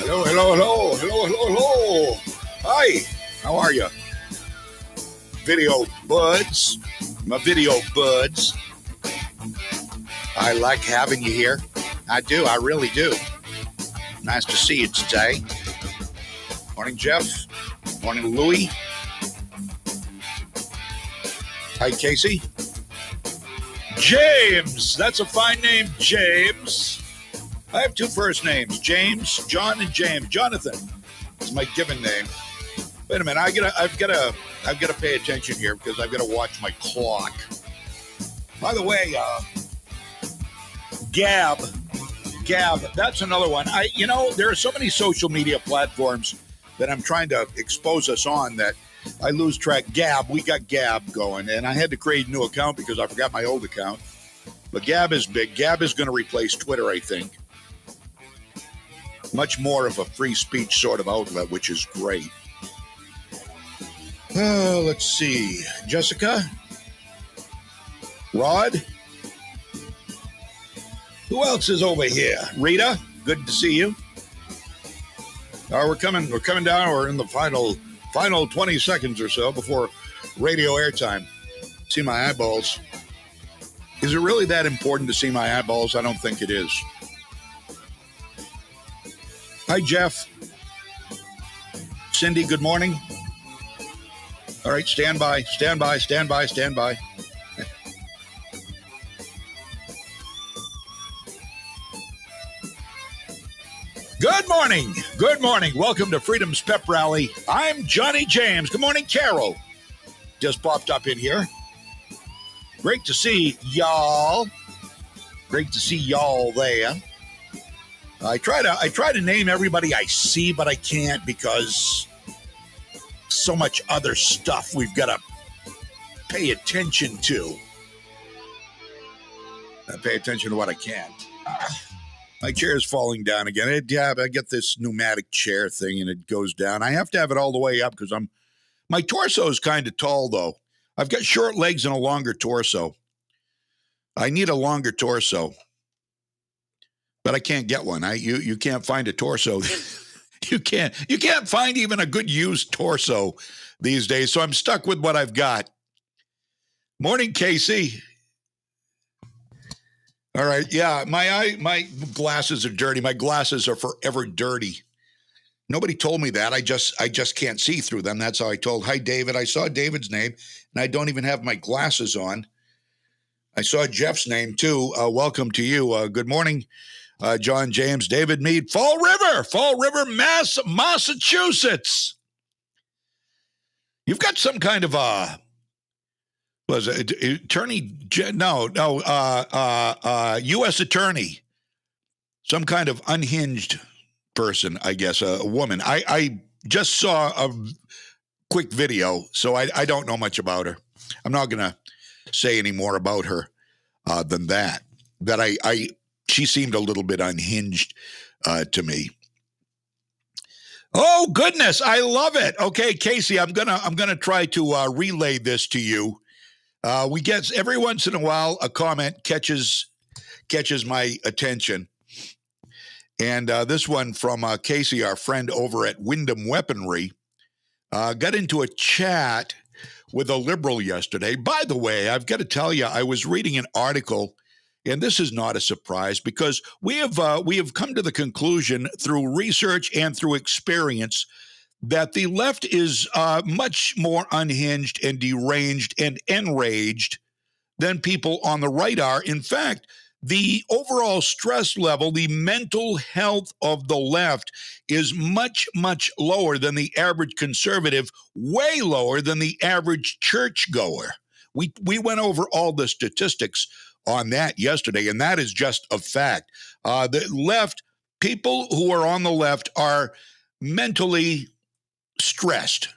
Hello, hello, hello, hello, hello, hello. Hi, how are you? Video buds, my video buds. I like having you here. I do, I really do. Nice to see you today. Morning, Jeff. Morning, Louie. Hi, Casey. James, that's a fine name, James. I have two first names, James, John, and James. Jonathan is my given name. Wait a minute, I've got to pay attention here because I've got to watch my clock. By the way, Gab, that's another one. There are so many social media platforms that I'm trying to expose us on that I lose track. Gab, we got Gab going, and I had to create a new account because I forgot my old account. But Gab is big. Gab is going to replace Twitter, I think. Much more of a free speech sort of outlet, which is great. Let's see. Jessica? Rod? Who else is over here? Rita? Good to see you. We're coming down. We're in the final 20 seconds or so before radio airtime. See my eyeballs. Is it really that important to see my eyeballs? I don't think it is. Hi, Jeff. Cindy, good morning. All right, stand by. Good morning. Welcome to Freedom's Pep Rally. I'm Johnny James. Good morning, Carol. Just popped up in here. Great to see y'all. Great to see y'all there. I try to name everybody I see, but I can't because so much other stuff we've got to pay attention to. I pay attention to what I can. My chair is falling down again. I get this pneumatic chair thing and it goes down. I have to have it all the way up because my torso is kind of tall though. I've got short legs and a longer torso. I need a longer torso. But I can't get one. You can't find a torso. You can't find even a good used torso these days. So I'm stuck with what I've got. Morning, Casey. All right. Yeah, my glasses are dirty. My glasses are forever dirty. Nobody told me that. I just can't see through them. That's how I told. Hi, David. I saw David's name, and I don't even have my glasses on. I saw Jeff's name too. Welcome to you. Good morning. John James, David Mead, Fall River, Massachusetts. You've got some kind of attorney? U.S. attorney, some kind of unhinged person, I guess, a woman. I just saw a quick video, so I don't know much about her. I'm not going to say any more about her than that. She seemed a little bit unhinged to me. Oh goodness, I love it. Okay, Casey, I'm gonna try to relay this to you. We get every once in a while a comment catches my attention, and this one from Casey, our friend over at Wyndham Weaponry, got into a chat with a liberal yesterday. By the way, I've got to tell you, I was reading an article. And this is not a surprise because we have come to the conclusion through research and through experience that the left is much more unhinged and deranged and enraged than people on the right are. In fact, the overall stress level, the mental health of the left is much, much lower than the average conservative, way lower than the average churchgoer. We went over all the statistics on that yesterday, and that is just a fact. The left, people who are on the left are mentally stressed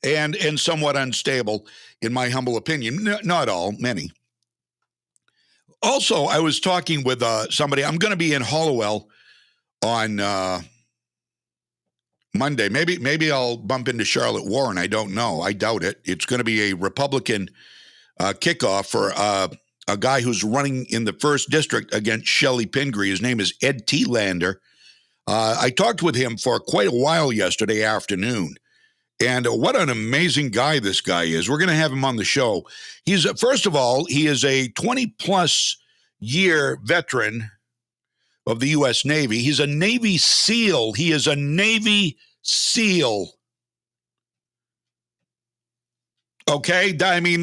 and somewhat unstable, in my humble opinion. Not all, many. Also, I was talking with somebody. I'm going to be in Hollowell on Monday. Maybe I'll bump into Charlotte Warren. I don't know. I doubt it. It's going to be a Republican kickoff for a guy who's running in the 1st District against Shelley Pingree. His name is Ed Thielander. I talked with him for quite a while yesterday afternoon. And what an amazing guy this guy is. We're going to have him on the show. First of all, he is a 20-plus year veteran of the U.S. Navy. He's a Navy SEAL. He is a Navy SEAL. Okay? I mean,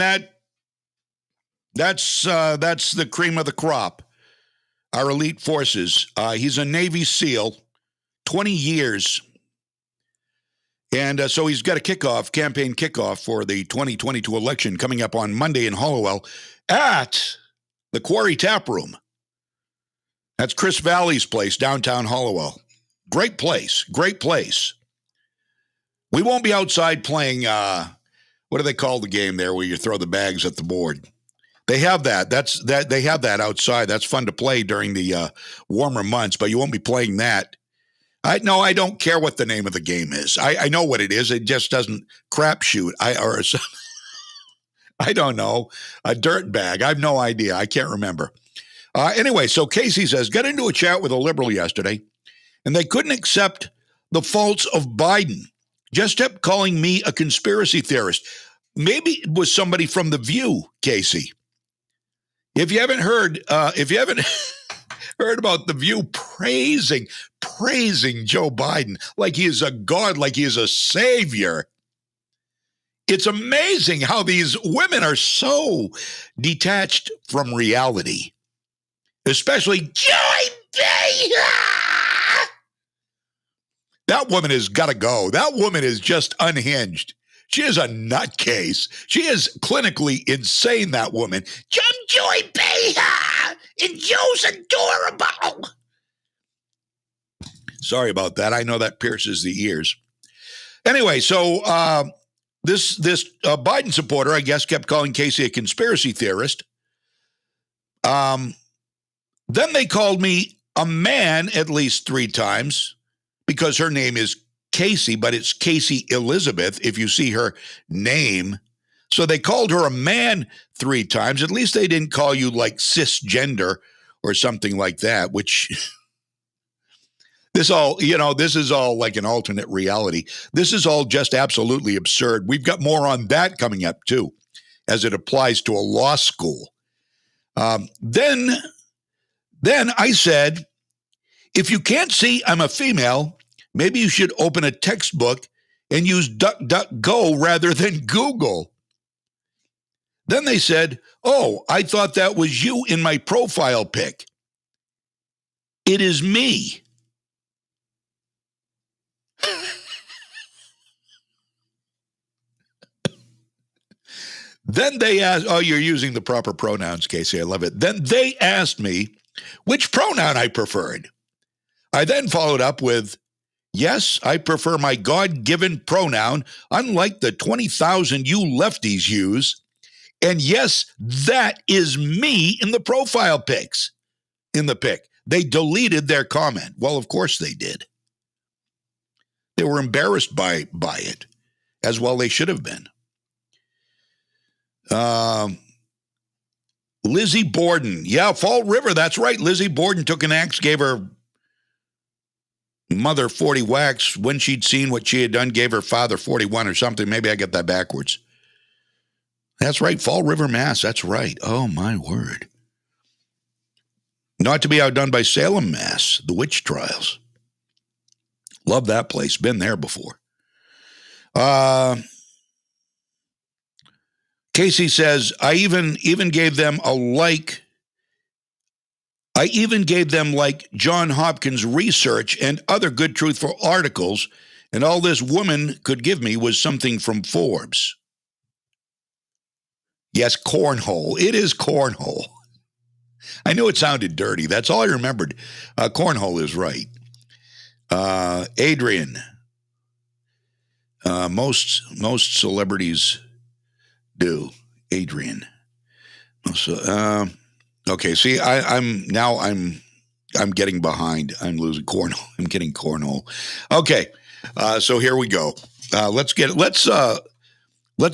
that's the cream of the crop. Our elite forces. He's a Navy SEAL, 20 years. And so he's got a campaign kickoff for the 2022 election coming up on Monday in Hollowell at the Quarry Tap Room. That's Chris Valley's place, downtown Hollowell. Great place, great place. We won't be outside playing, what do they call the game there where you throw the bags at the board? They have that. They have that outside. That's fun to play during the warmer months, but you won't be playing that. I don't care what the name of the game is. I know what it is. It just doesn't crapshoot. I don't know. A dirt bag. I have no idea. I can't remember. Anyway, so Casey says, got into a chat with a liberal yesterday, and they couldn't accept the faults of Biden. Just kept calling me a conspiracy theorist. Maybe it was somebody from The View, Casey. If you haven't heard about The View praising Joe Biden like he is a god, like he is a savior. It's amazing how these women are so detached from reality, especially Joy Behar. That woman has got to go. That woman is just unhinged. She is a nutcase. She is clinically insane, that woman. Joy Behar, and Joe's adorable. Sorry about that. I know that pierces the ears. Anyway, so this Biden supporter, I guess, kept calling Casey a conspiracy theorist. Then they called me a man at least 3 times because her name is Casey, but it's Casey Elizabeth if you see her name. So they called her a man 3 times. At least they didn't call you like cisgender or something like that, which this is all like an alternate reality. This is all just absolutely absurd. We've got more on that coming up too, as it applies to a law school. Then I said, if you can't see I'm a female, maybe you should open a textbook and use DuckDuckGo rather than Google. Then they said, oh, I thought that was you in my profile pic. It is me. Then they asked, oh, you're using the proper pronouns, Casey. I love it. Then they asked me which pronoun I preferred. I then followed up with, yes, I prefer my God-given pronoun, unlike the 20,000 you lefties use. And yes, that is me in the profile pics. In the pic. They deleted their comment. Well, of course they did. They were embarrassed by it, as well they should have been. Lizzie Borden. Yeah, Fall River, that's right. Lizzie Borden took an axe, gave her mother 40 whacks. When she'd seen what she had done, gave her father 41 or something. Maybe I get that backwards. That's right, Fall River, Mass. That's right. Oh, my word. Not to be outdone by Salem, Mass, the witch trials. Love that place. Been there before. Casey says, I even gave them a like. I even gave them like John Hopkins research and other good truthful articles, and all this woman could give me was something from Forbes. Yes, cornhole. It is cornhole. I knew it sounded dirty. That's all I remembered. Cornhole is right. Adrian. Most celebrities do. Adrian. So, okay. See, I'm getting behind. I'm losing cornhole. I'm getting cornhole. Okay. So here we go. Let's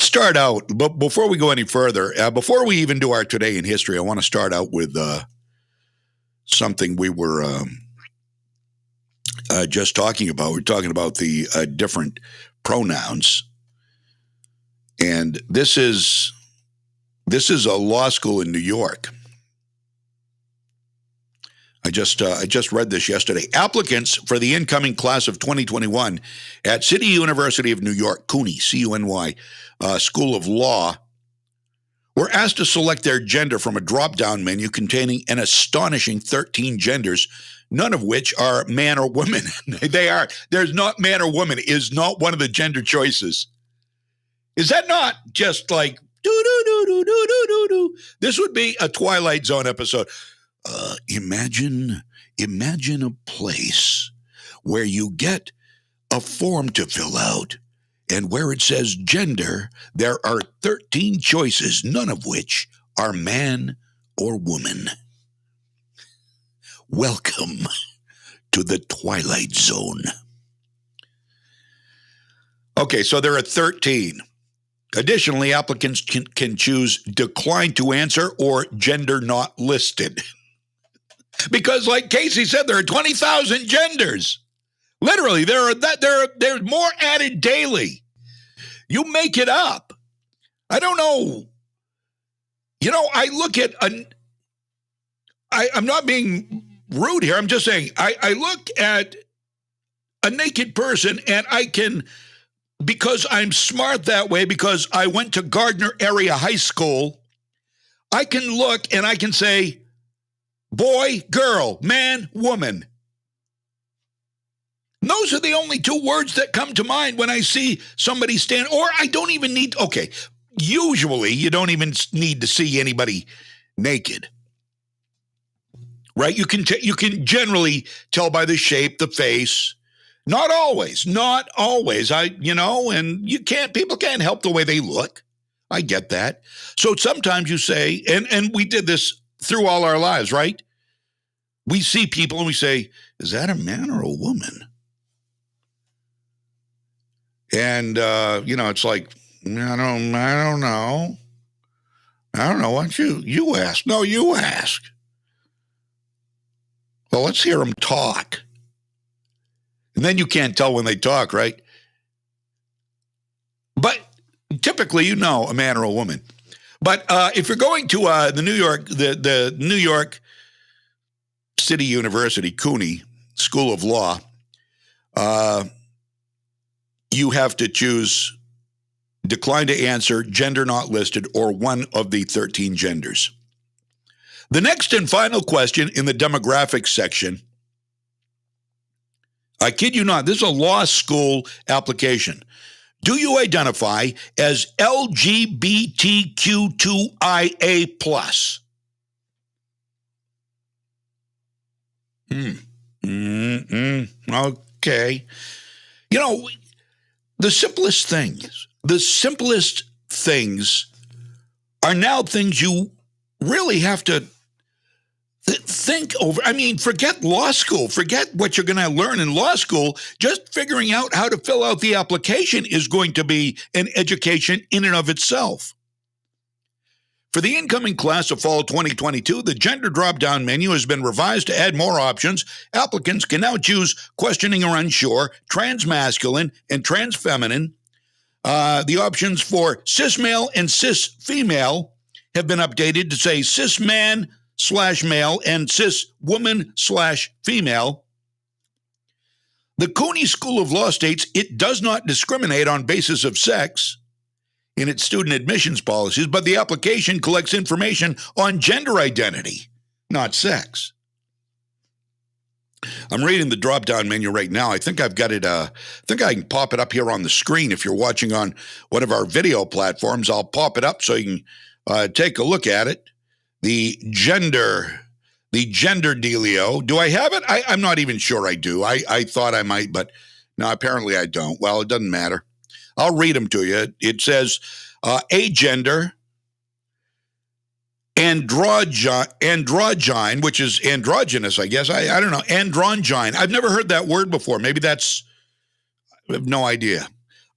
start out. But before we go any further, before we even do our Today in History, I want to start out with something we were just talking about. We're talking about the different pronouns, and this is a law school in New York. I just read this yesterday. Applicants for the incoming class of 2021 at City University of New York, CUNY, C-U-N-Y, School of Law, were asked to select their gender from a drop-down menu containing an astonishing 13 genders, none of which are man or woman. There's not man or woman is not one of the gender choices. Is that not just like do-do-do-do-do-do-do? This would be a Twilight Zone episode. Imagine a place where you get a form to fill out, and where it says gender, there are 13 choices, none of which are man or woman. Welcome to the Twilight Zone. Okay, so there are 13. Additionally, applicants can choose decline to answer or gender not listed. Because, like Casey said, there are 20,000 genders. Literally, there's more added daily. You make it up. I don't know. I look at I'm not being rude here. I'm just saying I look at a naked person, and I can, because I'm smart that way, because I went to Gardner Area High School, I can look and I can say, boy, girl, man, woman. And those are the only two words that come to mind when I see somebody stand, or I don't even need, okay, usually you don't even need to see anybody naked, right? You can generally tell by the shape, the face. Not always, and people can't help the way they look. I get that. So sometimes you say, and we did this through all our lives, right? We see people and we say, is that a man or a woman? And, it's like, I don't know. I don't know. Why don't you ask? No, you ask. Well, let's hear them talk. And then you can't tell when they talk, right? But typically, a man or a woman. But if you're going to the New York City University, CUNY, School of Law, you have to choose decline to answer, gender not listed, or one of the 13 genders. The next and final question in the demographics section, I kid you not, this is a law school application. Do you identify as LGBTQ2IA+? Okay. The simplest things are now things you really have to think over. I mean, forget law school. Forget what you're going to learn in law school. Just figuring out how to fill out the application is going to be an education in and of itself. For the incoming class of fall 2022, the gender drop-down menu has been revised to add more options. Applicants can now choose questioning or unsure, trans-masculine, and trans-feminine. The options for cis-male and cis-female have been updated to say cis-man/male and cis-woman/female. The CUNY School of Law states it does not discriminate on basis of sex in its student admissions policies, but the application collects information on gender identity, not sex. I'm reading the drop-down menu right now. I think I've got it. I think I can pop it up here on the screen. If you're watching on one of our video platforms, I'll pop it up so you can take a look at it. The gender dealio. Do I have it? I'm not even sure I do. I thought I might, but no, apparently I don't. Well, it doesn't matter. I'll read them to you. It says agender, androgyne, which is androgynous, I guess. I don't know. Androgyne. I've never heard that word before. Maybe I have no idea.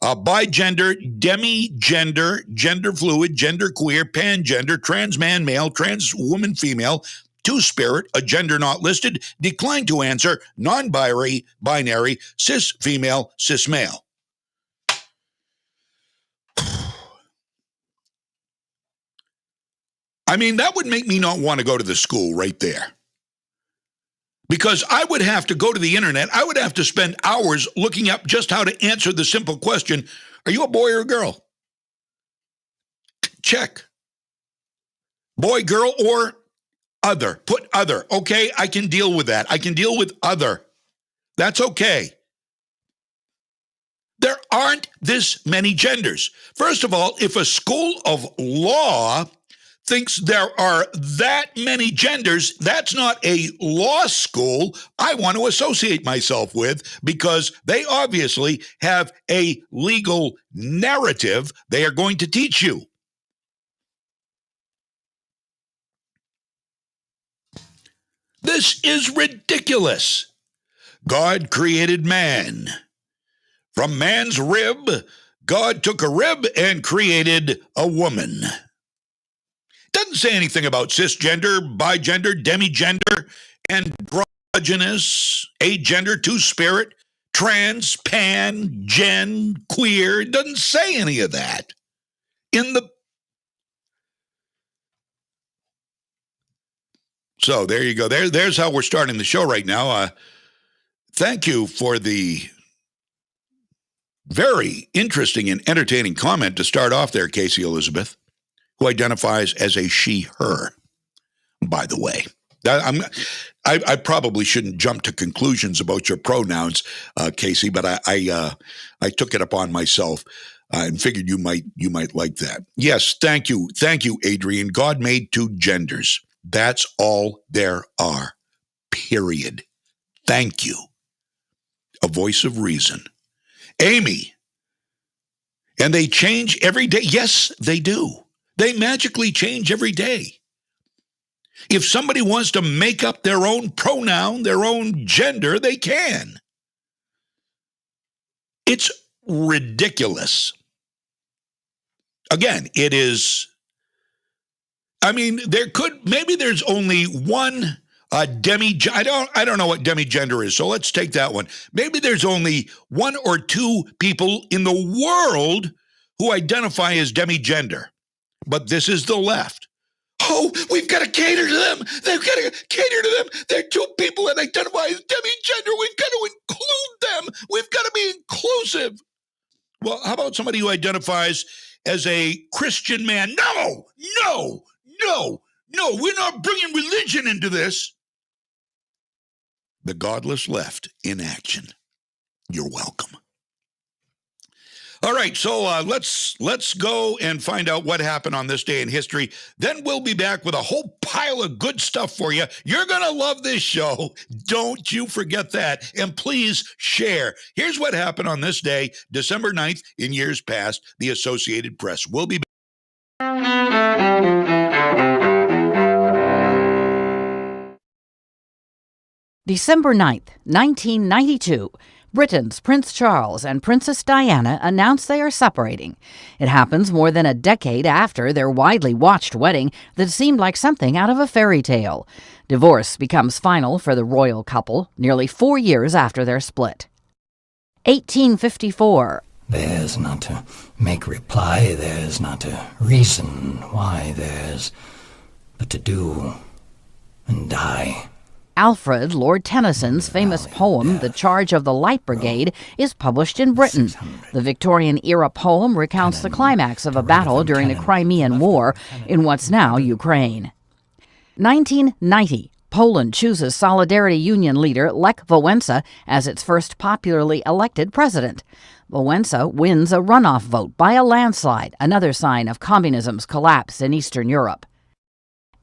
Bigender, demigender, gender fluid, gender queer, pangender, trans man male, trans woman female, two-spirit, a gender not listed, declined to answer, non-binary, binary, cis female, cis male. I mean, that would make me not want to go to the school right there. Because I would have to go to the internet. I would have to spend hours looking up just how to answer the simple question, are you a boy or a girl? Check. Boy, girl, or other. Put other. Okay, I can deal with that. I can deal with other. That's okay. There aren't this many genders. First of all, if a school of law thinks there are that many genders, that's not a law school I want to associate myself with, because they obviously have a legal narrative they are going to teach you. This is ridiculous. God created man. From man's rib, God took a rib and created a woman. Doesn't say anything about cisgender, bigender, demigender, androgynous, agender, two-spirit, trans, pan, gen, queer. It doesn't say any of that. So there you go. There's how we're starting the show right now. Thank you for the very interesting and entertaining comment to start off there, Casey Elizabeth, who identifies as a she, her, by the way. I probably shouldn't jump to conclusions about your pronouns, Casey, but I took it upon myself and figured you might like that. Yes, thank you, Adrian. God made two genders. That's all there are. Period. Thank you. A voice of reason. Amy. And they change every day. Yes, they do. They magically change every day. If somebody wants to make up their own pronoun, their own gender, they can. It's ridiculous. Again, it is. I mean, maybe there's only one I don't know what demigender is, so let's take that one. Maybe there's only one or two people in the world who identify as demigender, but this is the left. Oh, we've got to cater to them. They've got to cater to them. They're two people that identify as demigender. We've got to include them. We've got to be inclusive. Well, how about somebody who identifies as a Christian man? No. We're not bringing religion into this. The godless left in action. You're welcome. All right, so let's go and find out what happened on this day in history. Then we'll be back with a whole pile of good stuff for you. You're going to love this show. Don't you forget that. And please share. Here's what happened on this day, December 9th, in years past, the Associated Press. We'll be back. December 9th, 1992. Britain's Prince Charles and Princess Diana announce they are separating. It happens more than a decade after their widely watched wedding that seemed like something out of a fairy tale. Divorce becomes final for the royal couple nearly 4 years after their split. 1854. There's not to make reply, there's not to reason why, there's but to do and die. Alfred Lord Tennyson's famous poem, The Charge of the Light Brigade, is published in Britain. The Victorian-era poem recounts the climax of a battle during the Crimean War in what's now Ukraine. 1990. Poland chooses Solidarity Union leader Lech Wałęsa as its first popularly elected president. Wałęsa wins a runoff vote by a landslide, another sign of communism's collapse in Eastern Europe.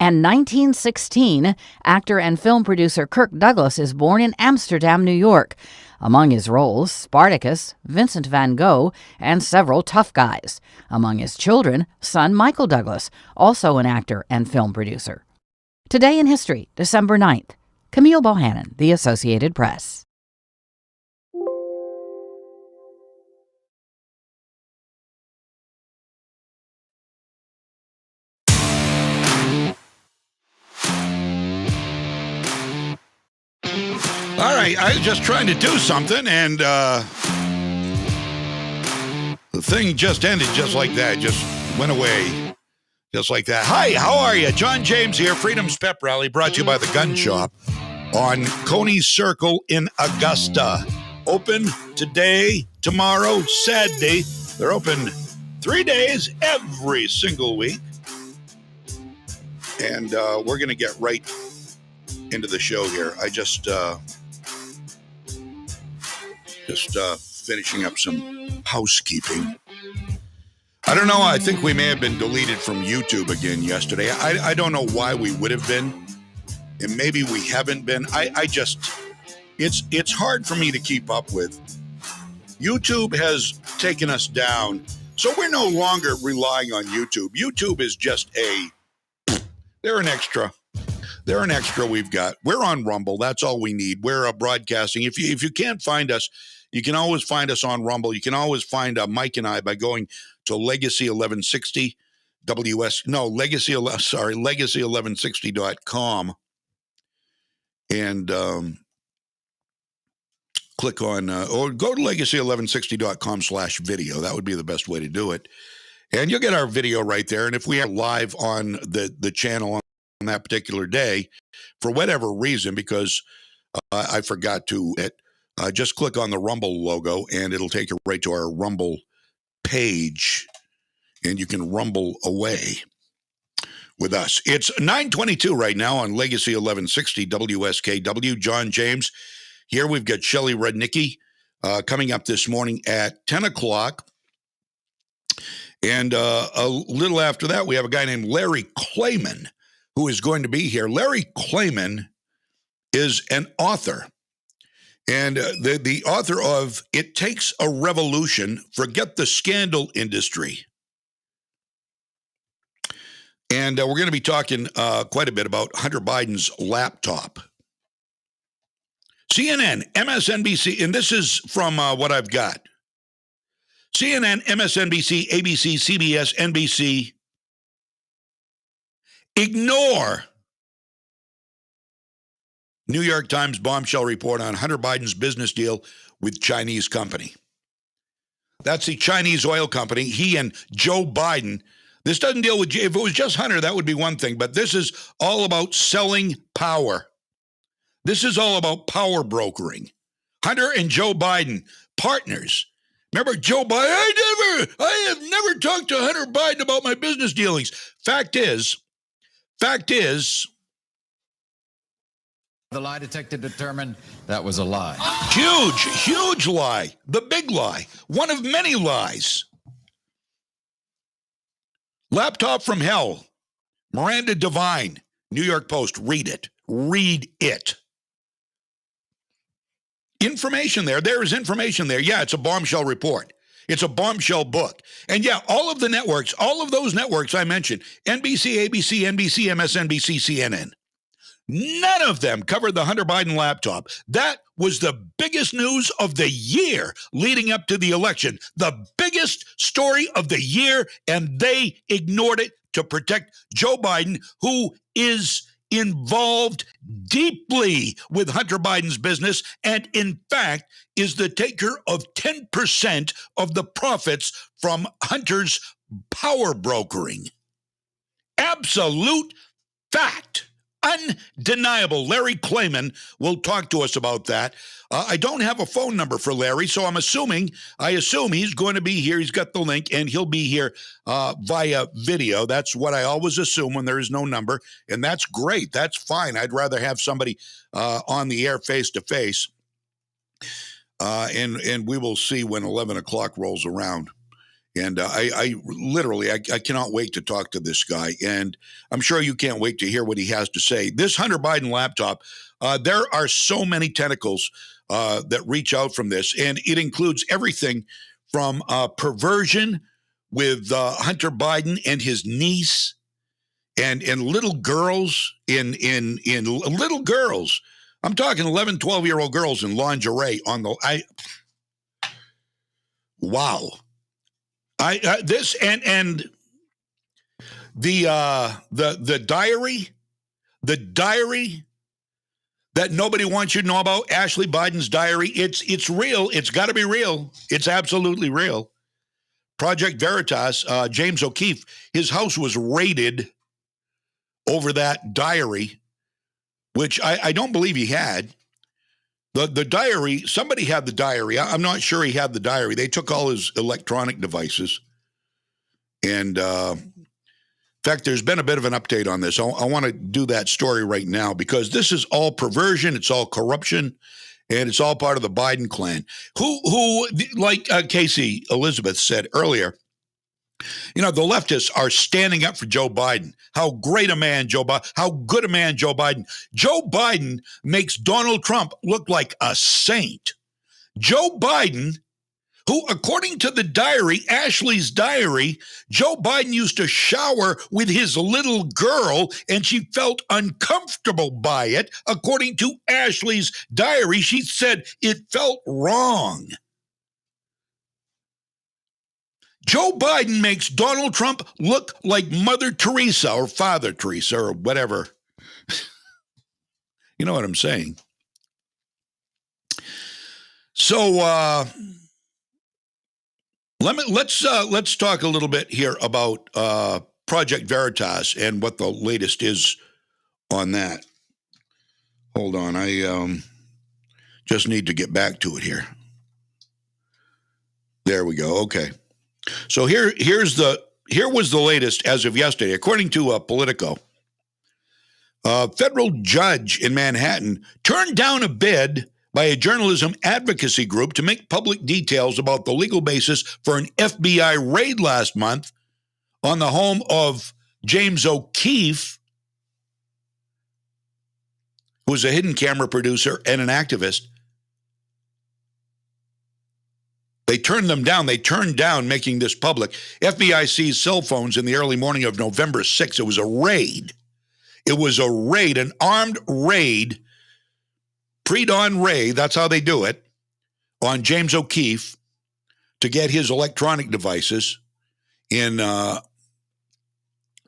And 1916, actor and film producer Kirk Douglas is born in Amsterdam, New York. Among his roles, Spartacus, Vincent van Gogh, and several tough guys. Among his children, son Michael Douglas, also an actor and film producer. Today in History, December 9th. Camille Bohannon, The Associated Press. All right, I was just trying to do something, and the thing just ended just like that. Just went away just like that. Hi, how are you? John James here, Freedom's Pep Rally, brought to you by the Gun Shop on Coney Circle in Augusta. Open today, tomorrow, Saturday. They're open 3 days every single week. And we're going to get right into the show here. I just finishing up some housekeeping. I don't know. I think we may have been deleted from YouTube again yesterday. I don't know why we would have been, and maybe we haven't been. It's hard for me to keep up with. YouTube has taken us down, so we're no longer relying on YouTube. YouTube is just they're an extra. They're an extra we've got. We're on Rumble. That's all we need. We're broadcasting. If you can't find us, you can always find us on Rumble. You can always find Mike and I by going to Legacy 1160 Legacy1160.com and click on or go to Legacy1160.com/video. That would be the best way to do it. And you'll get our video right there. And if we are live on the channel on that particular day, for whatever reason, because I forgot to just click on the Rumble logo and it'll take you right to our Rumble page and you can rumble away with us. It's 9:22 right now on Legacy 1160 WSKW. John James here. We've got Shelley Rudnicki coming up this morning at 10 o'clock. And a little after that, we have a guy named Larry Klayman who is going to be here. Larry Klayman is an author. And the author of It Takes a Revolution, Forget the Scandal Industry. And we're going to be talking quite a bit about Hunter Biden's laptop. CNN, MSNBC, and this is from what I've got. CNN, MSNBC, ABC, CBS, NBC ignore New York Times bombshell report on Hunter Biden's business deal with Chinese company. That's the Chinese oil company. He and Joe Biden. This doesn't deal with, if it was just Hunter, that would be one thing, but this is all about selling power. This is all about power brokering. Hunter and Joe Biden, partners. Remember Joe Biden? I have never talked to Hunter Biden about my business dealings. Fact is, the lie detector determined that was a lie. Huge lie. The big lie. One of many lies. Laptop from hell. Miranda Devine, New York Post. Read it. Read it. Information there. There is information there. Yeah, it's a bombshell report. It's a bombshell book. And yeah, all of the networks, all of those networks I mentioned, NBC, ABC, NBC, MSNBC, CNN, none of them covered the Hunter Biden laptop. That was the biggest news of the year leading up to the election. The biggest story of the year, and they ignored it to protect Joe Biden, who is involved deeply with Hunter Biden's business and, in fact, is the taker of 10% of the profits from Hunter's power brokering. Absolute fact. Undeniable. Larry Klayman will talk to us about that. I don't have a phone number for Larry, so I assume he's going to be here. He's got the link, and he'll be here via video. That's what I always assume when there is no number, and that's great. That's fine. I'd rather have somebody on the air face-to-face, and we will see when 11 o'clock rolls around. And I literally cannot wait to talk to this guy. And I'm sure you can't wait to hear what he has to say. This Hunter Biden laptop, there are so many tentacles that reach out from this. And it includes everything from perversion with Hunter Biden and his niece and little girls in little girls. I'm talking 11, 12-year-old girls in lingerie on the wow. This and the diary that nobody wants you to know about? Ashley Biden's diary. It's real. It's got to be real. It's absolutely real. Project Veritas, James O'Keefe, his house was raided over that diary, which I don't believe he had. The diary, somebody had the diary. I'm not sure he had the diary. They took all his electronic devices. And in fact, there's been a bit of an update on this. I want to do that story right now because this is all perversion. It's all corruption. And it's all part of the Biden clan. Who like Casey Elizabeth said earlier, the leftists are standing up for Joe Biden. How great a man Joe Biden, how good a man Joe Biden. Joe Biden makes Donald Trump look like a saint. Joe Biden, who, according to the diary, Ashley's diary, Joe Biden used to shower with his little girl and she felt uncomfortable by it. According to Ashley's diary, she said it felt wrong. Joe Biden makes Donald Trump look like Mother Teresa or Father Teresa or whatever. You know what I'm saying? So, let's talk a little bit here about Project Veritas and what the latest is on that. Hold on, I just need to get back to it here. There we go. Okay, so here was the latest as of yesterday, according to Politico. A federal judge in Manhattan turned down a bid by a journalism advocacy group to make public details about the legal basis for an FBI raid last month on the home of James O'Keefe, who was a hidden camera producer and an activist. They turned them down. They turned down making this public. FBI seized cell phones in the early morning of November 6th. It was a raid. It was a raid, an armed raid, pre-dawn raid, that's how they do it, on James O'Keefe to get his electronic devices in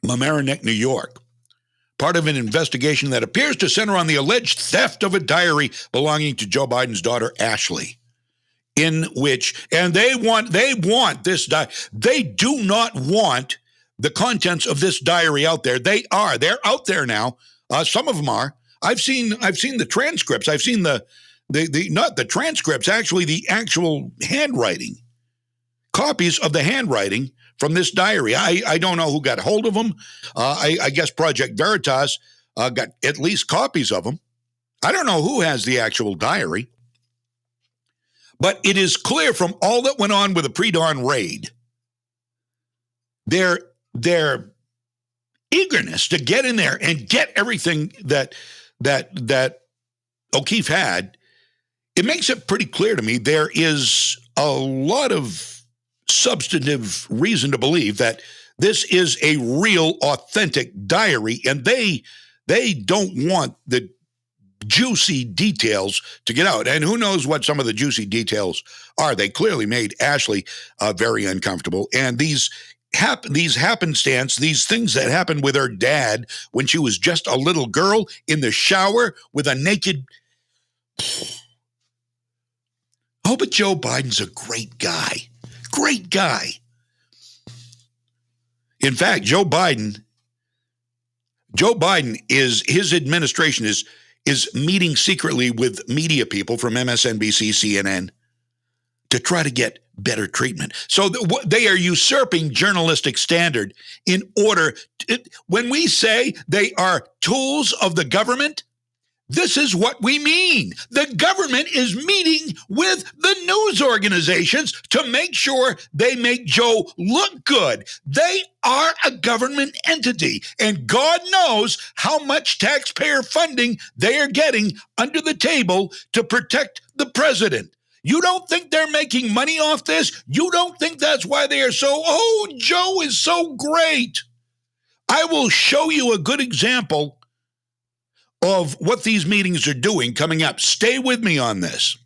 Mamaroneck, New York. Part of an investigation that appears to center on the alleged theft of a diary belonging to Joe Biden's daughter, Ashley, in which, and they want this diary. They do not want the contents of this diary out there. They're out there now. Some of them are. I've seen the transcripts. I've seen the not the transcripts, actually the actual handwriting, copies of the handwriting from this diary. I don't know who got hold of them. I guess Project Veritas got at least copies of them. I don't know who has the actual diary. But it is clear from all that went on with the pre-dawn raid, their eagerness to get in there and get everything that O'Keefe had, it makes it pretty clear to me there is a lot of substantive reason to believe that this is a real, authentic diary, and they don't want the juicy details to get out. And who knows what some of the juicy details are. They clearly made Ashley very uncomfortable. And these happenstance, these things that happened with her dad when she was just a little girl in the shower with a naked... Oh, but Joe Biden's a great guy. Great guy. In fact, Joe Biden is, his administration is meeting secretly with media people from MSNBC, CNN, to try to get better treatment. So they are usurping journalistic standard in order when we say they are tools of the government, this is what we mean. The government is meeting with the news organizations to make sure they make Joe look good. They are a government entity, and God knows how much taxpayer funding they are getting under the table to protect the president. You don't think they're making money off this? You don't think that's why they are so, Joe is so great. I will show you a good example of what these meetings are doing coming up. Stay with me on this.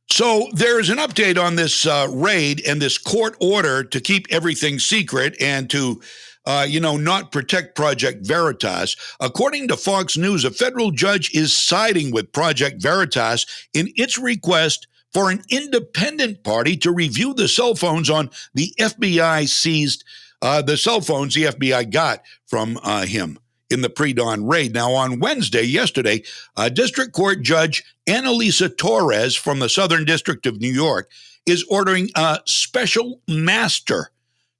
So there is an update on this raid and this court order to keep everything secret and to not protect Project Veritas. According to Fox News, a federal judge is siding with Project Veritas in its request for an independent party to review the cell phones on the FBI seized, the cell phones the FBI got from him in the pre-dawn raid. Now, on Wednesday, yesterday, District Court Judge Annalisa Torres from the Southern District of New York is ordering a special master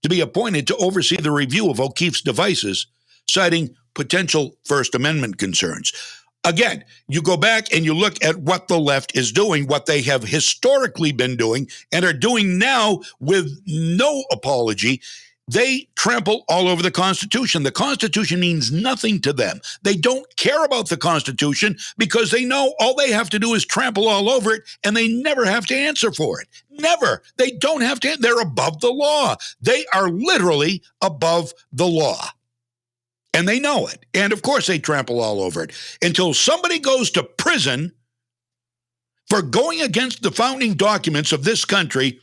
to be appointed to oversee the review of O'Keefe's devices, citing potential First Amendment concerns. Again, you go back and you look at what the left is doing, what they have historically been doing and are doing now with no apology. They trample all over the Constitution. The Constitution means nothing to them. They don't care about the Constitution because they know all they have to do is trample all over it, and they never have to answer for it. Never. They don't have to. They're above the law. They are literally above the law. And they know it. And of course they trample all over it until somebody goes to prison for going against the founding documents of this country.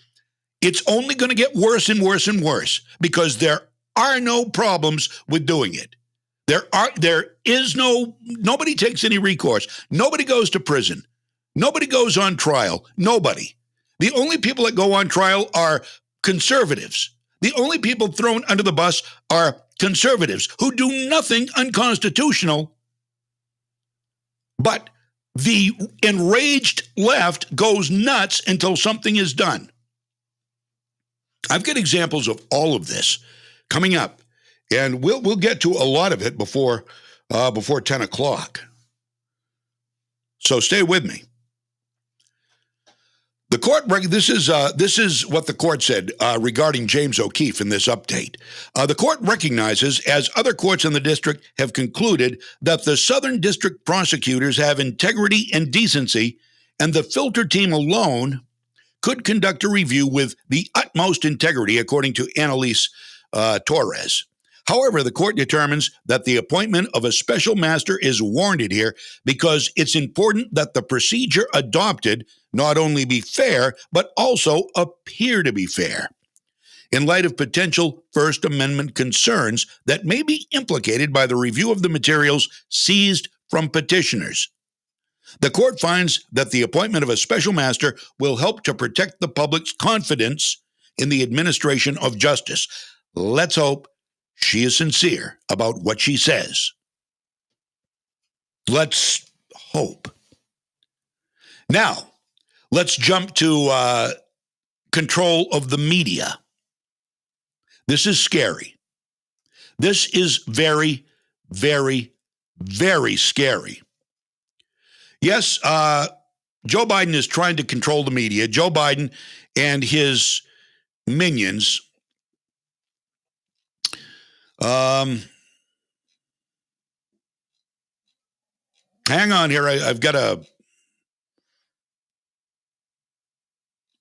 It's only going to get worse and worse and worse because there are no problems with doing it. Nobody takes any recourse. Nobody goes to prison. Nobody goes on trial. Nobody. The only people that go on trial are conservatives. The only people thrown under the bus are conservatives who do nothing unconstitutional, but the enraged left goes nuts until something is done. I've got examples of all of this coming up, and we'll get to a lot of it before 10 o'clock. So stay with me. The court, this is what the court said regarding James O'Keefe in this update. The court recognizes, as other courts in the district have concluded, that the Southern District prosecutors have integrity and decency, and the filter team alone could conduct a review with the utmost integrity, according to Annalise Torres. However, the court determines that the appointment of a special master is warranted here because it's important that the procedure adopted not only be fair, but also appear to be fair, in light of potential First Amendment concerns that may be implicated by the review of the materials seized from petitioners. The court finds that the appointment of a special master will help to protect the public's confidence in the administration of justice. Let's hope she is sincere about what she says. Let's hope. Now, let's jump to control of the media. This is scary. This is very, very, very scary. Yes, Joe Biden is trying to control the media. Joe Biden and his minions. Hang on here. I've got to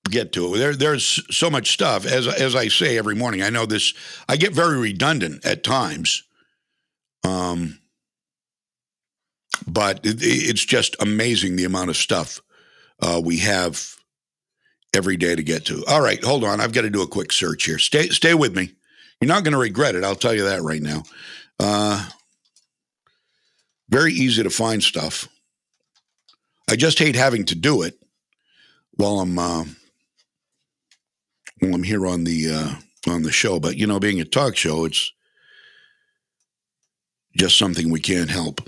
get to it. There's so much stuff. As I say every morning, I know this. I get very redundant at times. But it's just amazing the amount of stuff we have every day to get to. All right, hold on. I've got to do a quick search here. Stay with me. You're not going to regret it. I'll tell you that right now. Very easy to find stuff. I just hate having to do it while I'm here on the show. But being a talk show, it's just something we can't help.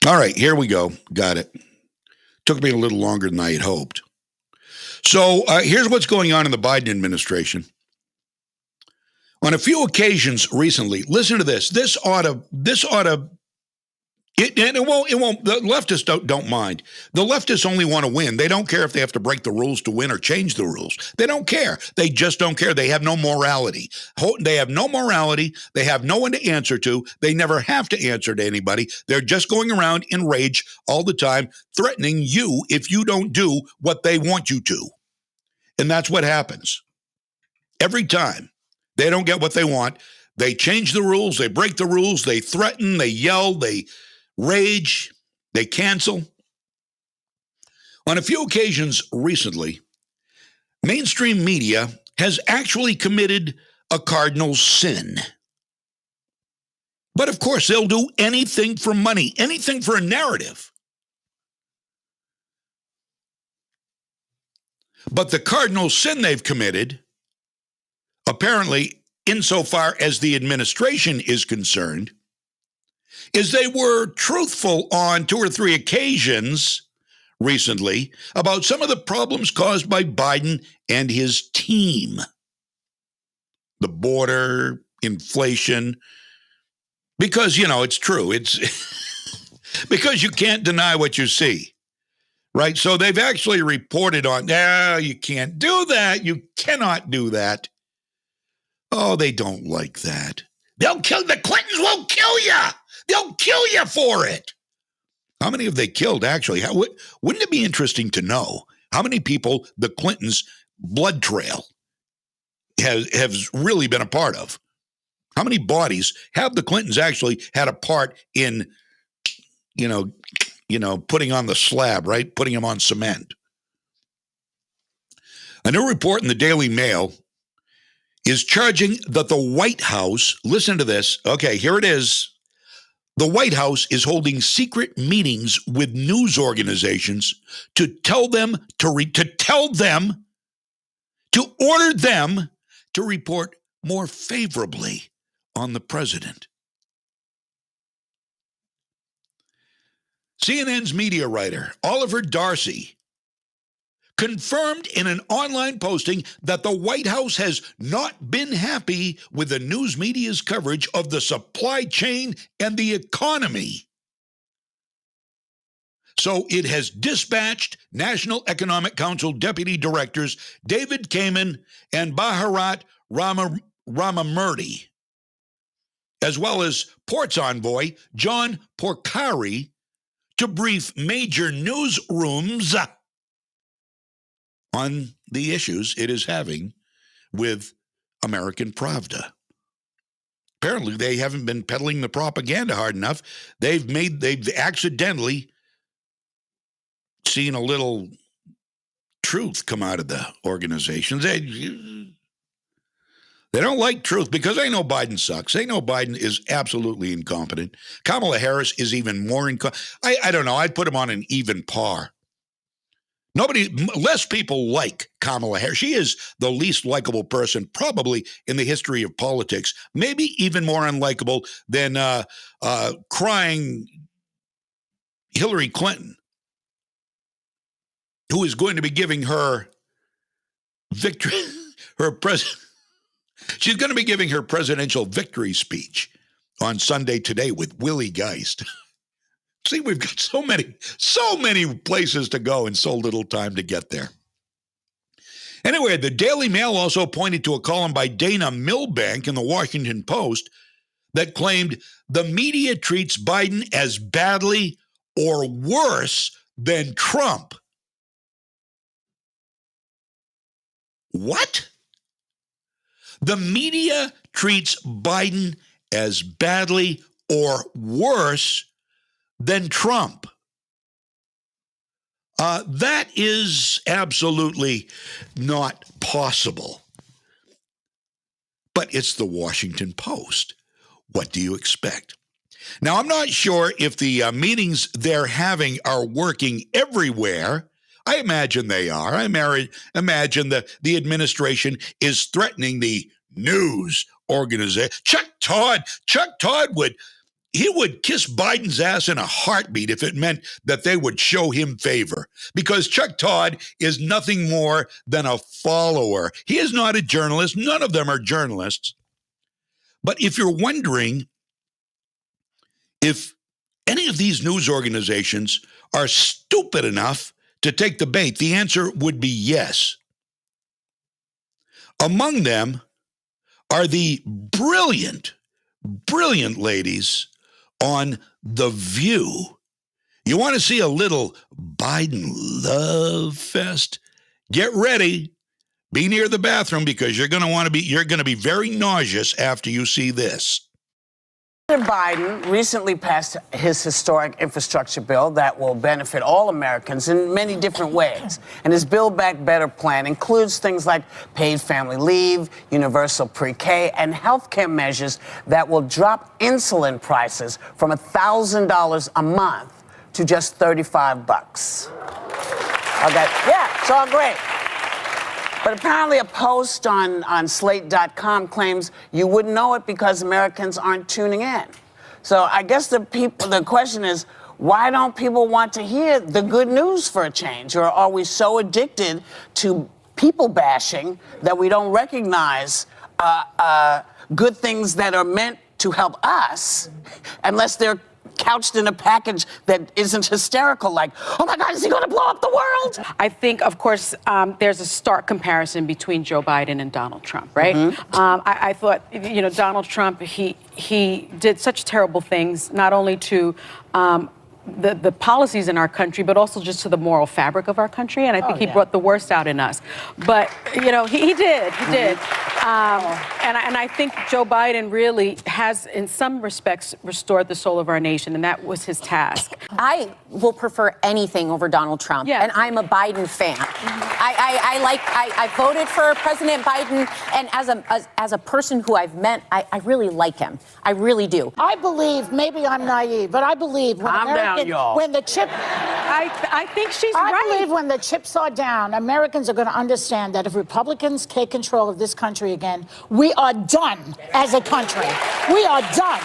All right, here we go. Got it. Took me a little longer than I had hoped. So here's what's going on in the Biden administration. On a few occasions recently, listen to this. This ought to. It won't. The leftists don't mind. The leftists only want to win. They don't care if they have to break the rules to win or change the rules. They don't care. They just don't care. They have no morality. They have no morality. They have no one to answer to. They never have to answer to anybody. They're just going around in rage all the time, threatening you if you don't do what they want you to. And that's what happens. Every time they don't get what they want, they change the rules, they break the rules, they threaten, they yell, they rage, they cancel. On a few occasions recently, mainstream media has actually committed a cardinal sin. But of course, they'll do anything for money, anything for a narrative. But the cardinal sin they've committed, apparently, insofar as the administration is concerned, is they were truthful on 2 or 3 occasions recently about some of the problems caused by Biden and his team. The border, inflation, because, it's true. It's because you can't deny what you see, right? So they've actually reported on, you can't do that. You cannot do that. Oh, they don't like that. The Clintons will kill you. They'll kill you for it. How many have they killed, actually? Wouldn't it be interesting to know how many people the Clintons' blood trail has really been a part of? How many bodies have the Clintons actually had a part in, putting on the slab, right? Putting them on cement. A new report in the Daily Mail is charging that the White House, listen to this. Okay, here it is. The White House is holding secret meetings with news organizations to tell them to order them to report more favorably on the president. CNN's media writer, Oliver Darcy, confirmed in an online posting that the White House has not been happy with the news media's coverage of the supply chain and the economy. So it has dispatched National Economic Council Deputy Directors David Kamen and Bharat Ramamurthy, as well as Ports Envoy John Porcari, to brief major newsrooms on the issues it is having with American Pravda. Apparently, they haven't been peddling the propaganda hard enough. They've accidentally seen a little truth come out of the organizations. They don't like truth because they know Biden sucks. They know Biden is absolutely incompetent. Kamala Harris is even more incompetent. I don't know. I'd put him on an even par. Less people like Kamala Harris. She is the least likable person probably in the history of politics. Maybe even more unlikable than crying Hillary Clinton, who is going to be giving her victory, she's going to be giving her presidential victory speech on Sunday today with Willie Geist. See, we've got so many places to go and so little time to get there. Anyway, the Daily Mail also pointed to a column by Dana Milbank in the Washington Post that claimed the media treats Biden as badly or worse than Trump. What? The media treats Biden as badly or worse than Trump. That is absolutely not possible. But it's the Washington Post. What do you expect? Now, I'm not sure if the meetings they're having are working everywhere. I imagine they are. I imagine the administration is threatening the news organization. Chuck Todd would kiss Biden's ass in a heartbeat if it meant that they would show him favor, because Chuck Todd is nothing more than a follower. He is not a journalist. None of them are journalists. But if you're wondering if any of these news organizations are stupid enough to take the bait, the answer would be yes. Among them are the brilliant ladies on The View. You want to see a little Biden love fest? Get ready. Be near the bathroom because you're going to be very nauseous after you see this. Mr. Biden recently passed his historic infrastructure bill that will benefit all Americans in many different ways. And his Build Back Better plan includes things like paid family leave, universal pre-K, and health care measures that will drop insulin prices from $1,000 a month to just $35. Okay, yeah, it's all great. But apparently a post on Slate.com claims you wouldn't know it because Americans aren't tuning in. So I guess the question is, why don't people want to hear the good news for a change? Or are we so addicted to people bashing that we don't recognize good things that are meant to help us unless they're couched in a package that isn't hysterical, like, oh my God, is he going to blow up the world? I think, of course, there's a stark comparison between Joe Biden and Donald Trump, right? I thought, Donald Trump, he did such terrible things, not only to the policies in our country, but also just to the moral fabric of our country. And I think he brought the worst out in us. But, he did. And I think Joe Biden really has, in some respects, restored the soul of our nation, and that was his task. I will prefer anything over Donald Trump, and I'm a Biden fan. I voted for President Biden, and as a person who I've met, I really like him. I really do. I believe, maybe I'm naive, but I believe when the chip... I think she's right. I believe when the chips are down, Americans are going to understand that if Republicans take control of this country again, we are done as a country. We are done.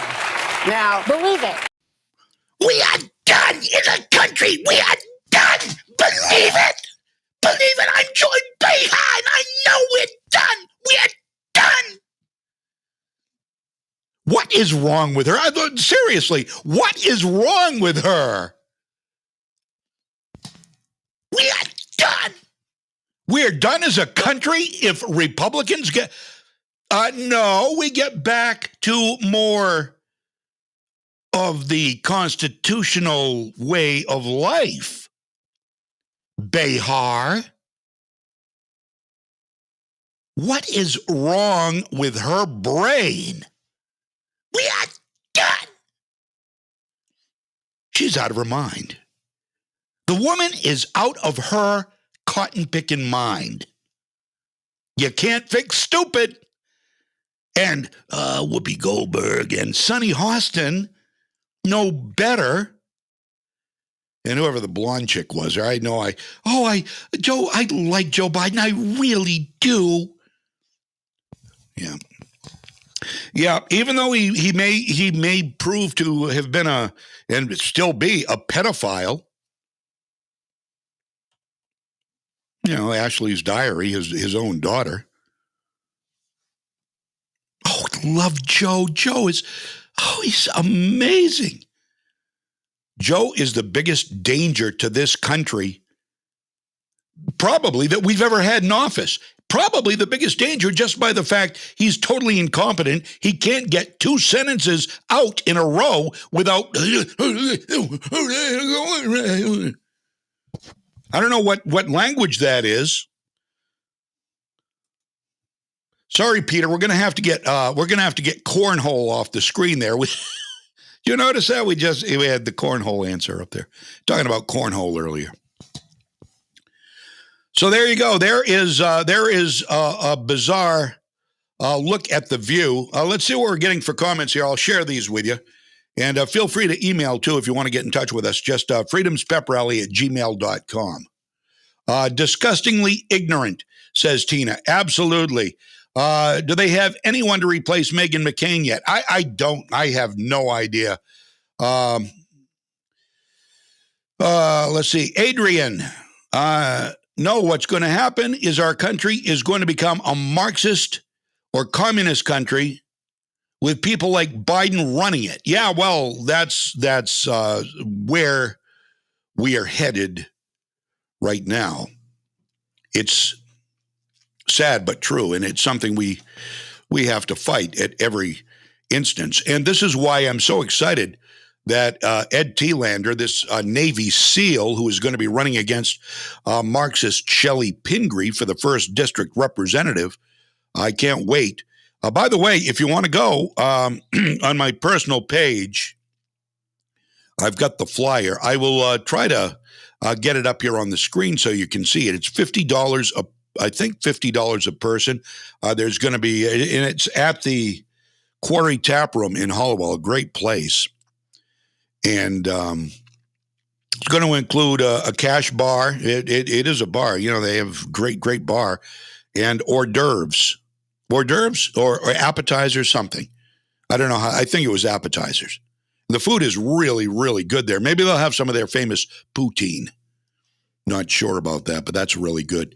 Now, believe it. We are done as a country. We are done. Believe it. Believe it. I'm joined behind. I know we're done. We are done. What is wrong with her? Seriously, what is wrong with her? We are done. We are done as a country if Republicans get... no, we get back to more of the constitutional way of life. Behar. What is wrong with her brain? We are done. She's out of her mind. The woman is out of her cotton-picking mind. You can't fix stupid. And Whoopi Goldberg and Sonny Hostin know better. And whoever the blonde chick was, I like Joe Biden. I really do. Yeah. Even though he may prove to have been and still be a pedophile. Ashley's diary, his own daughter. Oh, I love Joe. He's amazing. Joe is the biggest danger to this country, probably, that we've ever had in office. Probably the biggest danger just by the fact he's totally incompetent. He can't get two sentences out in a row without... I don't know what language that is. Sorry, Peter. We're gonna have to get cornhole off the screen there. Did you notice that we had the cornhole answer up there, talking about cornhole earlier. So there you go. There is a bizarre look at the View. Let's see what we're getting for comments here. I'll share these with you. And feel free to email, too, if you want to get in touch with us. Just freedomspeprally@gmail.com. Disgustingly ignorant, says Tina. Absolutely. Do they have anyone to replace Meghan McCain yet? I don't. I have no idea. Let's see. Adrian. No, what's going to happen is our country is going to become a Marxist or communist country with people like Biden running it. Yeah, well, that's where we are headed right now. It's sad but true, and it's something we have to fight at every instance. And this is why I'm so excited that Ed Thielander, this Navy SEAL who is going to be running against Marxist Shelley Pingree for the 1st District Representative, I can't wait By the way, if you want to go on my personal page, I've got the flyer. I will try to get it up here on the screen so you can see it. It's $50 I think $50 a person. There's going to be, and it's at the Quarry Tap Room in Hollowell, a great place. And it's going to include a cash bar. It is a bar. You know, they have great bar, and hors d'oeuvres or appetizers, something. I don't know how. I think it was appetizers. The food is really, really good there. Maybe they'll have some of their famous poutine. Not sure about that, but that's really good.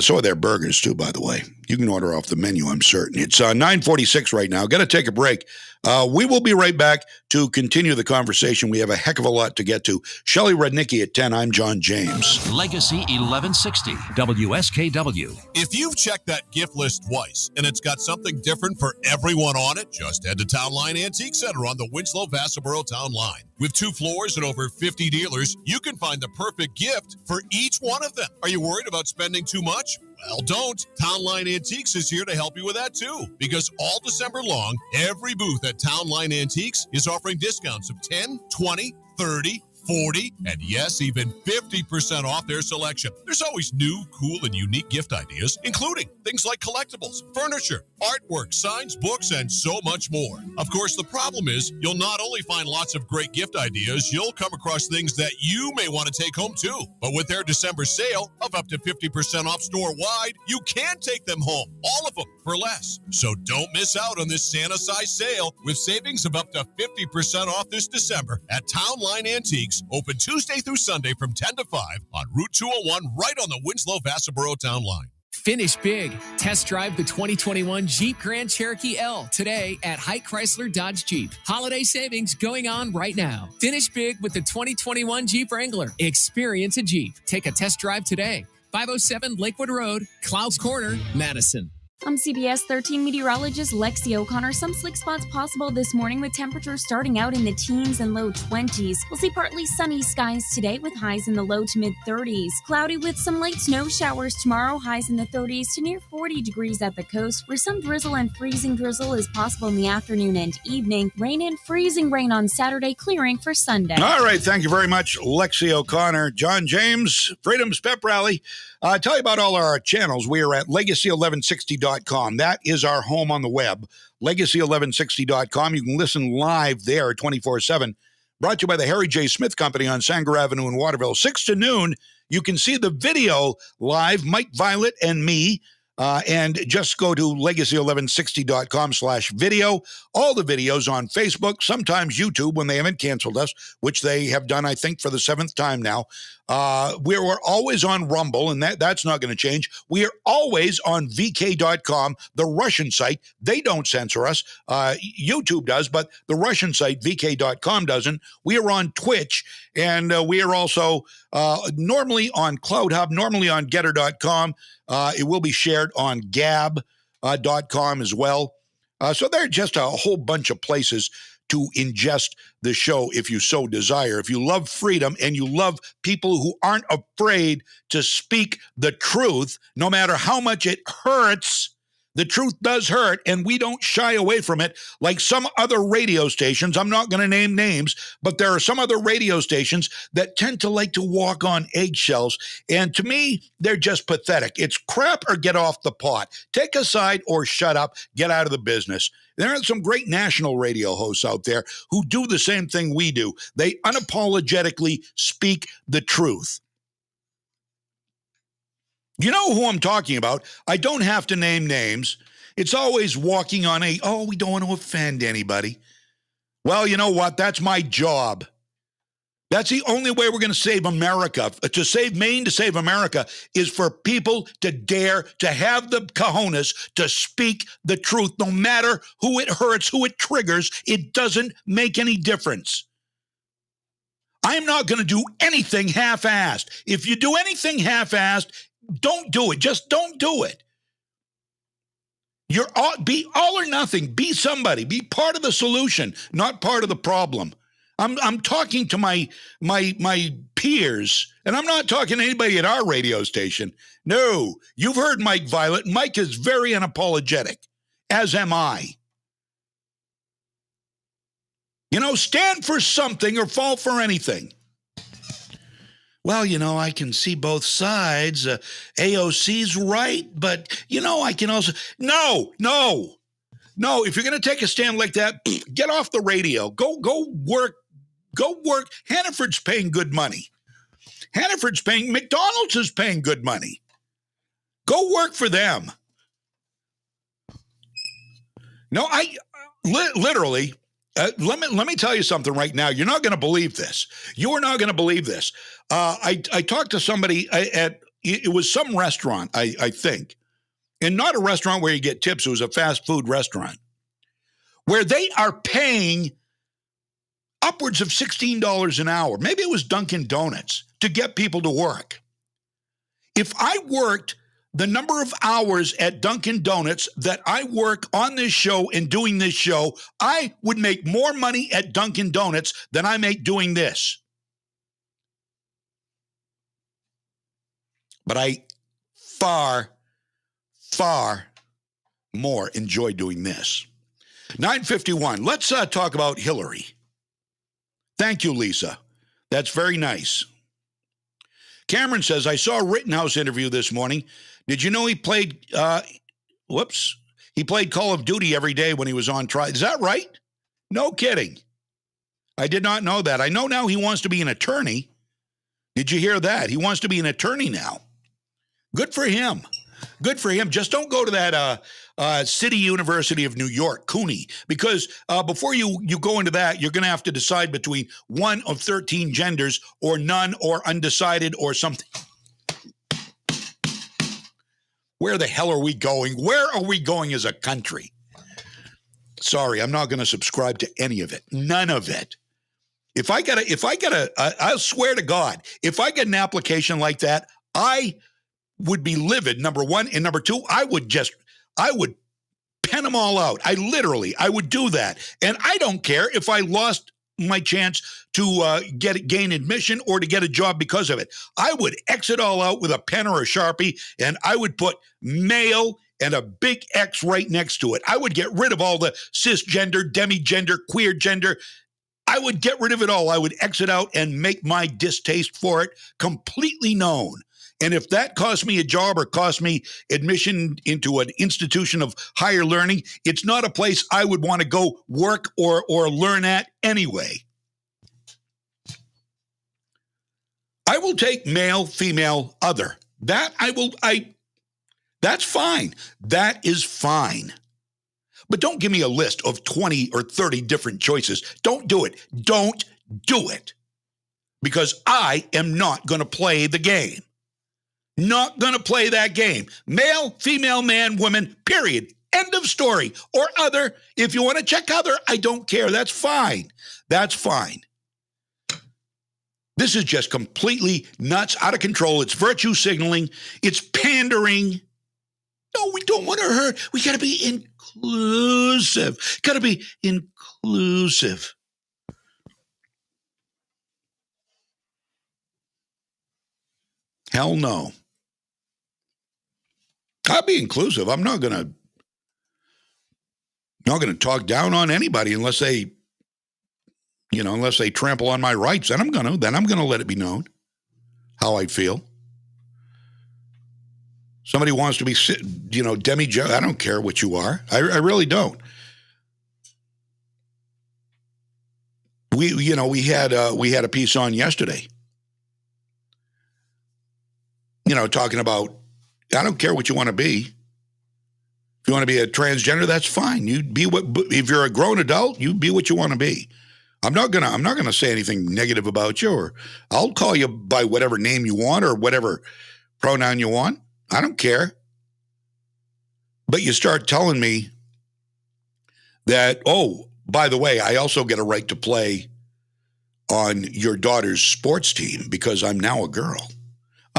So are their burgers, too, by the way. You can order off the menu, I'm certain. It's 9:46 right now. Got to take a break. We will be right back to continue the conversation. We have a heck of a lot to get to. Shelley Rudnicki at 10. I'm John James. Legacy 1160, WSKW. If you've checked that gift list twice and it's got something different for everyone on it, just head to Town Line Antique Center on the Winslow-Vassaboro Town Line. With 2 floors and over 50 dealers, you can find the perfect gift for each one of them. Are you worried about spending too much? Well, don't. Town Line Antiques is here to help you with that, too. Because all December long, every booth at Town Line Antiques is offering discounts of 10, 20, 30, 40, and yes, even 50% off their selection. There's always new, cool, and unique gift ideas, including things like collectibles, furniture, artwork, signs, books, and so much more. Of course, the problem is you'll not only find lots of great gift ideas, you'll come across things that you may want to take home too. But with their December sale of up to 50% off store-wide, you can take them home, all of them, for less. So don't miss out on this Santa-sized sale with savings of up to 50% off this December at Town Line Antiques, open Tuesday through Sunday from 10 to 5 on Route 201 right on the Winslow-Vassaboro Town Line. Finish big. Test drive the 2021 Jeep Grand Cherokee L today at Haight Chrysler Dodge Jeep. Holiday savings going on right now. Finish big with the 2021 Jeep Wrangler. Experience a Jeep. Take a test drive today. 507 Lakewood Road, Clouds Corner, Madison. I'm CBS 13 meteorologist Lexi O'Connor. Some slick spots possible this morning with temperatures starting out in the teens and low 20s. We'll see partly sunny skies today with highs in the low to mid 30s. Cloudy with some light snow showers tomorrow, highs in the 30s to near 40 degrees at the coast, where some drizzle and freezing drizzle is possible in the afternoon and evening. Rain and freezing rain on Saturday, clearing for Sunday. All right, thank you very much, Lexi O'Connor. John James, Freedom's Pep Rally. Tell you about all our channels. We are at legacy1160.com. That is our home on the web, legacy1160.com. You can listen live there 24/7. Brought to you by the Harry J. Smith Company on Sanger Avenue in Waterville. 6 to noon, you can see the video live, Mike, Violette, and me. And just go to legacy1160.com/video. All the videos on Facebook, sometimes YouTube when they haven't canceled us, which they have done, I think, for the 7th time now. We're always on Rumble, and that's not going to change. We are always on VK.com, the Russian site. They don't censor us. YouTube does, but the Russian site, VK.com, doesn't. We are on Twitch, and we are also normally on CloudHub, normally on Getter.com. It will be shared on Gab.com as well. So there are just a whole bunch of places to ingest the show if you so desire. If you love freedom and you love people who aren't afraid to speak the truth, no matter how much it hurts. The truth does hurt, and we don't shy away from it like some other radio stations. I'm not going to name names, but there are some other radio stations that tend to like to walk on eggshells, and to me, they're just pathetic. It's crap or get off the pot. Take a side or shut up, get out of the business. There are some great national radio hosts out there who do the same thing we do. They unapologetically speak the truth. You know who I'm talking about. I don't have to name names. It's always walking on we don't want to offend anybody. Well, you know what? That's my job. That's the only way we're going to save America. To save Maine, to save America, is for people to dare to have the cojones to speak the truth, no matter who it hurts, who it triggers. It doesn't make any difference. I'm not going to do anything half-assed. If you do anything half-assed, don't do it. Just don't do it. Be all or nothing. Be somebody. Be part of the solution, not part of the problem. I'm talking to my peers, and I'm not talking to anybody at our radio station. No, you've heard Mike Violette. Mike is very unapologetic, as am I. Stand for something or fall for anything. Well, I can see both sides. AOC's right, but, I can also... No. If you're going to take a stand like that, get off the radio. Go work. Hannaford's paying good money. McDonald's is paying good money. Go work for them. No, literally... let me tell you something right now. You're not going to believe this. You are not going to believe this. I talked to somebody it was some restaurant, I think, and not a restaurant where you get tips. It was a fast food restaurant where they are paying upwards of $16 an hour. Maybe it was Dunkin' Donuts to get people to work. If I worked the number of hours at Dunkin' Donuts that I work on this show and doing this show, I would make more money at Dunkin' Donuts than I make doing this. But I far, far more enjoy doing this. 9:51. Let's talk about Hillary. Thank you, Lisa. That's very nice. Cameron says, I saw a Rittenhouse interview this morning. Did you know he played, he played Call of Duty every day when he was on trial? Is that right? No kidding. I did not know that. I know now he wants to be an attorney. Did you hear that? He wants to be an attorney now. Good for him. Good for him. Just don't go to that City University of New York, CUNY, because before you go into that, you're going to have to decide between one of 13 genders or none or undecided or something. Where the hell are we going? Where are we going as a country? Sorry, I'm not going to subscribe to any of it. None of it. I swear to God, if I get an application like that, I would be livid, number one. And number two, I would pen them all out. I would do that. And I don't care if I lost my chance to gain admission or to get a job because of it. I would exit all out with a pen or a Sharpie, and I would put male and a big X right next to it. I would get rid of all the cisgender, demigender, queer gender. I would get rid of it all. I would exit out and make my distaste for it completely known. And if that cost me a job or cost me admission into an institution of higher learning, it's not a place I would want to go work or learn at anyway. I will take male, female, other. That's fine. That is fine. But don't give me a list of 20 or 30 different choices. Don't do it. Don't do it. Because I am not going to play the game. Not going to play that game. Male, female, man, woman, period. End of story. Or other. If you want to check other, I don't care. That's fine. That's fine. This is just completely nuts, out of control. It's virtue signaling. It's pandering. No, we don't want to hurt. We got to be inclusive. Got to be inclusive. Hell no. I'll be inclusive. I'm not gonna talk down on anybody unless they trample on my rights. Then I'm gonna let it be known how I feel. Somebody wants to be, demi-joe. I don't care what you are. I really don't. We had a piece on yesterday. Talking about, I don't care what you want to be. If you want to be a transgender, that's fine. If you're a grown adult, you be what you want to be. I'm not gonna say anything negative about you, or I'll call you by whatever name you want or whatever pronoun you want. I don't care. But you start telling me that, oh, by the way, I also get a right to play on your daughter's sports team because I'm now a girl.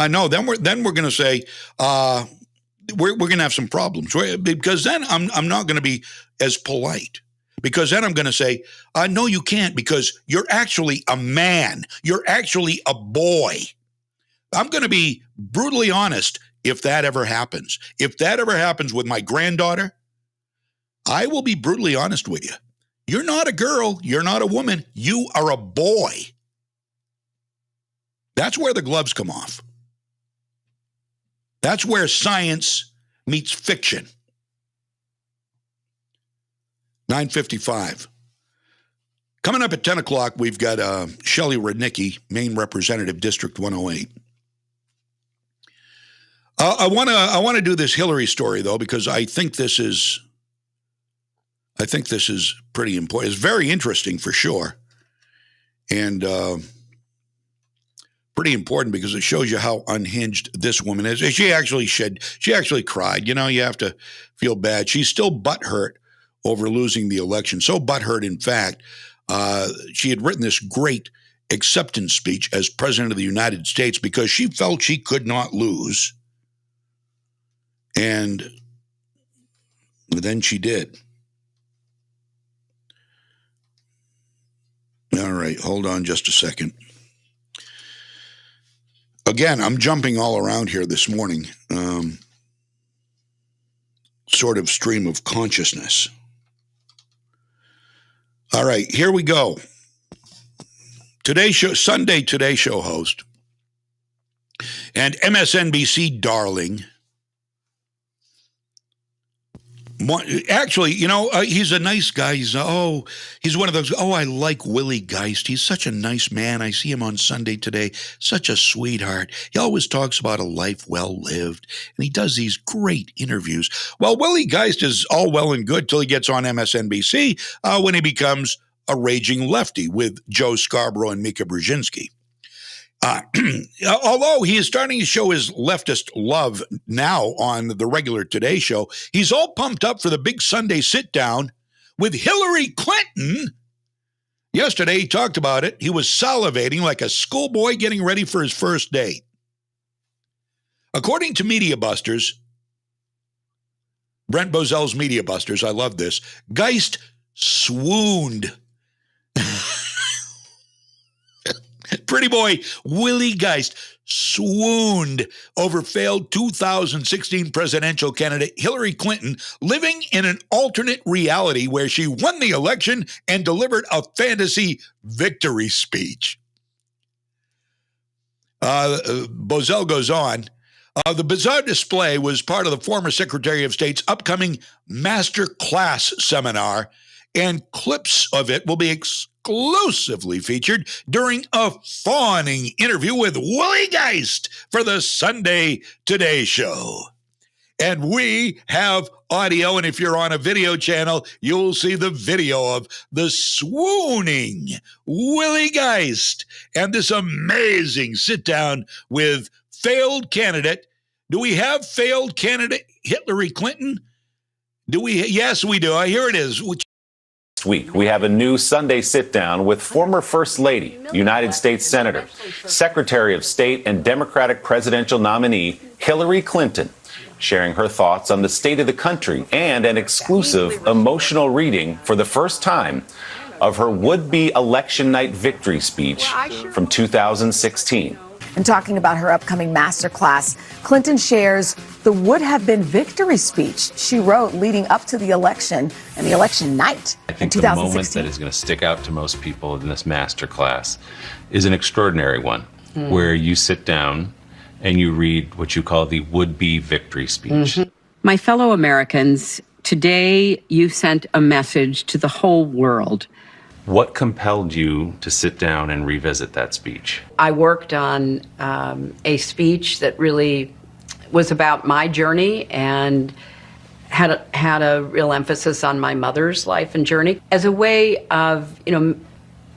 No, then we're going to say we're going to have some problems, because then I'm not going to be as polite, because then I'm going to say no, you can't, because you're actually a man, you're actually a boy. I'm going to be brutally honest. If that ever happens with my granddaughter, I will be brutally honest with you. You're not a girl. You're not a woman. You are a boy. That's where the gloves come off. That's where science meets fiction. 9:55. Coming up at 10 o'clock, we've got Shelley Rudnicki, Maine Representative, District 108. I want to do this Hillary story, though, because I think this is pretty important. It's very interesting for sure. And pretty important because it shows you how unhinged this woman is. She actually cried. You know, you have to feel bad. She's still butthurt over losing the election. So butthurt, in fact, she had written this great acceptance speech as president of the United States because she felt she could not lose. And then she did. All right, hold on just a second. Again, I'm jumping all around here this morning, sort of stream of consciousness. All right, here we go. Sunday Today Show host and MSNBC darling. Actually, you know, he's a nice guy. He's one of those, I like Willie Geist. He's such a nice man. I see him on Sunday Today. Such a sweetheart. He always talks about a life well lived, and he does these great interviews. Well, Willie Geist is all well and good till he gets on MSNBC when he becomes a raging lefty with Joe Scarborough and Mika Brzezinski. Although he is starting to show his leftist love now on the regular Today Show, he's all pumped up for the big Sunday sit-down with Hillary Clinton. Yesterday, he talked about it. He was salivating like a schoolboy getting ready for his first date. According to Media Busters, Brent Bozell's Media Busters, I love this, Geist swooned. Pretty boy Willie Geist swooned over failed 2016 presidential candidate Hillary Clinton living in an alternate reality where she won the election and delivered a fantasy victory speech. Bozell goes on. The bizarre display was part of the former Secretary of State's upcoming Master Class seminar, and clips of it will be exclusively featured during a fawning interview with Willie Geist for the Sunday Today Show. And we have audio, and if you're on a video channel, you'll see the video of the swooning Willie Geist and this amazing sit-down with failed candidate. Do we have failed candidate Hillary Clinton? Do we? Yes, we do. Here it is. Week, we have a new Sunday sit-down with former First Lady, United States Senator, Secretary of State, and Democratic presidential nominee Hillary Clinton, sharing her thoughts on the state of the country and an exclusive emotional reading for the first time of her would-be election night victory speech from 2016. And talking about her upcoming masterclass, Clinton shares the would-have-been victory speech she wrote leading up to the election and the election night I think in 2016. the moment that is going to stick out to most people in this masterclass is an extraordinary one, where you sit down and you read what you call the would-be victory speech. My fellow Americans, today you sent a message to the whole world. What compelled you to sit down and revisit that speech? I worked on a speech that really was about my journey and had a real emphasis on my mother's life and journey as a way of,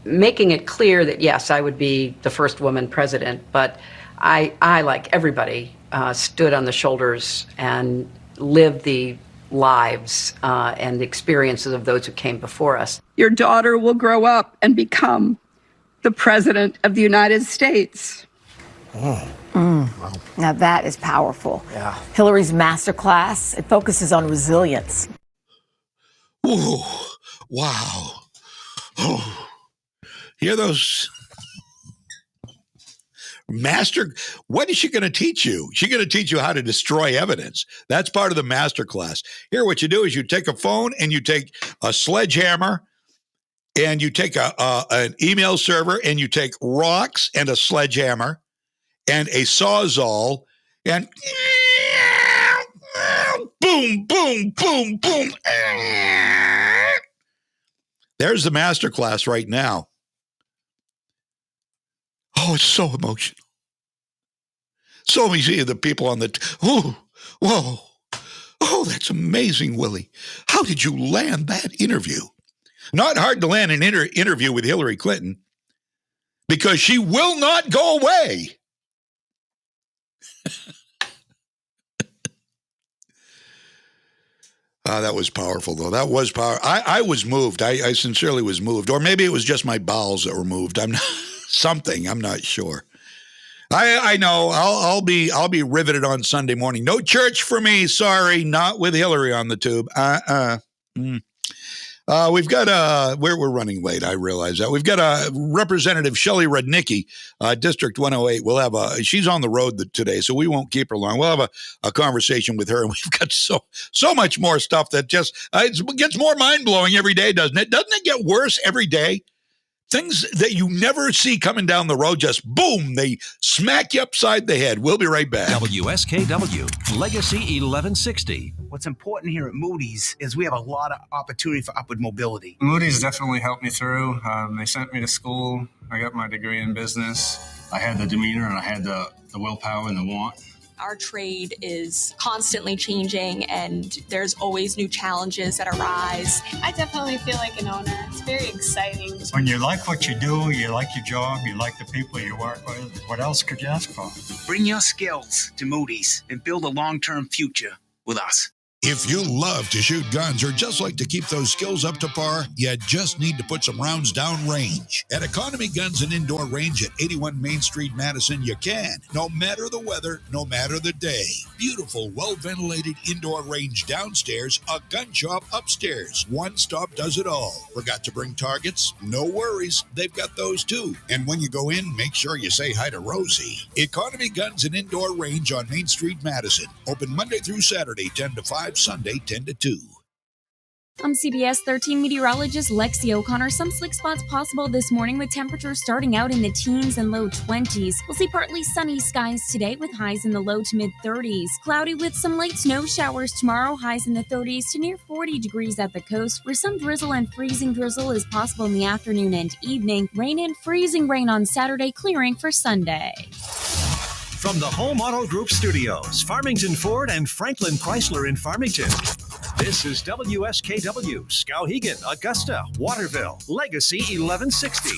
making it clear that, yes, I would be the first woman president, but I like everybody, stood on the shoulders and lived the lives and the experiences of those who came before us. Your daughter will grow up and become the President of the United States. Now that is powerful. Yeah. Hillary's masterclass, it focuses on resilience. Ooh, wow. Oh. Hear those What is she going to teach you? She's going to teach you how to destroy evidence. That's part of the master class. Here, what you do is you take a phone and you take a sledgehammer and you take an email server and you take rocks and a sledgehammer and a Sawzall and boom, boom, boom, boom. There's the master class right now. Oh, it's so emotional. So many of the people on whoa, oh, that's amazing, Willie. How did you land that interview? Not hard to land an interview with Hillary Clinton because she will not go away. That was powerful, though. That was powerful. I was moved. I sincerely was moved. Or maybe it was just my bowels that were moved. I'm not something. I'm not sure. I know. I'll be riveted on Sunday morning. No church for me. Sorry, not with Hillary on the tube. We've got we're running late. I realize that we've got a Representative Shelley Rudnicki, District 108. We'll have she's on the road today, so we won't keep her long. We'll have a conversation with her, and we've got so much more stuff that just it gets more mind blowing every day, doesn't it? Doesn't it get worse every day? Things that you never see coming down the road, just boom, they smack you upside the head. We'll be right back. WSKW, Legacy 1160. What's important here at Moody's is we have a lot of opportunity for upward mobility. Moody's definitely helped me through. They sent me to school. I got my degree in business. I had the demeanor and I had the willpower and the want. Our trade is constantly changing and there's always new challenges that arise. I definitely feel like an owner. It's very exciting. When you like what you do, you like your job, you like the people you work with, what else could you ask for? Bring your skills to Moody's and build a long-term future with us. If you love to shoot guns or just like to keep those skills up to par, you just need to put some rounds down range. At Economy Guns and Indoor Range at 81 Main Street, Madison, you can. No matter the weather, no matter the day. Beautiful, well-ventilated indoor range downstairs, a gun shop upstairs. One stop does it all. Forgot to bring targets? No worries. They've got those too. And when you go in, make sure you say hi to Rosie. Economy Guns and Indoor Range on Main Street, Madison. Open Monday through Saturday, 10 to 5. Sunday 10 to 2. I'm CBS 13 meteorologist Lexi O'Connor. Some slick spots possible this morning with temperatures starting out in the teens and low 20s. We'll see partly sunny skies today with highs in the low to mid 30s. Cloudy with some light snow showers tomorrow, highs in the 30s to near 40 degrees at the coast, where some drizzle and freezing drizzle is possible in the afternoon and evening. Rain and freezing rain on Saturday, clearing for Sunday. From the Home Auto Group Studios, Farmington Ford and Franklin Chrysler in Farmington. This is WSKW, Skowhegan, Augusta, Waterville, Legacy 1160.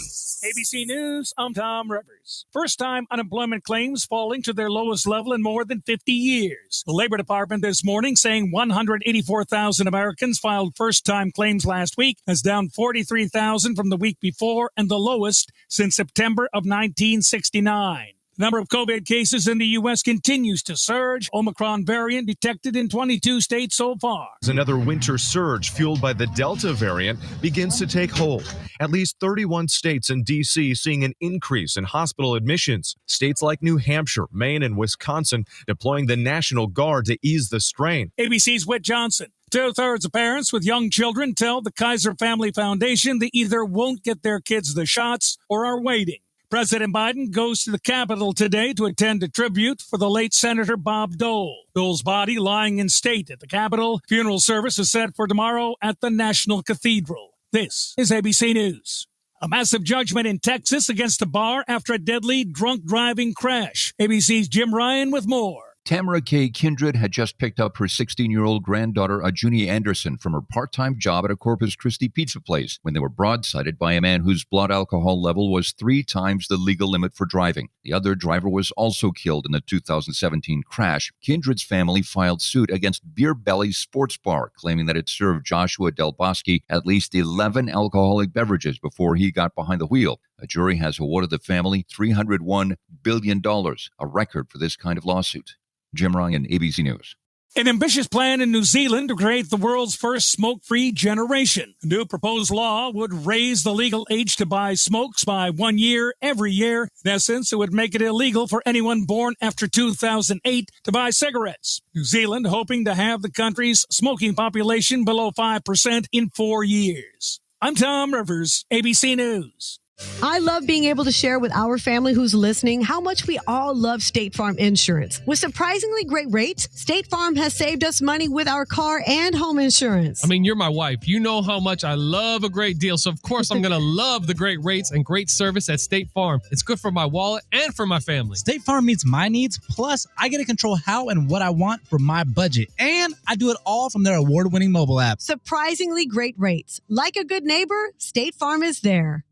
ABC News, I'm Tom Rivers. First-time unemployment claims falling to their lowest level in more than 50 years. The Labor Department this morning saying 184,000 Americans filed first-time claims last week. That's down 43,000 from the week before and the lowest since September of 1969. The number of COVID cases in the U.S. continues to surge. Omicron variant detected in 22 states so far. Another winter surge fueled by the Delta variant begins to take hold. At least 31 states and D.C. seeing an increase in hospital admissions. States like New Hampshire, Maine, and Wisconsin deploying the National Guard to ease the strain. ABC's Whit Johnson. 2/3 of parents with young children tell the Kaiser Family Foundation they either won't get their kids the shots or are waiting. President Biden goes to the Capitol today to attend a tribute for the late Senator Bob Dole. Dole's body lying in state at the Capitol. Funeral service is set for tomorrow at the National Cathedral. This is ABC News. A massive judgment in Texas against a bar after a deadly drunk driving crash. ABC's Jim Ryan with more. Tamara Kay Kindred had just picked up her 16-year-old granddaughter, Ajunie Anderson, from her part-time job at a Corpus Christi pizza place when they were broadsided by a man whose blood alcohol level was 3 times the legal limit for driving. The other driver was also killed in the 2017 crash. Kindred's family filed suit against Beer Belly Sports Bar, claiming that it served Joshua Del Bosque at least 11 alcoholic beverages before he got behind the wheel. A jury has awarded the family $301 billion, a record for this kind of lawsuit. Jim Ryan, ABC News. An ambitious plan in New Zealand to create the world's first smoke-free generation. A new proposed law would raise the legal age to buy smokes by 1 year every year. In essence, it would make it illegal for anyone born after 2008 to buy cigarettes. New Zealand hoping to have the country's smoking population below 5% in 4 years. I'm Tom Rivers, ABC News. I love being able to share with our family who's listening how much we all love State Farm insurance. With surprisingly great rates, State Farm has saved us money with our car and home insurance. I mean, you're my wife. You know how much I love a great deal. So, of course, I'm going to love the great rates and great service at State Farm. It's good for my wallet and for my family. State Farm meets my needs. Plus, I get to control how and what I want for my budget. And I do it all from their award-winning mobile app. Surprisingly great rates. Like a good neighbor, State Farm is there.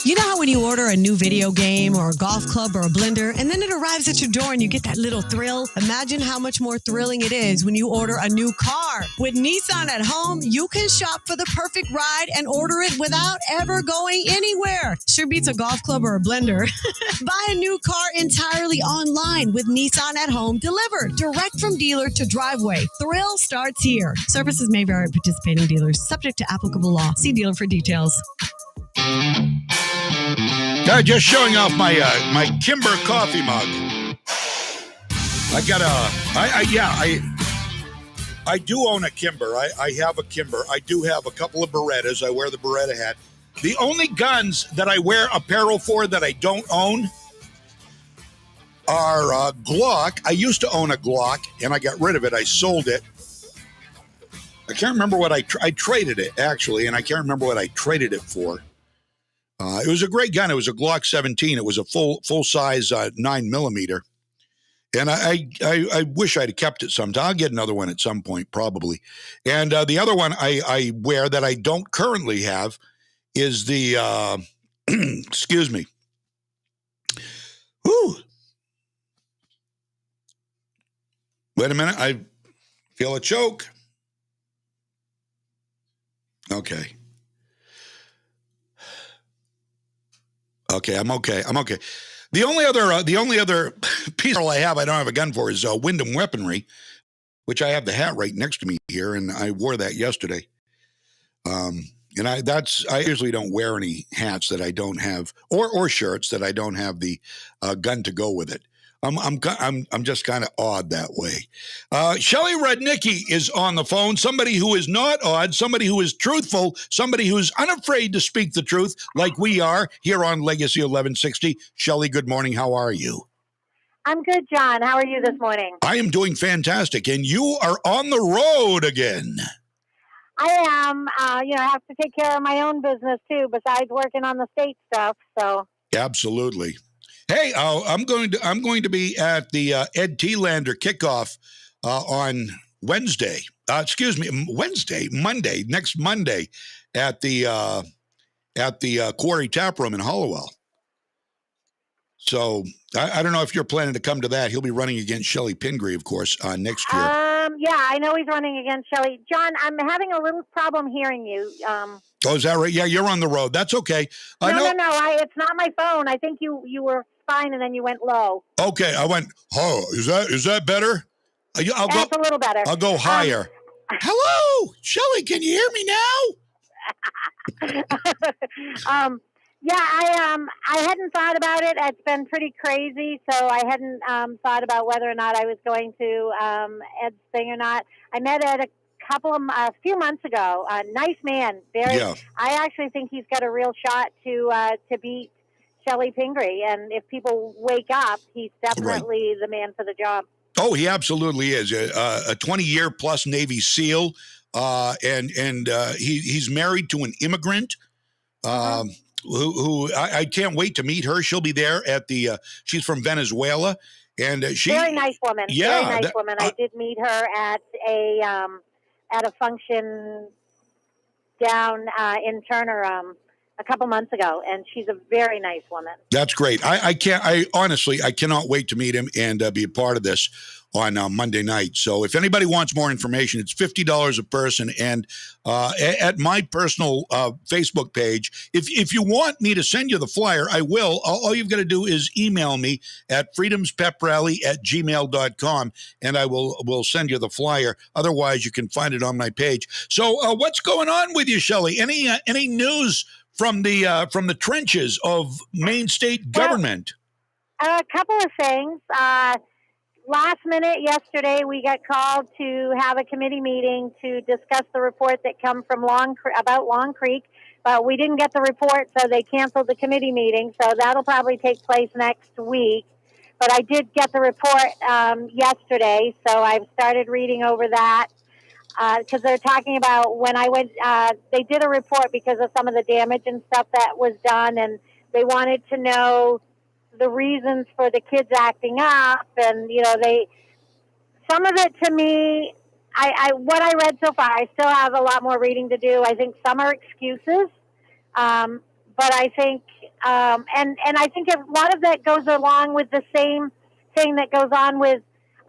You know how when you order a new video game or a golf club or a blender, and then it arrives at your door and you get that little thrill? Imagine how much more thrilling it is when you order a new car. With Nissan at home, you can shop for the perfect ride and order it without ever going anywhere. Sure beats a golf club or a blender. Buy a new car entirely online with Nissan at home delivered direct from dealer to driveway. Thrill starts here. Services may vary at participating dealers, subject to applicable law. See dealer for details. Just showing off my my Kimber coffee mug. I do own a Kimber. I have a Kimber. I do have a couple of Berettas. I wear the Beretta hat. The only guns that I wear apparel for that I don't own are Glock. I used to own a Glock, and I got rid of it. I sold it. I can't remember what I traded it, actually, and I can't remember what I traded it for. It was a great gun. It was a Glock 17. It was a full-size 9mm. And I wish I'd have kept it sometime. I'll get another one at some point, probably. And the other one I wear that I don't currently have is the, excuse me. Whew. Wait a minute. I feel a choke. Okay. Okay, I'm okay. The only other piece I don't have a gun for is Wyndham Weaponry, which I have the hat right next to me here, and I wore that yesterday. And I usually don't wear any hats that I don't have, or shirts that I don't have the gun to go with it. I'm just kind of odd that way. Shelley Rudnicki is on the phone. Somebody who is not odd, somebody who is truthful, somebody who is unafraid to speak the truth, like we are here on Legacy 1160. Shelley, good morning. How are you? I'm good, John. How are you this morning? I am doing fantastic, and you are on the road again. I am. I have to take care of my own business too, besides working on the state stuff. So absolutely. Hey, I'm going to be at the Ed Thielander kickoff on Wednesday. Monday, next Monday, at the Quarry Tap Room in Hollowell. So I don't know if you're planning to come to that. He'll be running against Shelley Pingree, of course, next year. Yeah, I know he's running against Shelley. John, I'm having a little problem hearing you. Oh, is that right? Yeah, you're on the road. That's okay. No. It's not my phone. I think you were fine, and then you went low. Okay, I went. Oh, is that better? That's a little better. I'll go higher. Hello, Shelley. Can you hear me now? Yeah, I hadn't thought about it. It's been pretty crazy, so I hadn't thought about whether or not I was going to Ed's thing or not. I met Ed a few months ago. Nice man, very. Yeah. I actually think he's got a real shot to beat Shelley Pingree, and if people wake up, he's definitely the man for the job. Oh, he absolutely is. A 20-year plus Navy SEAL, and he's married to an immigrant. Who I can't wait to meet her. She'll be there at she's from Venezuela, and she very nice woman. Yeah, very nice woman. I did meet her at a function down in Turner a couple months ago, and she's a very nice woman. That's great. Honestly, I cannot wait to meet him and be a part of this on Monday night. So if anybody wants more information, it's $50 a person. And at my personal Facebook page, if you want me to send you the flyer, I will. All you've got to do is email me at freedomspeprally@gmail.com, and I will send you the flyer. Otherwise, you can find it on my page. So what's going on with you, Shelley? Any news from the trenches of Maine state government? A couple of things. Last minute yesterday, we got called to have a committee meeting to discuss the report that come from about Long Creek, but we didn't get the report, so they canceled the committee meeting. So that'll probably take place next week. But I did get the report yesterday, so I've started reading over that. Because they're talking about when I went, they did a report because of some of the damage and stuff that was done, and they wanted to know the reasons for the kids acting up, and some of it to me, what I read so far, I still have a lot more reading to do. I think some are excuses, but I think, and I think a lot of that goes along with the same thing that goes on with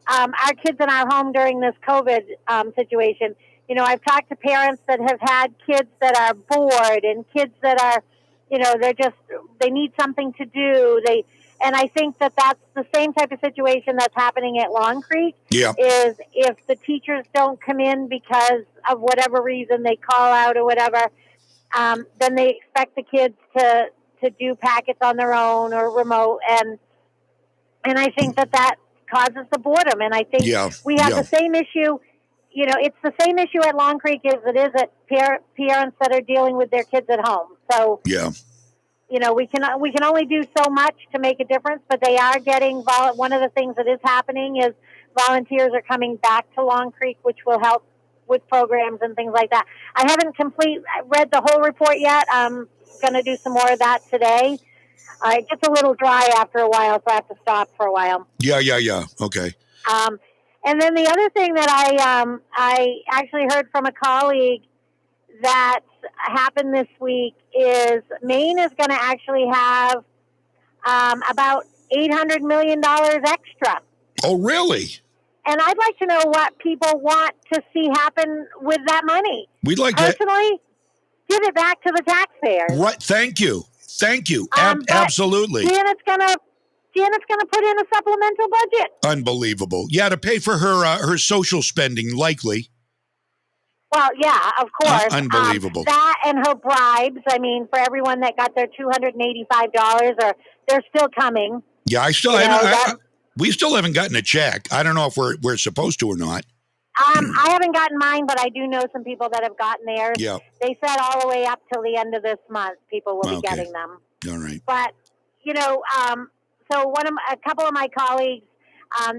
our kids in our home during this COVID situation. I've talked to parents that have had kids that are bored and kids that are, they need something to do. And I think that that's the same type of situation that's happening at Long Creek. Yeah. Is if the teachers don't come in because of whatever reason, they call out or whatever, then they expect the kids to do packets on their own or remote. And I think that causes the boredom. And I think we have the same issue. It's the same issue at Long Creek as it is at parents that are dealing with their kids at home. So yeah. We can only do so much to make a difference, but they are getting one of the things that is happening is volunteers are coming back to Long Creek, which will help with programs and things like that. I haven't read the whole report yet. I'm going to do some more of that today. It gets a little dry after a while, so I have to stop for a while. Yeah. Okay. And then the other thing that I actually heard from a colleague that happened this week is Maine is going to actually have about $800 million extra. Oh, really? And I'd like to know what people want to see happen with that money. We'd like personally give it back to the taxpayers. Right. Thank you. Absolutely. Janet's going to put in a supplemental budget. Unbelievable. Yeah, to pay for her social spending, likely. Well, yeah, of course. Unbelievable. That and her bribes. I mean, for everyone that got their $285, or they're still coming. Yeah, I still haven't. We still haven't gotten a check. I don't know if we're supposed to or not. I haven't gotten mine, but I do know some people that have gotten theirs. Yeah. They said all the way up till the end of this month, people will be getting them. All right. But so a couple of my colleagues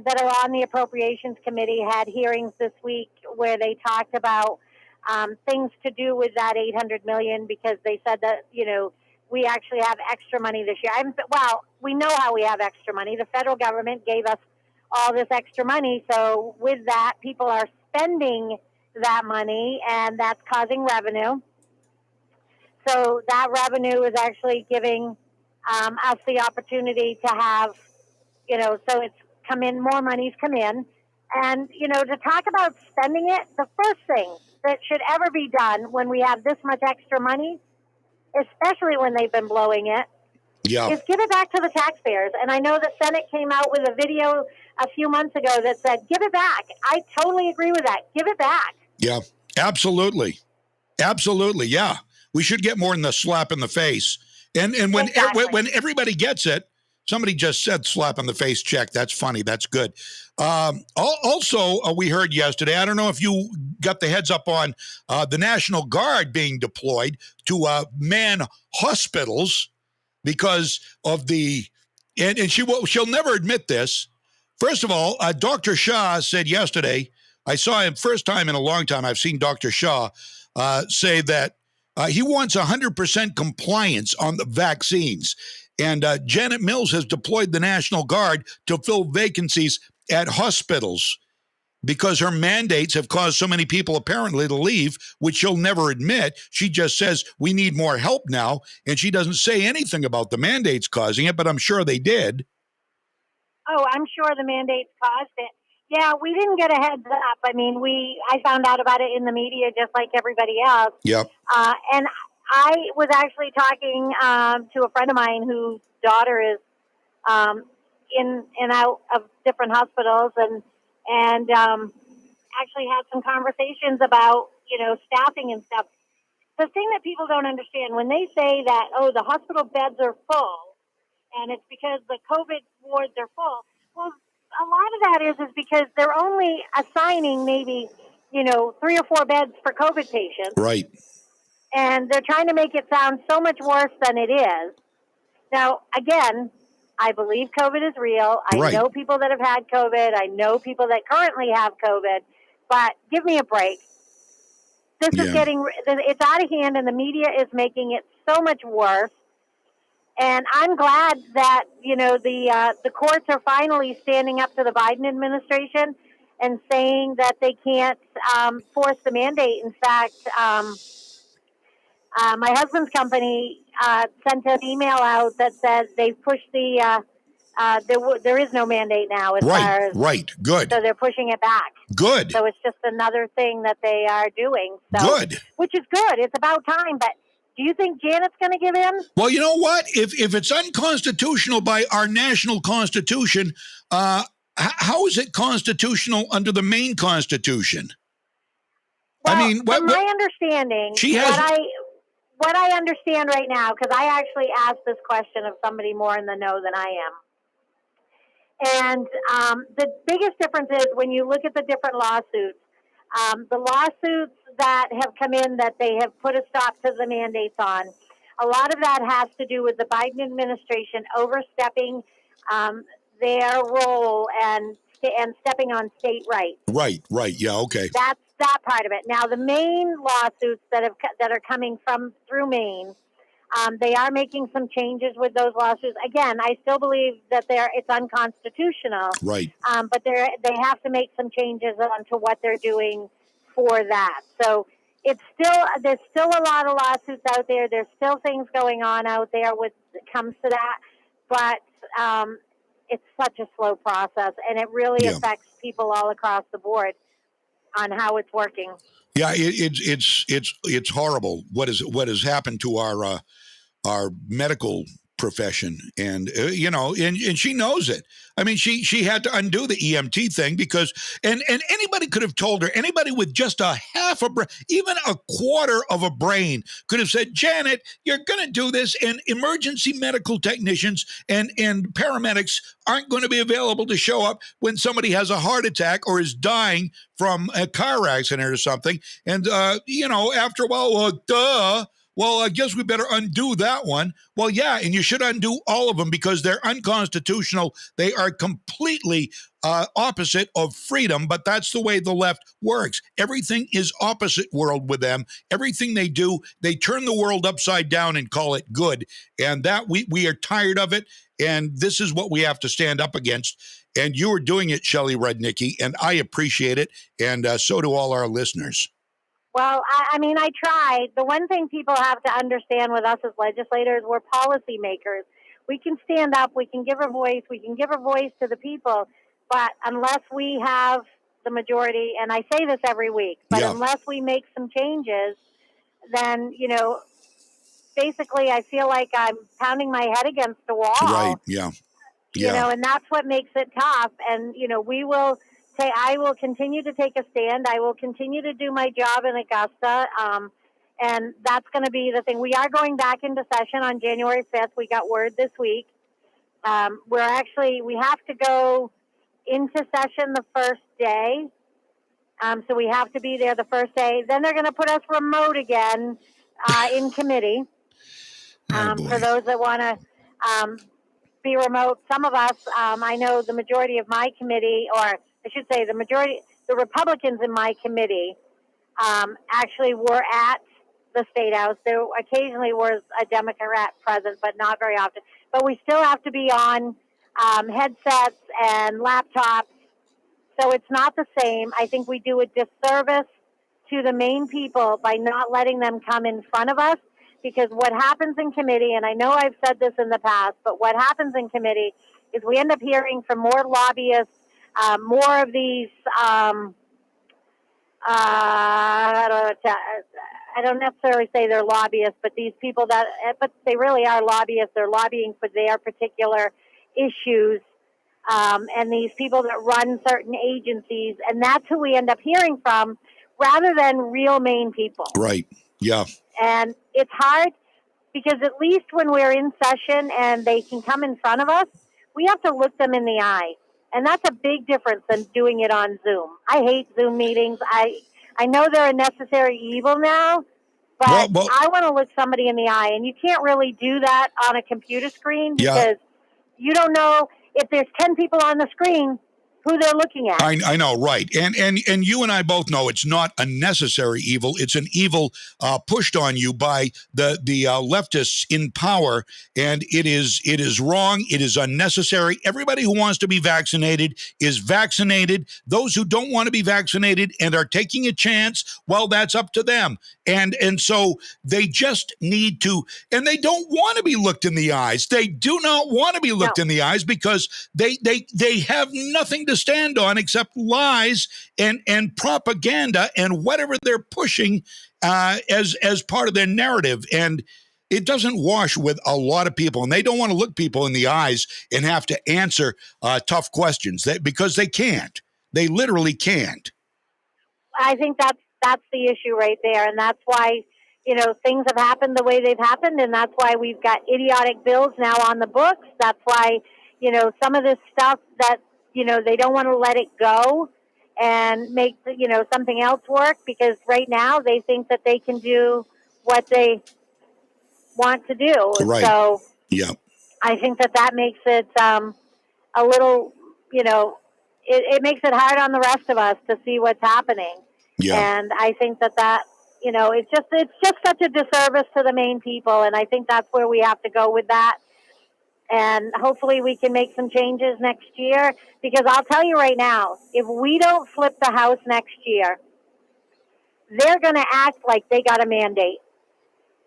that are on the Appropriations Committee had hearings this week where they talked about things to do with that $800 million, because they said that, we actually have extra money this year. We know how we have extra money. The federal government gave us all this extra money. So with that, people are spending that money, and that's causing revenue. So that revenue is actually giving us the opportunity to have, so it's come in, more money's come in. And, to talk about spending it, the first thing that should ever be done when we have this much extra money, especially when they've been blowing it, is give it back to the taxpayers. And I know the Senate came out with a video a few months ago that said, give it back. I totally agree with that. Give it back. Yeah, absolutely. Absolutely, yeah. We should get more than the slap in the face. And when everybody gets it, somebody just said slap in the face check. That's funny. That's good. Also, we heard yesterday, I don't know if you got the heads up on the National Guard being deployed to man hospitals because of and she'll never admit this. First of all, Dr. Shah said yesterday, I saw him first time in a long time. I've seen Dr. Shah say that he wants 100% compliance on the vaccines. And Janet Mills has deployed the National Guard to fill vacancies at hospitals. because her mandates have caused so many people apparently to leave, which she'll never admit. She just says we need more help now, and she doesn't say anything about the mandates causing it, but I'm sure they did. Oh, I'm sure the mandates caused it. Yeah, we didn't get a heads up. I mean, I found out about it in the media just like everybody else. Yep. And I was actually talking to a friend of mine whose daughter is in and out of different hospitals, and actually had some conversations about, staffing and stuff. The thing that people don't understand when they say that, oh, the hospital beds are full, and it's because the COVID wards are full. Well, a lot of that is because they're only assigning maybe, 3 or 4 beds for COVID patients. Right. And they're trying to make it sound so much worse than it is. Now, again, I believe COVID is real. I know people that have had COVID. I know people that currently have COVID. But give me a break. This is it's out of hand, and the media is making it so much worse. And I'm glad that, the courts are finally standing up to the Biden administration and saying that they can't force the mandate. In fact, my husband's company sent an email out that said they've pushed there is no mandate now. As far as, right, good. So they're pushing it back. Good. So it's just another thing that they are doing. So, good. Which is good. It's about time, but do you think Janet's going to give in? Well, you know what? If it's unconstitutional by our national constitution, how is it constitutional under the Maine Constitution? Well, I mean, from my understanding, what I understand right now, because I actually asked this question of somebody more in the know than I am. And the biggest difference is when you look at the different lawsuits, the lawsuits that have come in that they have put a stop to the mandates on, a lot of that has to do with the Biden administration overstepping their role and stepping on state rights. Right. Yeah. Okay. That's that part of it. Now, the Maine lawsuits that are coming through Maine, they are making some changes with those lawsuits. Again, I still believe that it's unconstitutional. Right. But they have to make some changes onto what they're doing for that. So there's still a lot of lawsuits out there. There's still things going on out there when it comes to that. But it's such a slow process, and it really affects people all across the board on how it's working. Yeah, it's horrible what has happened to our medical profession, and and she knows it. I mean, she had to undo the EMT thing because and anybody could have told her, anybody with just a half a brain, even a quarter of a brain could have said, Janet, you're going to do this, and emergency medical technicians and paramedics aren't going to be available to show up when somebody has a heart attack or is dying from a car accident or something. And after a while, duh. Well, I guess we better undo that one. Well, yeah, and you should undo all of them because they're unconstitutional. They are completely opposite of freedom, but that's the way the left works. Everything is opposite world with them. Everything they do, they turn the world upside down and call it good. And that we are tired of it, and this is what we have to stand up against. And you are doing it, Shelley Rudnicki, and I appreciate it, and so do all our listeners. Well, I mean, I tried. The one thing people have to understand with us as legislators, we're policymakers. We can stand up, we can give a voice, to the people, but unless we have the majority, and I say this every week, but unless we make some changes, then, basically I feel like I'm pounding my head against the wall. Right, yeah. And that's what makes it tough. And, I will continue to take a stand. I will continue to do my job in Augusta. And that's going to be the thing. We are going back into session on January 5th. We got word this week. We have to go into session the first day. So we have to be there the first day. Then they're going to put us remote again in committee. For those that want to be remote. Some of us, I know the majority of my committee, or I should say the Republicans in my committee actually were at the State House. There occasionally was a Democrat present, but not very often. But we still have to be on headsets and laptops. So it's not the same. I think we do a disservice to the Maine people by not letting them come in front of us, because what happens in committee, and I know I've said this in the past, but what happens in committee is we end up hearing from more lobbyists, more of these, I don't necessarily say they're lobbyists, but these people but they really are lobbyists. They're lobbying for their particular issues. And these people that run certain agencies, and that's who we end up hearing from, rather than real Maine people. Right. Yeah. And it's hard because at least when we're in session and they can come in front of us, we have to look them in the eye. And that's a big difference than doing it on Zoom. I hate Zoom meetings. I know they're a necessary evil now, but I want to look somebody in the eye. And you can't really do that on a computer screen because you don't know if there's 10 people on the screen who they're looking at. I know, right. And you and I both know it's not a necessary evil. It's an evil pushed on you by the leftists in power, and it is wrong. It is unnecessary. Everybody who wants to be vaccinated is vaccinated. Those who don't want to be vaccinated and are taking a chance, well, that's up to them. And so they just need to, and they don't want to be looked in the eyes. They do not want to be looked in the eyes because they have nothing to stand on except lies and propaganda and whatever they're pushing as part of their narrative. And it doesn't wash with a lot of people, and they don't want to look people in the eyes and have to answer tough questions because they can't. They literally can't. I think that's the issue right there, and that's why things have happened the way they've happened, and that's why we've got idiotic bills now on the books. That's why some of this stuff that they don't want to let it go and make something else work, because right now they think that they can do what they want to do. Right. So yeah, I think that makes it a little it makes it hard on the rest of us to see what's happening. Yeah. And I think that it's just such a disservice to the Maine people, and I think that's where we have to go with that. And hopefully we can make some changes next year, because I'll tell you right now, if we don't flip the House next year, they're going to act like they got a mandate.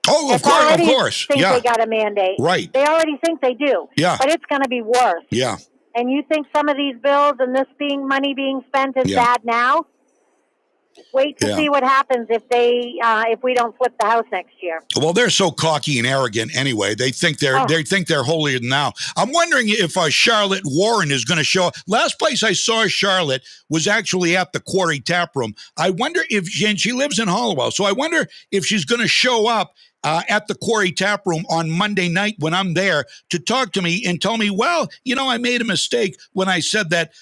Oh, of course. Think they got a mandate. Right. They already think they do. Yeah. But it's going to be worse. Yeah. And you think some of these bills and this money being spent is bad now? Wait to see what happens if we don't flip the House next year. Well, they're so cocky and arrogant anyway. They think they're holier than thou. I'm wondering if Charlotte Warren is going to show up. Last place I saw Charlotte was actually at the Quarry Tap Room. I wonder if she lives in Hollowell, so I wonder if she's going to show up at the Quarry Tap Room on Monday night when I'm there to talk to me and tell me, well, I made a mistake when I said that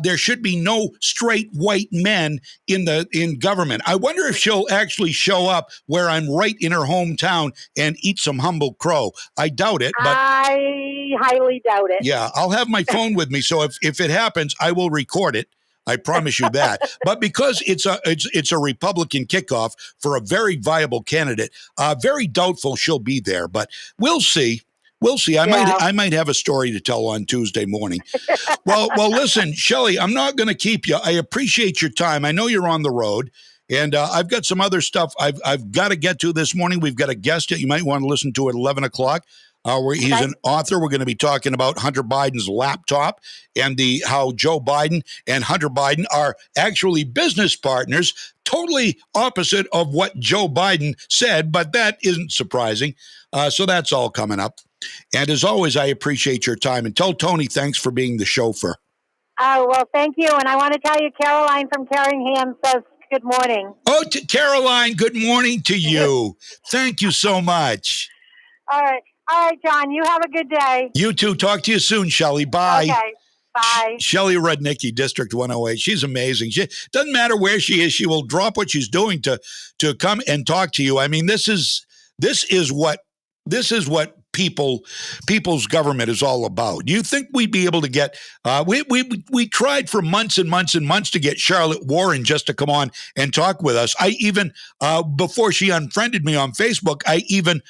there should be no straight white men in government. I wonder if she'll actually show up where I'm right in her hometown and eat some humble crow. I doubt it, but I highly doubt it. Yeah, I'll have my phone with me, so if it happens, I will record it. I promise you that. But because it's a Republican kickoff for a very viable candidate, very doubtful she'll be there. But we'll see. We'll see. I might have a story to tell on Tuesday morning. Well, listen, Shelley, I'm not going to keep you. I appreciate your time. I know you're on the road, and I've got some other stuff I've got to get to this morning. We've got a guest that you might want to listen to at 11 o'clock. He's an author. We're going to be talking about Hunter Biden's laptop and how Joe Biden and Hunter Biden are actually business partners, totally opposite of what Joe Biden said, but that isn't surprising. So that's all coming up. And as always, I appreciate your time. And tell Tony thanks for being the chauffeur. Oh, well, thank you. And I want to tell you, Caroline from Carringham says good morning. Oh, Caroline, good morning to you. Thank you so much. All right, John, you have a good day. You too. Talk to you soon, Shelley. Bye. Okay, bye. Shelley Rudnicki, District 108. She's amazing. She doesn't matter where she is. She will drop what she's doing to come and talk to you. I mean, this is what people's government is all about. Do you think we'd be able to get we tried for months and months and months to get Charlotte Warren just to come on and talk with us. I even before she unfriended me on Facebook, I even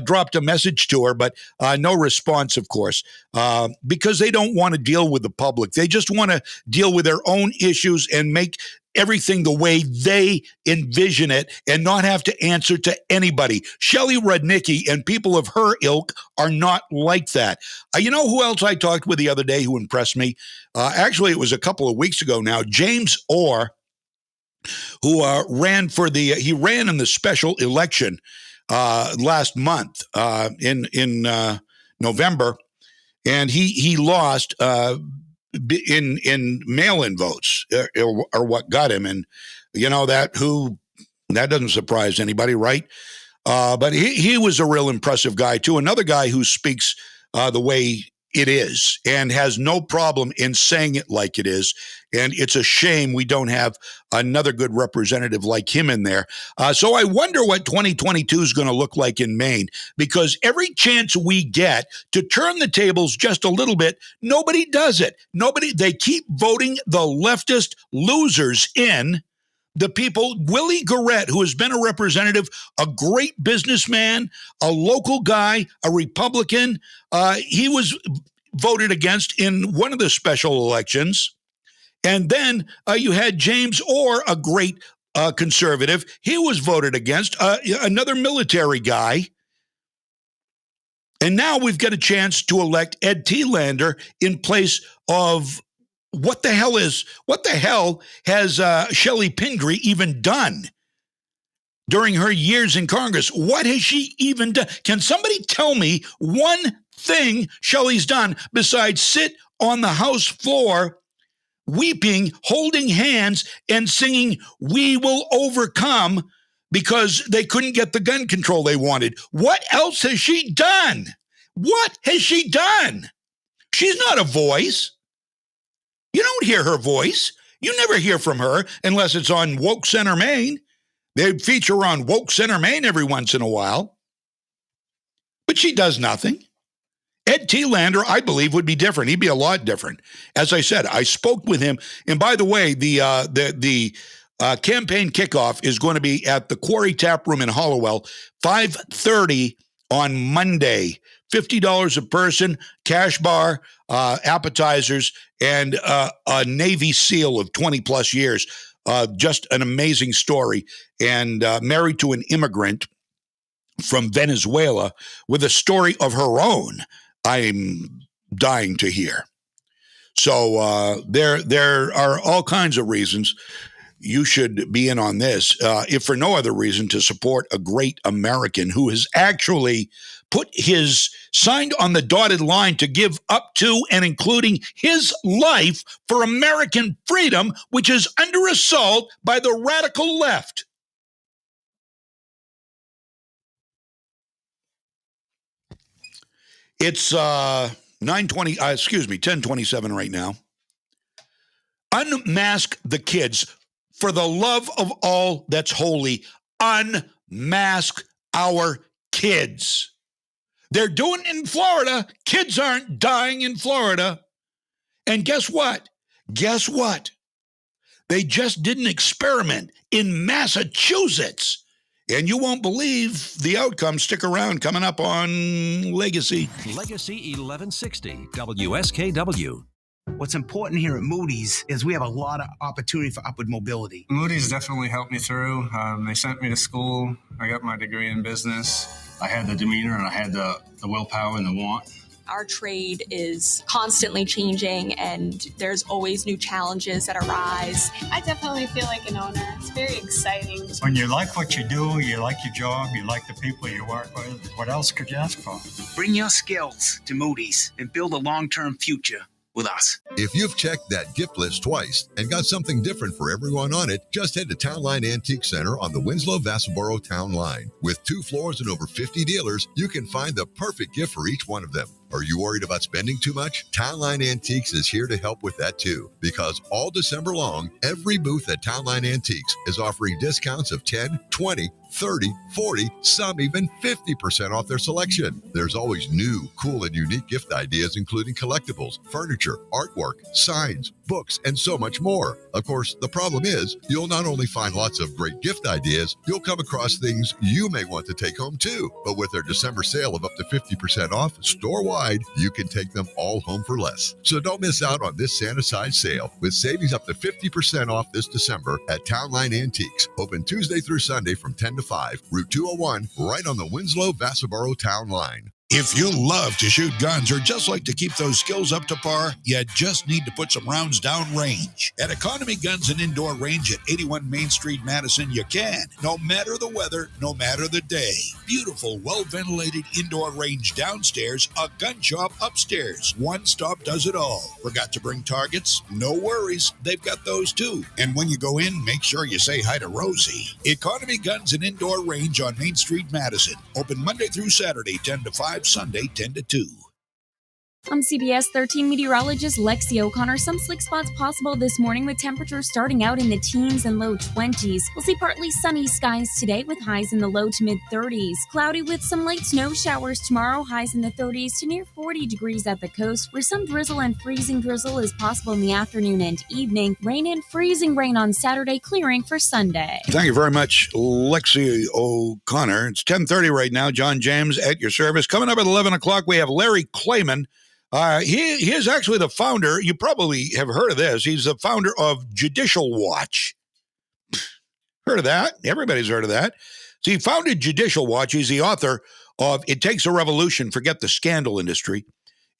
dropped a message to her, but no response, of course, because they don't want to deal with the public. They just want to deal with their own issues and make everything the way they envision it and not have to answer to anybody. Shelley Rudnicki and people of her ilk are not like that. You know who else I talked with the other day who impressed me? Actually, it was a couple of weeks ago now. James Orr, who ran in the special election last month in November, and he lost in mail-in votes or what got him. And you know that doesn't surprise anybody, right? But he was a real impressive guy too. Another guy who speaks the way it is and has no problem in saying it like it is. And it's a shame we don't have another good representative like him in there. So I wonder what 2022 is going to look like in Maine, because every chance we get to turn the tables just a little bit, nobody does it. They keep voting the leftist losers in. The people, Willie Garrett, who has been a representative, a great businessman, a local guy, a Republican, he was voted against in one of the special elections. And then you had James Orr, a great conservative. He was voted against, another military guy. And now we've got a chance to elect Ed Thielander in place of what the hell has Shelley Pingree even done during her years in Congress? What has she even done? Can somebody tell me one thing Shelley's done besides sit on the House floor weeping, holding hands, and singing "We Will Overcome" because they couldn't get the gun control they wanted? What else has she done? What has she done? She's not a voice. You don't hear her voice. You never hear from her unless it's on Woke Center Maine. They feature her on Woke Center Maine every once in a while. But she does nothing. Ed Thielander, I believe, would be different. He'd be a lot different. As I said, I spoke with him. And by the way, the campaign kickoff is going to be at the Quarry Tap Room in Hollowell, 5:30 on Monday. $50 a person, cash bar, appetizers, and a Navy SEAL of 20 plus years. Just an amazing story. And married to an immigrant from Venezuela with a story of her own. I'm dying to hear. So there are all kinds of reasons you should be in on this, if for no other reason, to support a great American who has actually signed on the dotted line to give up to and including his life for American freedom, which is under assault by the radical left. It's 10:27 right now. Unmask the kids. For the love of all that's holy, unmask our kids. They're doing it in Florida. Kids aren't dying in Florida. And guess what? They just did an experiment in Massachusetts. And you won't believe the outcome. Stick around. Coming up on Legacy. Legacy 1160, WSKW. What's important here at Moody's is we have a lot of opportunity for upward mobility. Moody's definitely helped me through. They sent me to school. I got my degree in business. I had the demeanor and I had the willpower and the want. Our trade is constantly changing and there's always new challenges that arise. I definitely feel like an owner. It's very exciting. When you like what you do, you like your job, you like the people you work with, what else could you ask for? Bring your skills to Moody's and build a long-term future with us. If you've checked that gift list twice and got something different for everyone on it, just head to Town Line Antique Center on the Winslow-Vassaboro Town Line. With 2 floors and over 50 dealers, you can find the perfect gift for each one of them. Are you worried about spending too much? Town Line Antiques is here to help with that too, because all December long, every booth at Town Line Antiques is offering discounts of 10, 20, 30, 40, some even 50% off their selection. There's always new, cool, and unique gift ideas, including collectibles, furniture, artwork, signs, books, and so much more. Of course, the problem is you'll not only find lots of great gift ideas, you'll come across things you may want to take home too. But with their December sale of up to 50% off store-wide, you can take them all home for less. So don't miss out on this Santa-sized sale with savings up to 50% off this December at Town Line Antiques. Open Tuesday through Sunday from 10 to 5, Route 201, right on the Winslow-Vassaboro Town Line. If you love to shoot guns or just like to keep those skills up to par, you just need to put some rounds down range. At Economy Guns and Indoor Range at 81 Main Street, Madison, you can. No matter the weather, no matter the day. Beautiful, well-ventilated indoor range downstairs, a gun shop upstairs. One stop does it all. Forgot to bring targets? No worries. They've got those too. And when you go in, make sure you say hi to Rosie. Economy Guns and Indoor Range on Main Street, Madison. Open Monday through Saturday, 10 to 5. Sunday, 10 to 2. I'm CBS 13 meteorologist Lexi O'Connor. Some slick spots possible this morning with temperatures starting out in the teens and low 20s. We'll see partly sunny skies today with highs in the low to mid 30s. Cloudy with some light snow showers tomorrow, highs in the 30s to near 40 degrees at the coast, where some drizzle and freezing drizzle is possible in the afternoon and evening. Rain and freezing rain on Saturday, clearing for Sunday. Thank you very much, Lexi O'Connor. It's 10:30 right now. John James at your service. Coming up at 11 o'clock, we have Larry Klayman. He is actually the founder. You probably have heard of this. He's the founder of Judicial Watch. Heard of that? Everybody's heard of that. So he founded Judicial Watch. He's the author of It Takes a Revolution, Forget the Scandal Industry.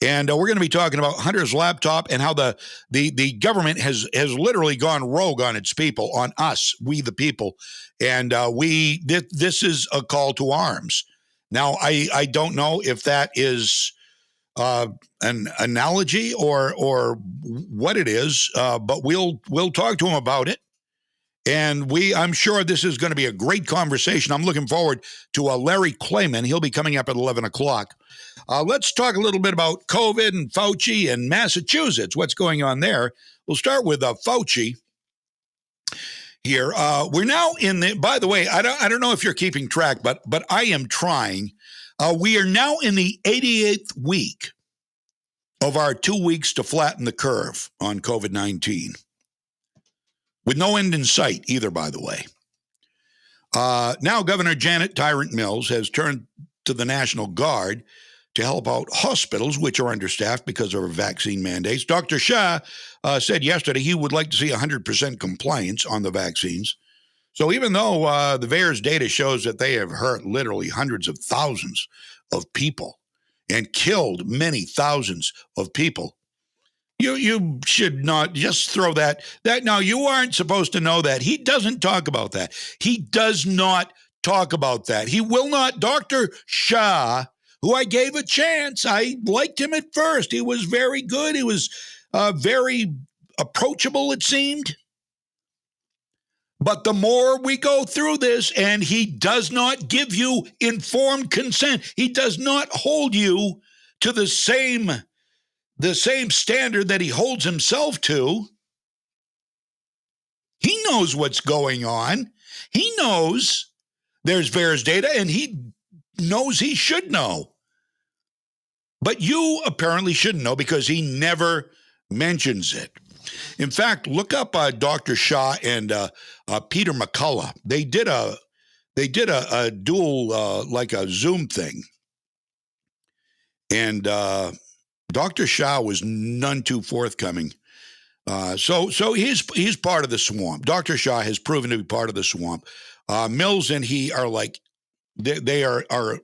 And we're going to be talking about Hunter's laptop and how the government has literally gone rogue on its people, on us, we the people. And this is a call to arms. Now, I don't know if that is an analogy or what it is, but we'll talk to him about it. And I'm sure this is going to be a great conversation. I'm looking forward to Larry Klayman. He'll be coming up at 11 o'clock. Let's talk a little bit about COVID and Fauci and Massachusetts. What's going on there? We'll start with Fauci here. We're now in the, by the way, I don't know if you're keeping track, but I am trying. We are now in the 88th week of our 2 weeks to flatten the curve on COVID-19, with no end in sight either, by the way. Now, Governor Janet Tyrant Mills has turned to the National Guard to help out hospitals, which are understaffed because of our vaccine mandates. Dr. Shah said yesterday he would like to see 100% compliance on the vaccines. So even though the VAERS data shows that they have hurt literally hundreds of thousands of people and killed many thousands of people, you should not just throw that. Now, you aren't supposed to know that. He doesn't talk about that. He does not talk about that. He will not. Dr. Shah, who I gave a chance, I liked him at first. He was very good. He was very approachable, it seemed. But the more we go through this, and he does not give you informed consent, he does not hold you to the same standard that he holds himself to. He knows what's going on. He knows there's VAERS data, and he knows he should know. But you apparently shouldn't know because he never mentions it. In fact, look up Dr. Shah and Peter McCullough. They did a dual like a Zoom thing, and Dr. Shah was none too forthcoming. So he's part of the swamp. Dr. Shah has proven to be part of the swamp. Mills and he are like they are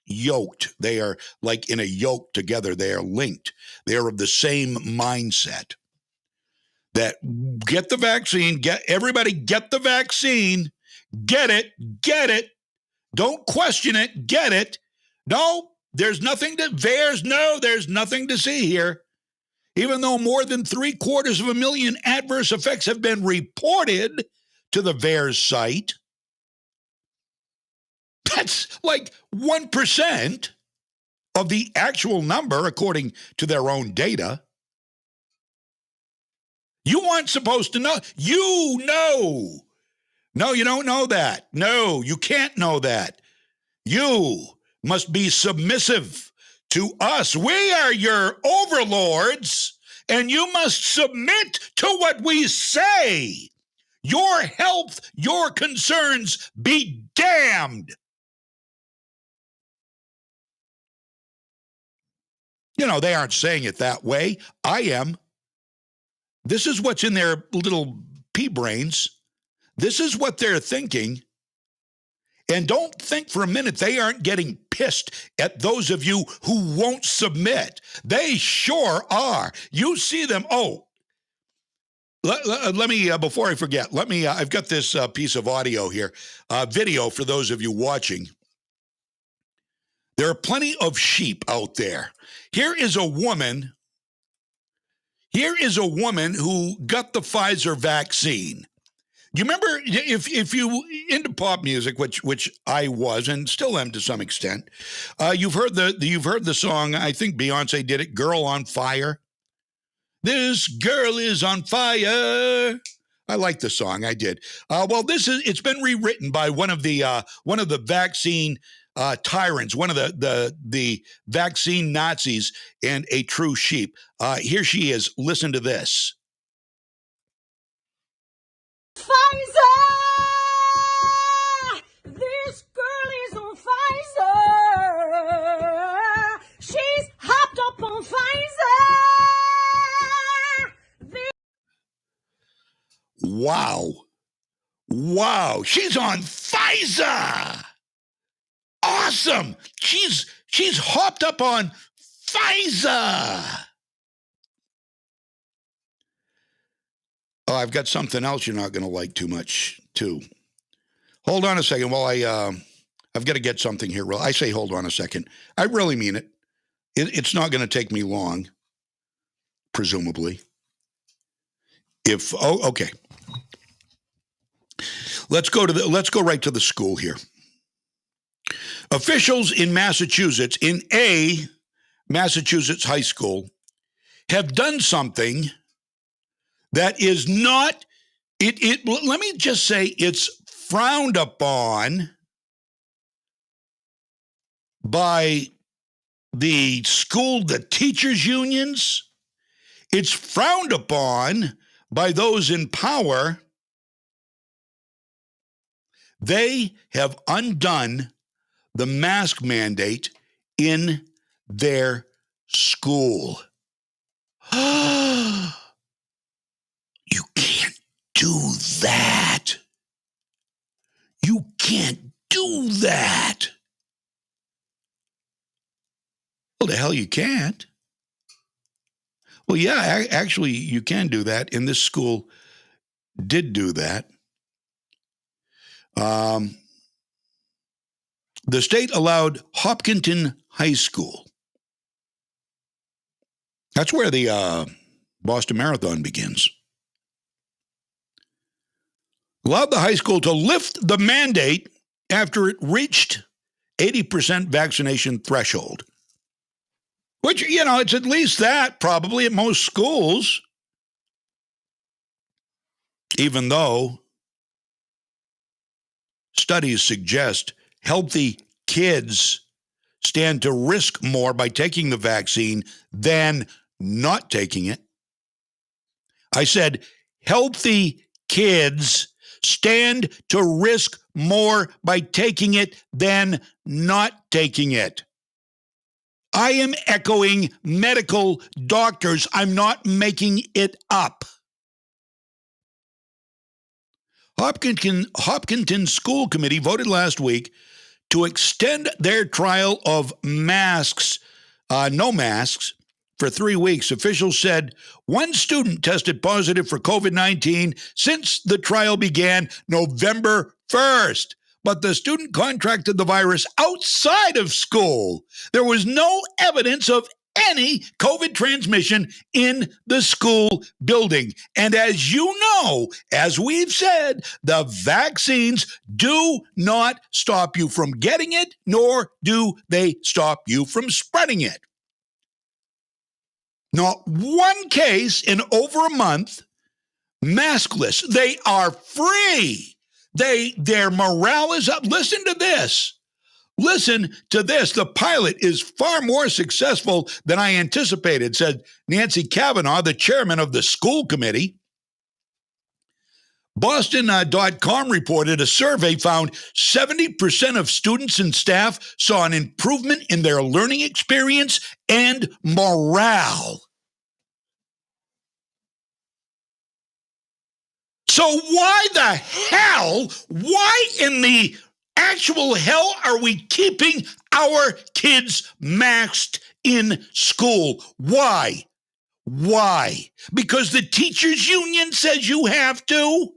yoked. They are like in a yoke together. They are linked. They are of the same mindset. That get the vaccine, everybody get the vaccine, get it. Don't question it, get it. No, there's nothing to VAERS. No, there's nothing to see here. Even though more than 750,000 adverse effects have been reported to the VAERS site, that's like 1% of the actual number, according to their own data. You aren't supposed to know. You know No, you don't know that. No, you can't know that. You must be submissive to us. We are your overlords, and you must submit to what we say. Your health, your concerns be damned. You know, they aren't saying it that way. I am. This is what's in their little pea brains. This is what they're thinking. And don't think for a minute they aren't getting pissed at those of you who won't submit. They sure are. You see them. Oh, let me, before I forget, I've got this piece of audio here, video for those of you watching. There are plenty of sheep out there. Here is a woman who got the Pfizer vaccine. You remember, if you into pop music, which I was and still am to some extent, you've heard the song. I think Beyonce did it. "Girl on Fire." This girl is on fire. I like the song. I did. Well, it's been rewritten by one of the vaccine tyrants, one of the vaccine Nazis, and a true sheep. Here she is. Listen to this. Pfizer! This girl is on Pfizer! She's hopped up on Pfizer! Wow. She's on Pfizer! Awesome! She's hopped up on Pfizer! Oh, I've got something else you're not going to like too much, too. Hold on a second while I've got to get something here. I say hold on a second. I really mean it. It's not going to take me long, presumably. Okay. Let's go right to the school here. Officials in Massachusetts, in a Massachusetts high school, have done something that is not, let me just say, it's frowned upon by the teachers' unions. It's frowned upon by those in power. They have undone the mask mandate in their school. You can't do that. You can't do that. Well, the hell you can't. Well, yeah, actually, you can do that, and this school did do that. The state allowed Hopkinton High School. That's where the Boston Marathon begins. Allowed the high school to lift the mandate after it reached 80% vaccination threshold. Which, it's at least that probably at most schools. Even though studies suggest healthy kids stand to risk more by taking the vaccine than not taking it. I said healthy kids stand to risk more by taking it than not taking it. I am echoing medical doctors. I'm not making it up. Hopkinton School Committee voted last week to extend their trial of no masks, for 3 weeks. Officials said one student tested positive for COVID-19 since the trial began November 1st. But the student contracted the virus outside of school. There was no evidence of any COVID transmission in the school building. And as you know, as we've said, the vaccines do not stop you from getting it, nor do they stop you from spreading it. Not one case in over a month, maskless. They are free. Their morale is up. Listen to this. Listen to this. The pilot is far more successful than I anticipated, said Nancy Kavanaugh, the chairman of the school committee. Boston.com reported a survey found 70% of students and staff saw an improvement in their learning experience and morale. So why in the actual hell are we keeping our kids maxed in school? Why? Because the teachers union says you have to?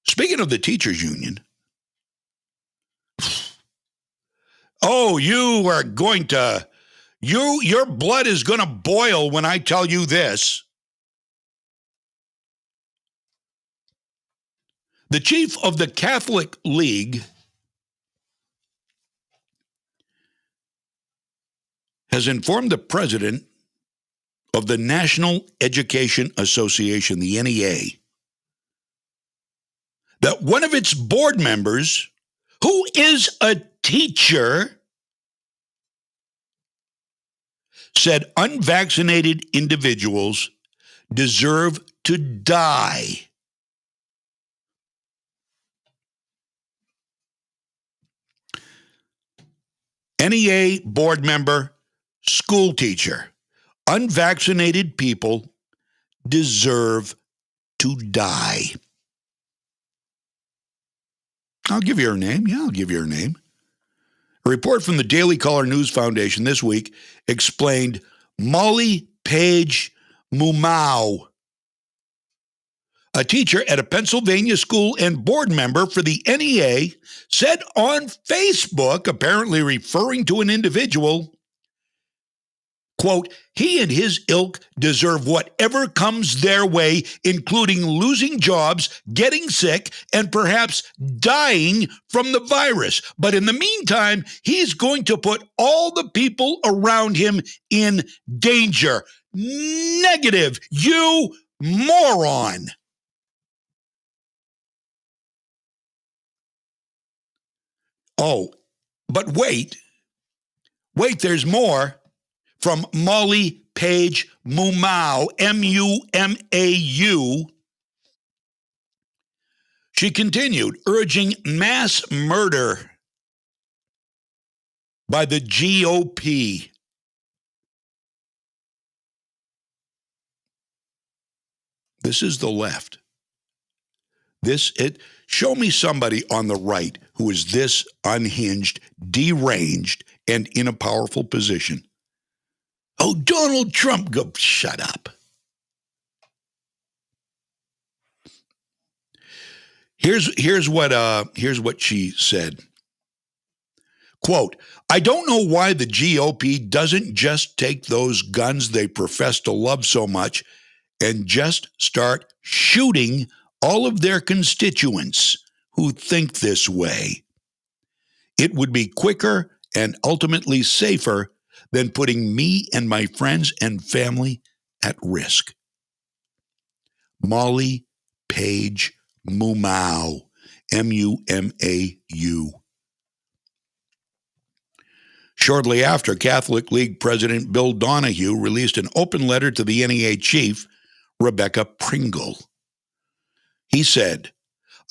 Speaking of the teachers union, your blood is going to boil when I tell you this. The chief of the Catholic League has informed the president of the National Education Association, the NEA, that one of its board members, who is a teacher, said unvaccinated individuals deserve to die. NEA board member, school teacher. Unvaccinated people deserve to die. I'll give you her name. Yeah, I'll give you her name. A report from the Daily Caller News Foundation this week explained Molly Page Mumau, a teacher at a Pennsylvania school and board member for the NEA, said on Facebook, apparently referring to an individual, quote, he and his ilk deserve whatever comes their way, including losing jobs, getting sick, and perhaps dying from the virus. But in the meantime, he's going to put all the people around him in danger. Negative, you moron. Oh, but wait, there's more. From Molly Page Mumau, Mumau. She continued, urging mass murder by the GOP. This is the left. Show me somebody on the right who is this unhinged, deranged, and in a powerful position. Oh, Donald Trump, go shut up. Here's what she said. Quote, I don't know why the GOP doesn't just take those guns they profess to love so much and just start shooting all of their constituents who think this way. It would be quicker and ultimately safer than putting me and my friends and family at risk. Molly Page Mumau, Mumau. Shortly after, Catholic League President Bill Donahue released an open letter to the NEA chief, Rebecca Pringle. He said,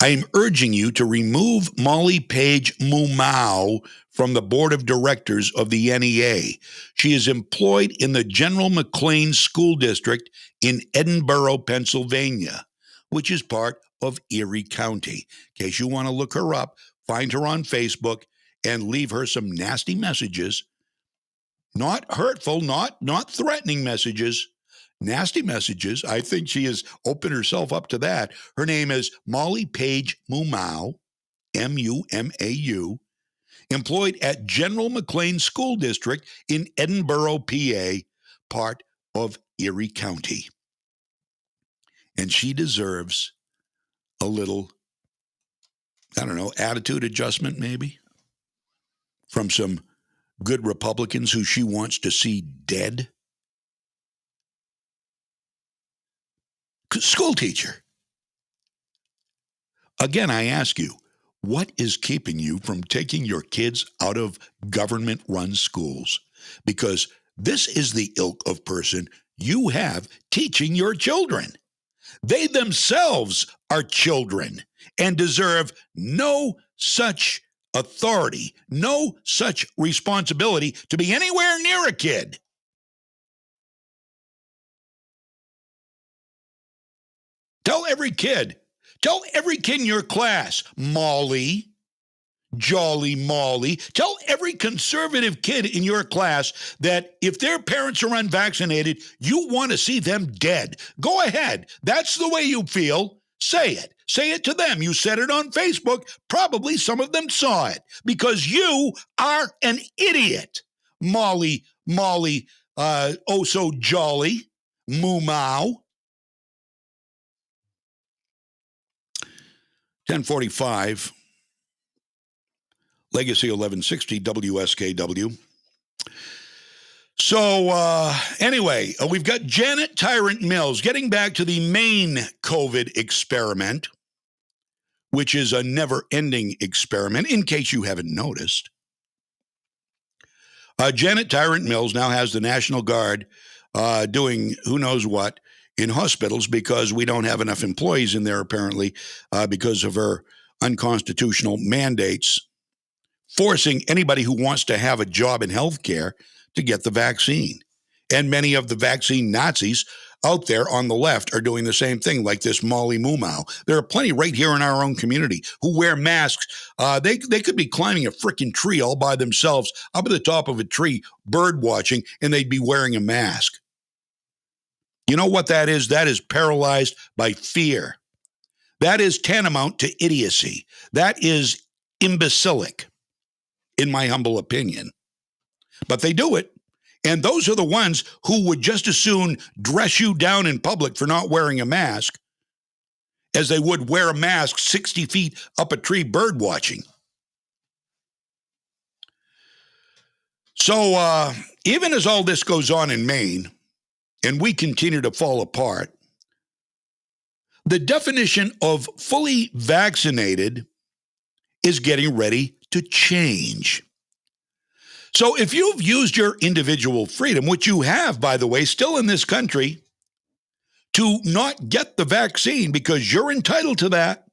I am urging you to remove Molly Page Mumau from the board of directors of the NEA. She is employed in the General McLean School District in Edinburgh, Pennsylvania, which is part of Erie County. In case you want to look her up, find her on Facebook and leave her some nasty messages. Not hurtful, not threatening messages. Nasty messages. I think she has opened herself up to that. Her name is Molly Page Mumau, Mumau, employed at General McLean School District in Edinburgh, PA, part of Erie County. And she deserves a little, attitude adjustment maybe from some good Republicans who she wants to see dead. school teacher. Again, I ask you, what is keeping you from taking your kids out of government-run schools? Because this is the ilk of person you have teaching your children. They themselves are children and deserve no such authority, no such responsibility to be anywhere near a kid. Tell every kid in your class, Molly, Jolly Molly, tell every conservative kid in your class that if their parents are unvaccinated, you want to see them dead. Go ahead. That's the way you feel. Say it. Say it to them. You said it on Facebook. Probably some of them saw it because you are an idiot. Molly, oh so jolly, moo mow. 1045, Legacy 1160, WSKW. So anyway, we've got Janet Tyrant Mills getting back to the Maine COVID experiment, which is a never-ending experiment, in case you haven't noticed. Janet Tyrant Mills now has the National Guard doing who knows what in hospitals because we don't have enough employees in there, apparently, because of her unconstitutional mandates, forcing anybody who wants to have a job in healthcare to get the vaccine. And many of the vaccine Nazis out there on the left are doing the same thing, like this Molly Moomau. There are plenty right here in our own community who wear masks. They could be climbing a freaking tree all by themselves, up at the top of a tree, bird watching, and they'd be wearing a mask. You know what that is? That is paralyzed by fear. That is tantamount to idiocy. That is imbecilic, in my humble opinion. But they do it. And those are the ones who would just as soon dress you down in public for not wearing a mask as they would wear a mask 60 feet up a tree bird watching. So even as all this goes on in Maine, and we continue to fall apart, the definition of fully vaccinated is getting ready to change. So if you've used your individual freedom, which you have, by the way, still in this country, to not get the vaccine because you're entitled to that,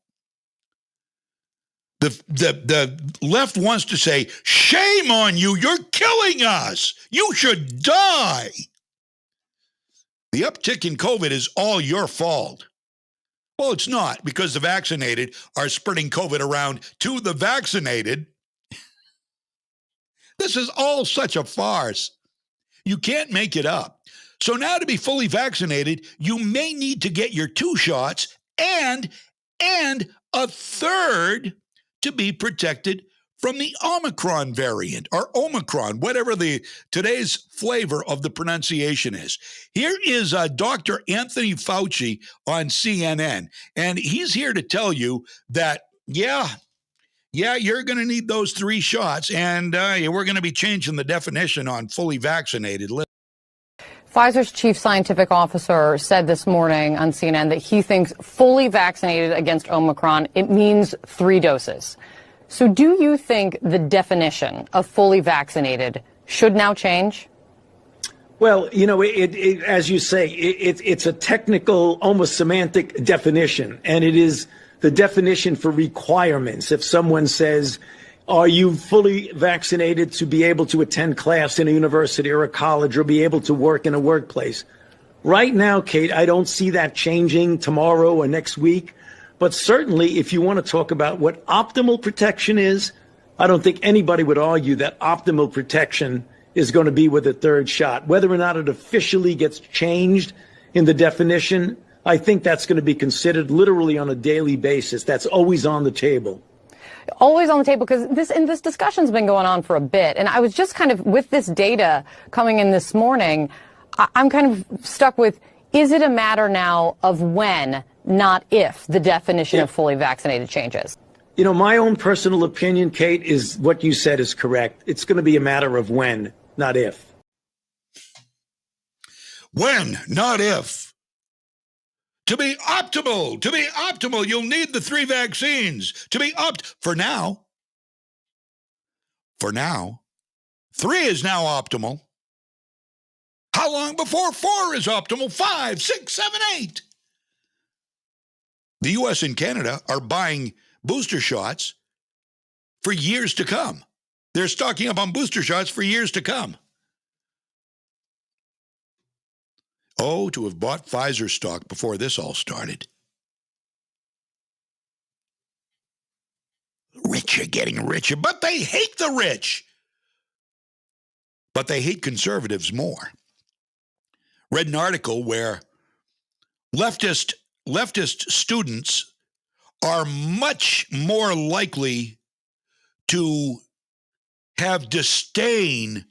the left wants to say, shame on you, you're killing us. You should die. The uptick in COVID is all your fault. Well, it's not, because the vaccinated are spreading COVID around to the vaccinated. This is all such a farce. You can't make it up. So now to be fully vaccinated, you may need to get your 2 shots and a third to be protected from the Omicron variant, or Omicron, whatever today's flavor of the pronunciation is. Here is Dr. Anthony Fauci on CNN, and he's here to tell you that, yeah, you're going to need those 3 shots, and we're going to be changing the definition on fully vaccinated. Pfizer's chief scientific officer said this morning on CNN that he thinks fully vaccinated against Omicron, it means 3 doses. So do you think the definition of fully vaccinated should now change? Well, you know, as you say, it's a technical, almost semantic definition, and it is the definition for requirements. If someone says, are you fully vaccinated to be able to attend class in a university or a college or be able to work in a workplace? Right now, Kate, I don't see that changing tomorrow or next week. But certainly, if you want to talk about what optimal protection is, I don't think anybody would argue that optimal protection is going to be with a 3rd shot. Whether or not it officially gets changed in the definition, I think that's going to be considered literally on a daily basis. That's always on the table. Always on the table, because this discussion's been going on for a bit. And I was just kind of, with this data coming in this morning, I'm kind of stuck with, is it a matter now of when, not if, the definition of fully vaccinated changes? You know, my own personal opinion, Kate, is what you said is correct. It's going to be a matter of when, not if. When, not if. To be optimal, you'll need the 3 vaccines. For now, 3 is now optimal. How long before 4 is optimal? 5, 6, 7, 8. The U.S. and Canada are buying booster shots for years to come. They're stocking up on booster shots for years to come. Oh, to have bought Pfizer stock before this all started. Rich are getting richer, but they hate the rich. But they hate conservatives more. Read an article where leftist students are much more likely to have disdain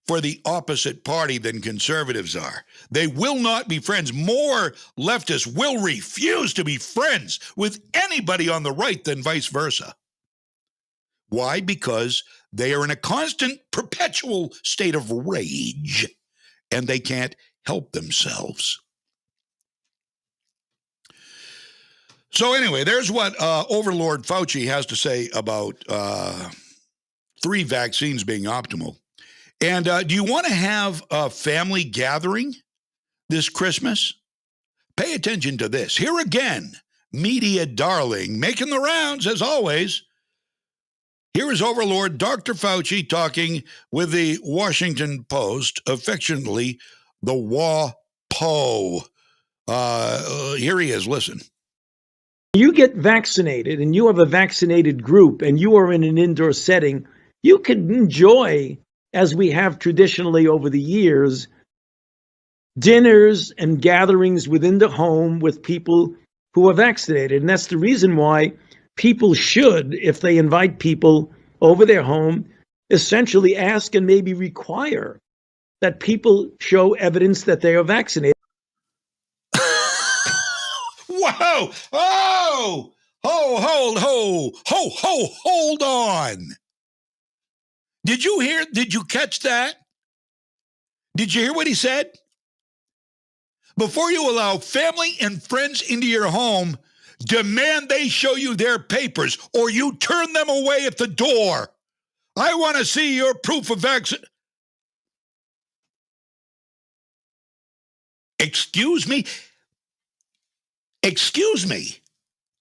for the opposite party than conservatives are. They will not be friends. More leftists will refuse to be friends with anybody on the right than vice versa. Why? Because they are in a constant, perpetual state of rage, and they can't help themselves. So anyway, there's what Overlord Fauci has to say about 3 vaccines being optimal. And do you want to have a family gathering this Christmas? Pay attention to this. Here again, media darling, making the rounds as always. Here is Overlord Dr. Fauci talking with the Washington Post, affectionately the WAPO. Here he is. Listen. You get vaccinated and you have a vaccinated group and you are in an indoor setting, you can enjoy, as we have traditionally over the years, dinners and gatherings within the home with people who are vaccinated. And that's the reason why people should, if they invite people over their home, essentially ask and maybe require that people show evidence that they are vaccinated. Whoa! Oh! Hold on. Did you catch that? Did you hear what he said? Before you allow family and friends into your home, demand they show you their papers or you turn them away at the door. I want to see your proof of vaccine. Excuse me?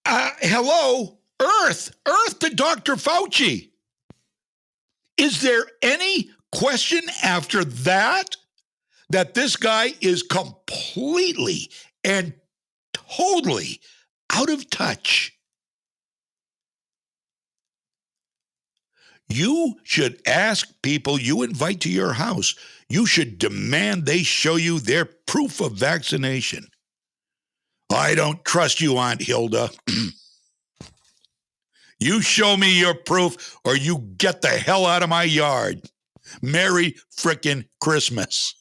Hello? Earth to Dr. Fauci. Is there any question after that this guy is completely and totally out of touch? You should ask people you invite to your house. You should demand they show you their proof of vaccination. I don't trust you, Aunt Hilda. You show me your proof or you get the hell out of my yard. Merry frickin' Christmas.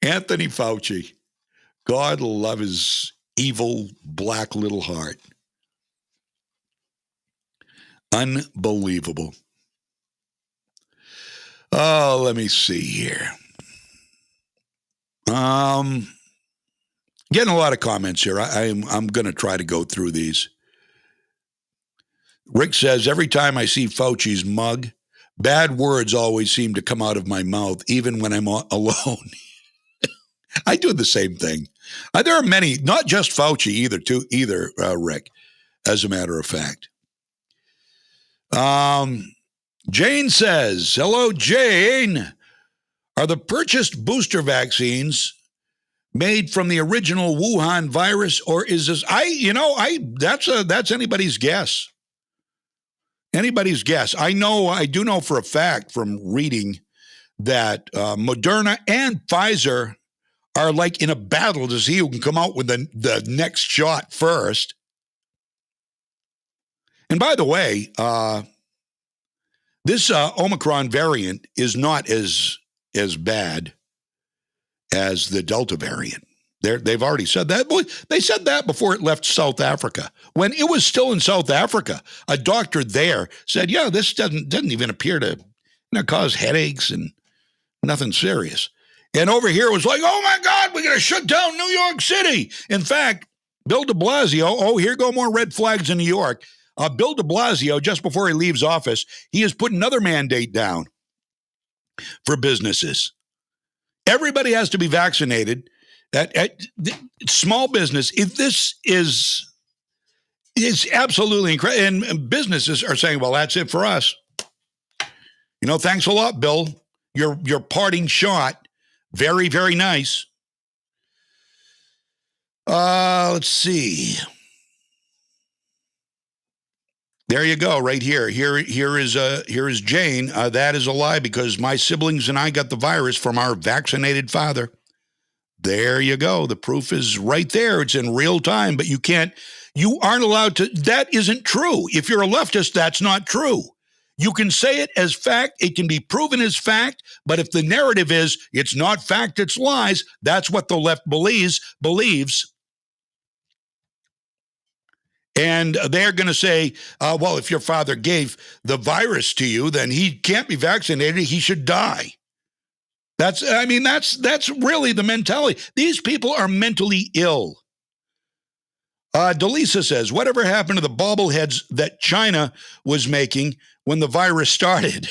Anthony Fauci, God love his evil black little heart. Unbelievable. Oh, let me see here. Getting a lot of comments here. I'm going to try to go through these. Rick says, every time I see Fauci's mug, bad words always seem to come out of my mouth, even when I'm alone. I do the same thing. There are many, not just Fauci either, Rick, as a matter of fact. Jane says, hello, Jane. Are the purchased booster vaccines made from the original Wuhan virus, or is this? That's anybody's guess. Anybody's guess. I do know for a fact from reading that Moderna and Pfizer are like in a battle to see who can come out with the next shot first. And by the way, this Omicron variant is not as bad as the Delta variant. They've already said that. They said that before it left South Africa. When it was still in South Africa, a doctor there said, yeah, this doesn't even appear to cause headaches and nothing serious. And over here it was like, oh my God, we're going to shut down New York City. In fact, Bill de Blasio, here go more red flags in New York. Bill de Blasio, just before he leaves office, he has put another mandate down for businesses. Everybody has to be vaccinated. At small business, if this is absolutely incredible. And businesses are saying, well, that's it for us. Thanks a lot, Bill. Your parting shot. Very, very nice. Let's see. There you go, right here. Here is Jane. That is a lie because my siblings and I got the virus from our vaccinated father. There you go. The proof is right there. It's in real time, but you aren't allowed to. That isn't true. If you're a leftist, that's not true. You can say it as fact. It can be proven as fact. But if the narrative is it's not fact, it's lies, that's what the left believes. And they're going to say, well, if your father gave the virus to you, then he can't be vaccinated. He should die. That's really the mentality. These people are mentally ill. Delisa says, whatever happened to the bobbleheads that China was making when the virus started?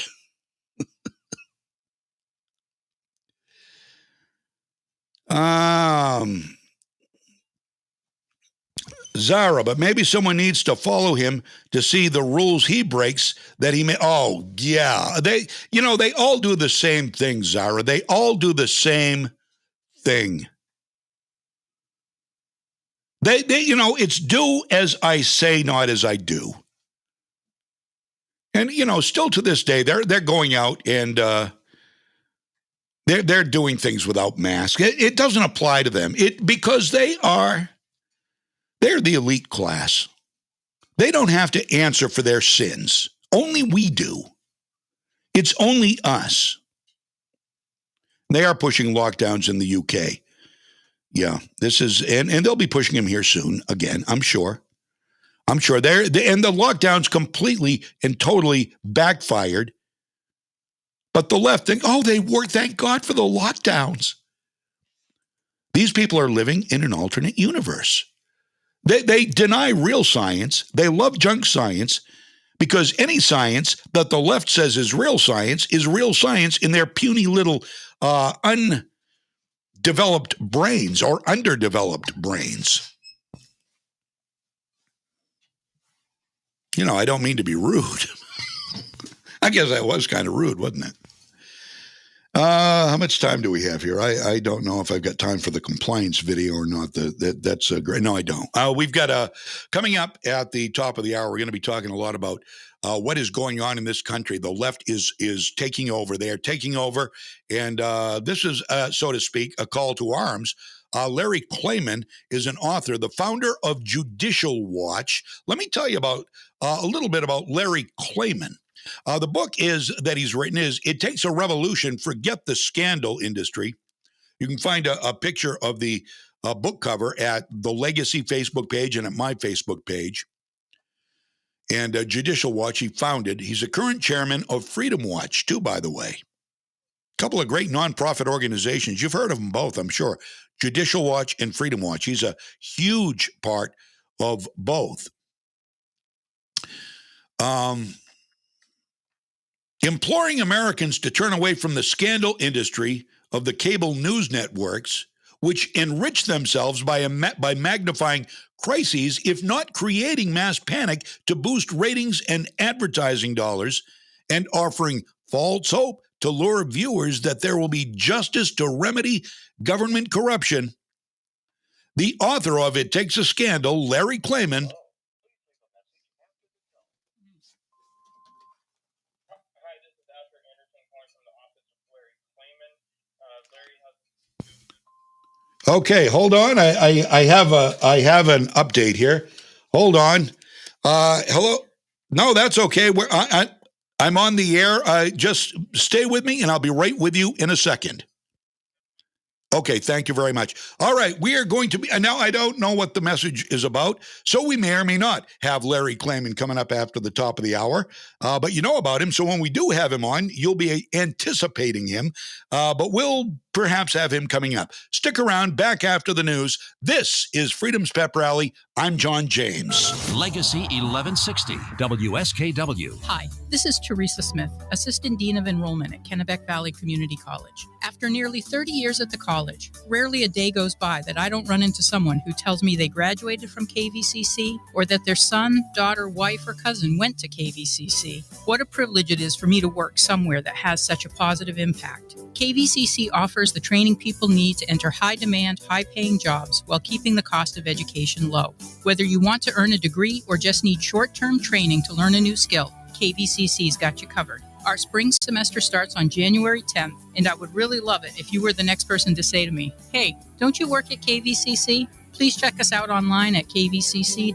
Zara, but maybe someone needs to follow him to see the rules he breaks that he may. Oh, yeah. They all do the same thing, Zara. They all do the same thing. They it's do as I say, not as I do. And, still to this day, they're going out and they're doing things without masks. It doesn't apply to them. Because they're the elite class. They don't have to answer for their sins. Only we do. It's only us. They are pushing lockdowns in the UK. Yeah, this is, and they'll be pushing them here soon again, I'm sure. And the lockdowns completely and totally backfired. But the left think, they work, thank God for the lockdowns. These people are living in an alternate universe. They deny real science. They love junk science because any science that the left says is real science in their puny little undeveloped brains or underdeveloped brains. I don't mean to be rude. I guess I was kind of rude, wasn't it? How much time do we have here? I don't know if I've got time for the compliance video or not. That's great. No, I don't. We've got coming up at the top of the hour, we're going to be talking a lot about what is going on in this country. The left is taking over. They are taking over. And this is, so to speak, a call to arms. Larry Klayman is an author, the founder of Judicial Watch. Let me tell you about a little bit about Larry Klayman. The book that he's written is It Takes a Revolution, Forget the Scandal Industry. You can find a picture of the book cover at the Legacy Facebook page and at my Facebook page. And Judicial Watch, he's a current chairman of Freedom Watch, too, by the way. A couple of great nonprofit organizations. You've heard of them both, I'm sure. Judicial Watch and Freedom Watch. He's a huge part of both. Imploring Americans to turn away from the scandal industry of the cable news networks, which enrich themselves by magnifying crises, if not creating mass panic to boost ratings and advertising dollars, and offering false hope to lure viewers that there will be justice to remedy government corruption. The author of It Takes a Scandal, Larry Klayman, okay, hold on. I have an update here. Hold on. Hello. No, that's okay. I'm on the air. Just stay with me, and I'll be right with you in a second. Okay, thank you very much. All right, we are going to be, now I don't know what the message is about, so we may or may not have Larry Klayman coming up after the top of the hour, but you know about him, so when we do have him on, you'll be anticipating him, but we'll perhaps have him coming up. Stick around, back after the news. This is Freedom's Pep Rally. I'm John James. Legacy 1160, WSKW. Hi, this is Teresa Smith, Assistant Dean of Enrollment at Kennebec Valley Community College. After nearly 30 years at the college, rarely a day goes by that I don't run into someone who tells me they graduated from KVCC or that their son, daughter, wife, or cousin went to KVCC. What a privilege it is for me to work somewhere that has such a positive impact. KVCC offers the training people need to enter high-demand, high-paying jobs while keeping the cost of education low. Whether you want to earn a degree or just need short-term training to learn a new skill, KVCC's got you covered. Our spring semester starts on January 10th, and I would really love it if you were the next person to say to me, "Hey, don't you work at KVCC?" Please check us out online at kvcc.me.edu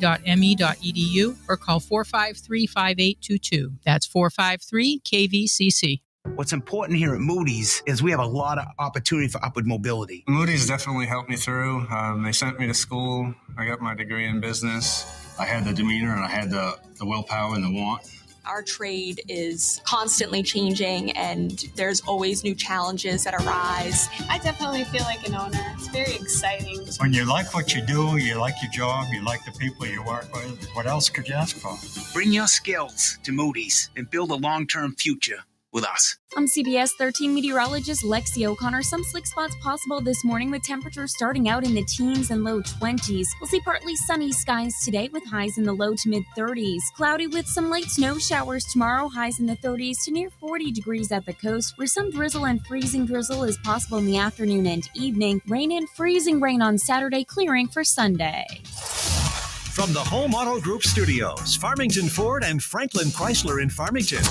or call 453-5822. That's 453-KVCC. What's important here at Moody's is we have a lot of opportunity for upward mobility. Moody's definitely helped me through. They sent me to school. I got my degree in business. I had the demeanor and I had the willpower and the want. Our trade is constantly changing and there's always new challenges that arise. I definitely feel like an owner. It's very exciting. When you like what you do, you like your job, you like the people you work with, what else could you ask for? Bring your skills to Moody's and build a long-term future with us. I'm CBS 13 meteorologist Lexi O'Connor. Some slick spots possible this morning with temperatures starting out in the teens and low 20s. We'll see partly sunny skies today with highs in the low to mid 30s. Cloudy with some light snow showers tomorrow, highs in the 30s to near 40 degrees at the coast, where some drizzle and freezing drizzle is possible in the afternoon and evening. Rain and freezing rain on Saturday, clearing for Sunday. From the Home Auto Group Studios, Farmington Ford and Franklin Chrysler in Farmington.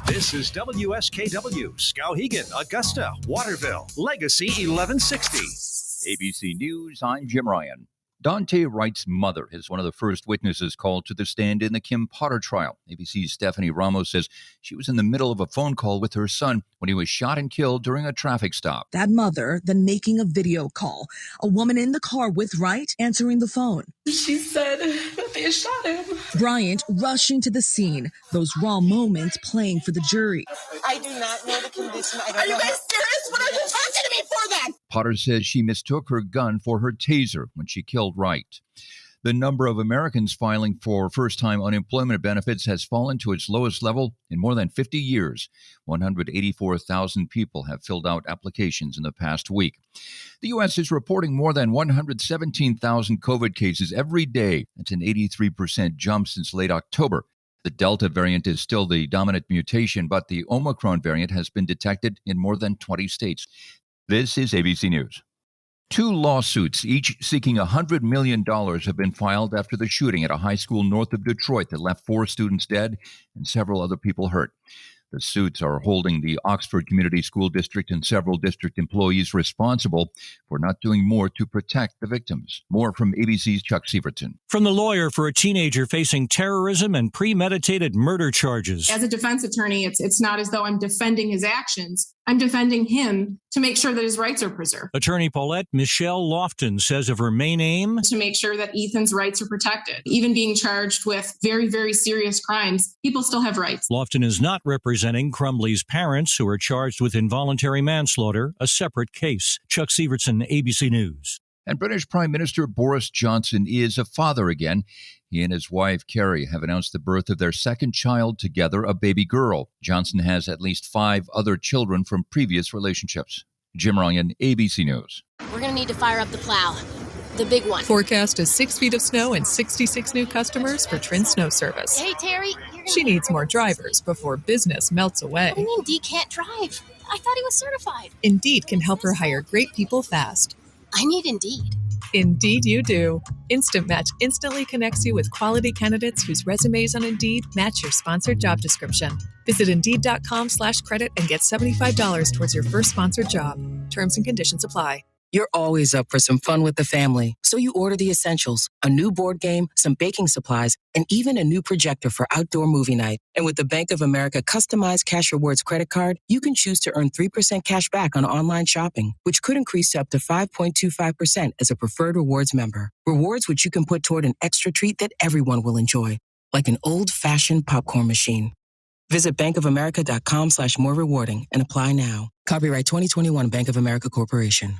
This is WSKW, Skowhegan, Augusta, Waterville, Legacy 1160. ABC News, I'm Jim Ryan. Dante Wright's mother is one of the first witnesses called to the stand in the Kim Potter trial. ABC's Stephanie Ramos says she was in the middle of a phone call with her son when he was shot and killed during a traffic stop. That mother then making a video call. A woman in the car with Wright answering the phone. She said that they shot him. Bryant rushing to the scene. Those raw moments playing for the jury. I do not know the condition. Are you guys serious? What are you talking to me for then? Potter says she mistook her gun for her taser when she killed Wright. The number of Americans filing for first-time unemployment benefits has fallen to its lowest level in more than 50 years. 184,000 people have filled out applications in the past week. The U.S. is reporting more than 117,000 COVID cases every day. That's an 83% jump since late October. The Delta variant is still the dominant mutation, but the Omicron variant has been detected in more than 20 states. This is ABC News. 2 lawsuits, each seeking $100 million, have been filed after the shooting at a high school north of Detroit that left 4 students dead and several other people hurt. The suits are holding the Oxford Community School District and several district employees responsible for not doing more to protect the victims. More from ABC's Chuck Sievertson. From the lawyer for a teenager facing terrorism and premeditated murder charges. As a defense attorney, it's not as though I'm defending his actions. I'm defending him to make sure that his rights are preserved. Attorney Paulette Michelle Lofton says of her main aim to make sure that Ethan's rights are protected. Even being charged with very, very serious crimes, people still have rights. Lofton is not representing Crumley's parents, who are charged with involuntary manslaughter, a separate case. Chuck Sievertson, ABC News. And British Prime Minister Boris Johnson is a father again. He and his wife, Carrie, have announced the birth of their second child together, a baby girl. Johnson has at least 5 other children from previous relationships. Jim Ryan, ABC News. We're going to need to fire up the plow. The big one. Forecast is 6 feet of snow and 66 new customers for Trin Snow Service. Hey, Terry. She needs more drivers before business melts away. What do you mean Dee can't drive? I thought he was certified. Indeed can help her hire great people fast. I need Indeed. Indeed you do. Instant Match instantly connects you with quality candidates whose resumes on Indeed match your sponsored job description. Visit Indeed.com/credit and get $75 towards your first sponsored job. Terms and conditions apply. You're always up for some fun with the family, so you order the essentials, a new board game, some baking supplies, and even a new projector for outdoor movie night. And with the Bank of America customized Cash Rewards credit card, you can choose to earn 3% cash back on online shopping, which could increase to up to 5.25% as a preferred rewards member. Rewards which you can put toward an extra treat that everyone will enjoy, like an old-fashioned popcorn machine. Visit bankofamerica.com/more rewarding and apply now. Copyright 2021 Bank of America Corporation.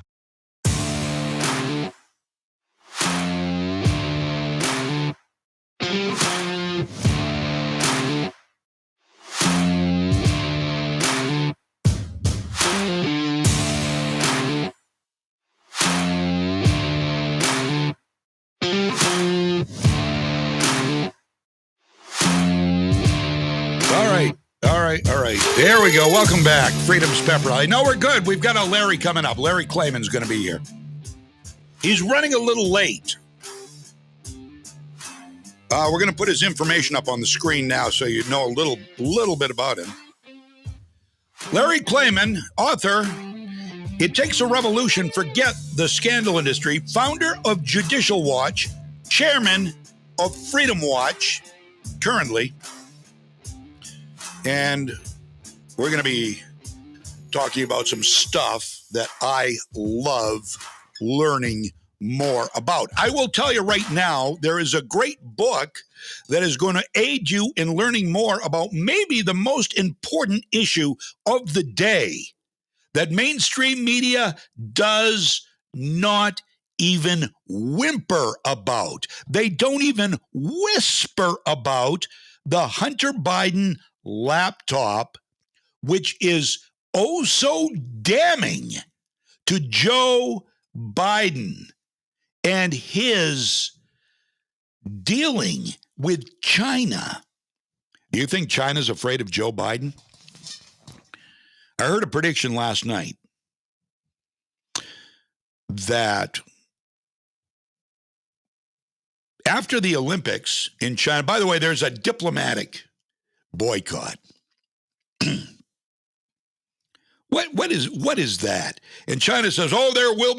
All right. There we go. Welcome back. Freedom's Pep Rally. No, we're good. We've got a Larry coming up. Larry Klayman's going to be here. He's running a little late. We're going to put his information up on the screen now so you know a little bit about him. Larry Klayman, author, It Takes a Revolution, Forget the Scandal Industry, founder of Judicial Watch, chairman of Freedom Watch, currently. And we're going to be talking about some stuff that I love learning more about. I will tell you right now, there is a great book that is going to aid you in learning more about maybe the most important issue of the day that mainstream media does not even whimper about. They don't even whisper about the Hunter Biden laptop, which is oh so damning to Joe Biden and his dealing with China. Do you think China's afraid of Joe Biden? I heard a prediction last night that after the Olympics in China, by the way, there's a diplomatic boycott. What is that? And China says, "Oh, there will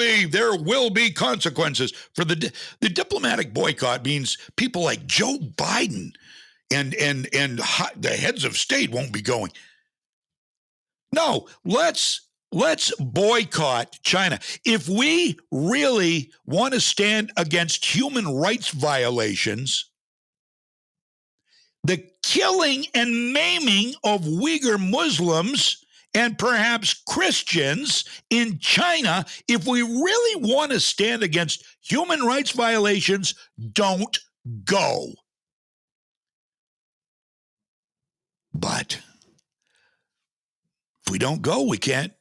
be consequences for the diplomatic boycott." Means people like Joe Biden and the heads of state won't be going. No, let's boycott China. If we really want to stand against human rights violations, the killing and maiming of Uyghur Muslims and perhaps Christians in China, if we really want to stand against human rights violations, don't go. But if we don't go, we can't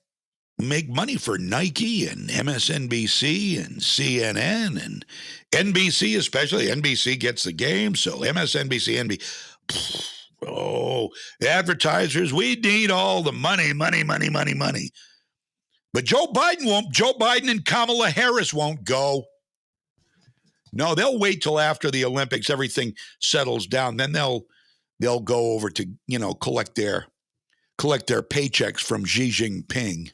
make money for Nike and MSNBC and CNN and NBC, especially. NBC gets the game, so MSNBC, oh, advertisers, we need all the money. But Joe Biden won't. Joe Biden and Kamala Harris won't go. No, they'll wait till after the Olympics, everything settles down. Then they'll go over to, collect their paychecks from Xi Jinping.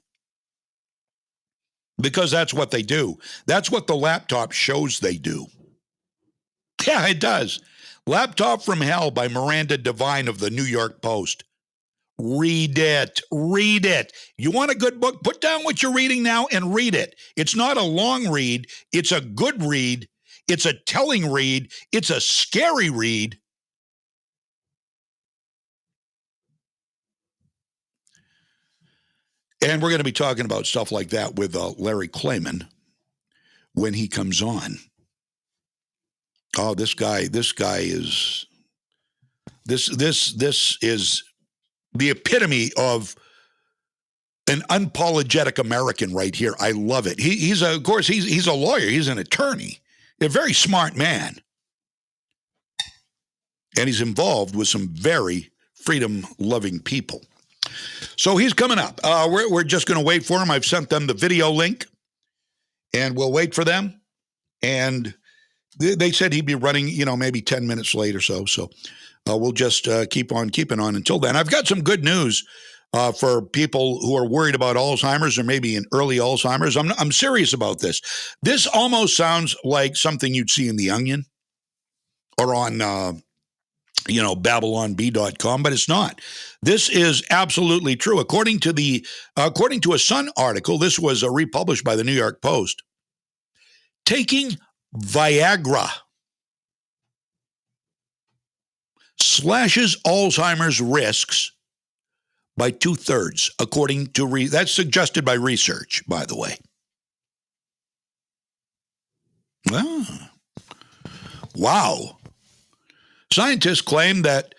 Because that's what they do. That's what the laptop shows they do. Yeah, it does. Laptop from Hell by Miranda Devine of the New York Post. Read it. Read it. You want a good book? Put down what you're reading now and read it. It's not a long read. It's a good read. It's a telling read. It's a scary read. And we're going to be talking about stuff like that with Larry Klayman when he comes on. Oh, this is the epitome of an unapologetic American right here. I love it. He's a lawyer. He's an attorney, a very smart man. And he's involved with some very freedom-loving people. So he's coming up. We're just going to wait for him. I've sent them the video link, and we'll wait for them. And they said he'd be running, maybe 10 minutes late or so. So we'll just keep on keeping on until then. I've got some good news for people who are worried about Alzheimer's or maybe in early Alzheimer's. I'm serious about this. This almost sounds like something you'd see in The Onion or on babylonb.com, but it's not. This is absolutely true. According to a Sun article, this was republished by the New York Post. Taking Viagra slashes Alzheimer's risks by 2/3, according to that's suggested by research, by the way. Wow. Scientists claim that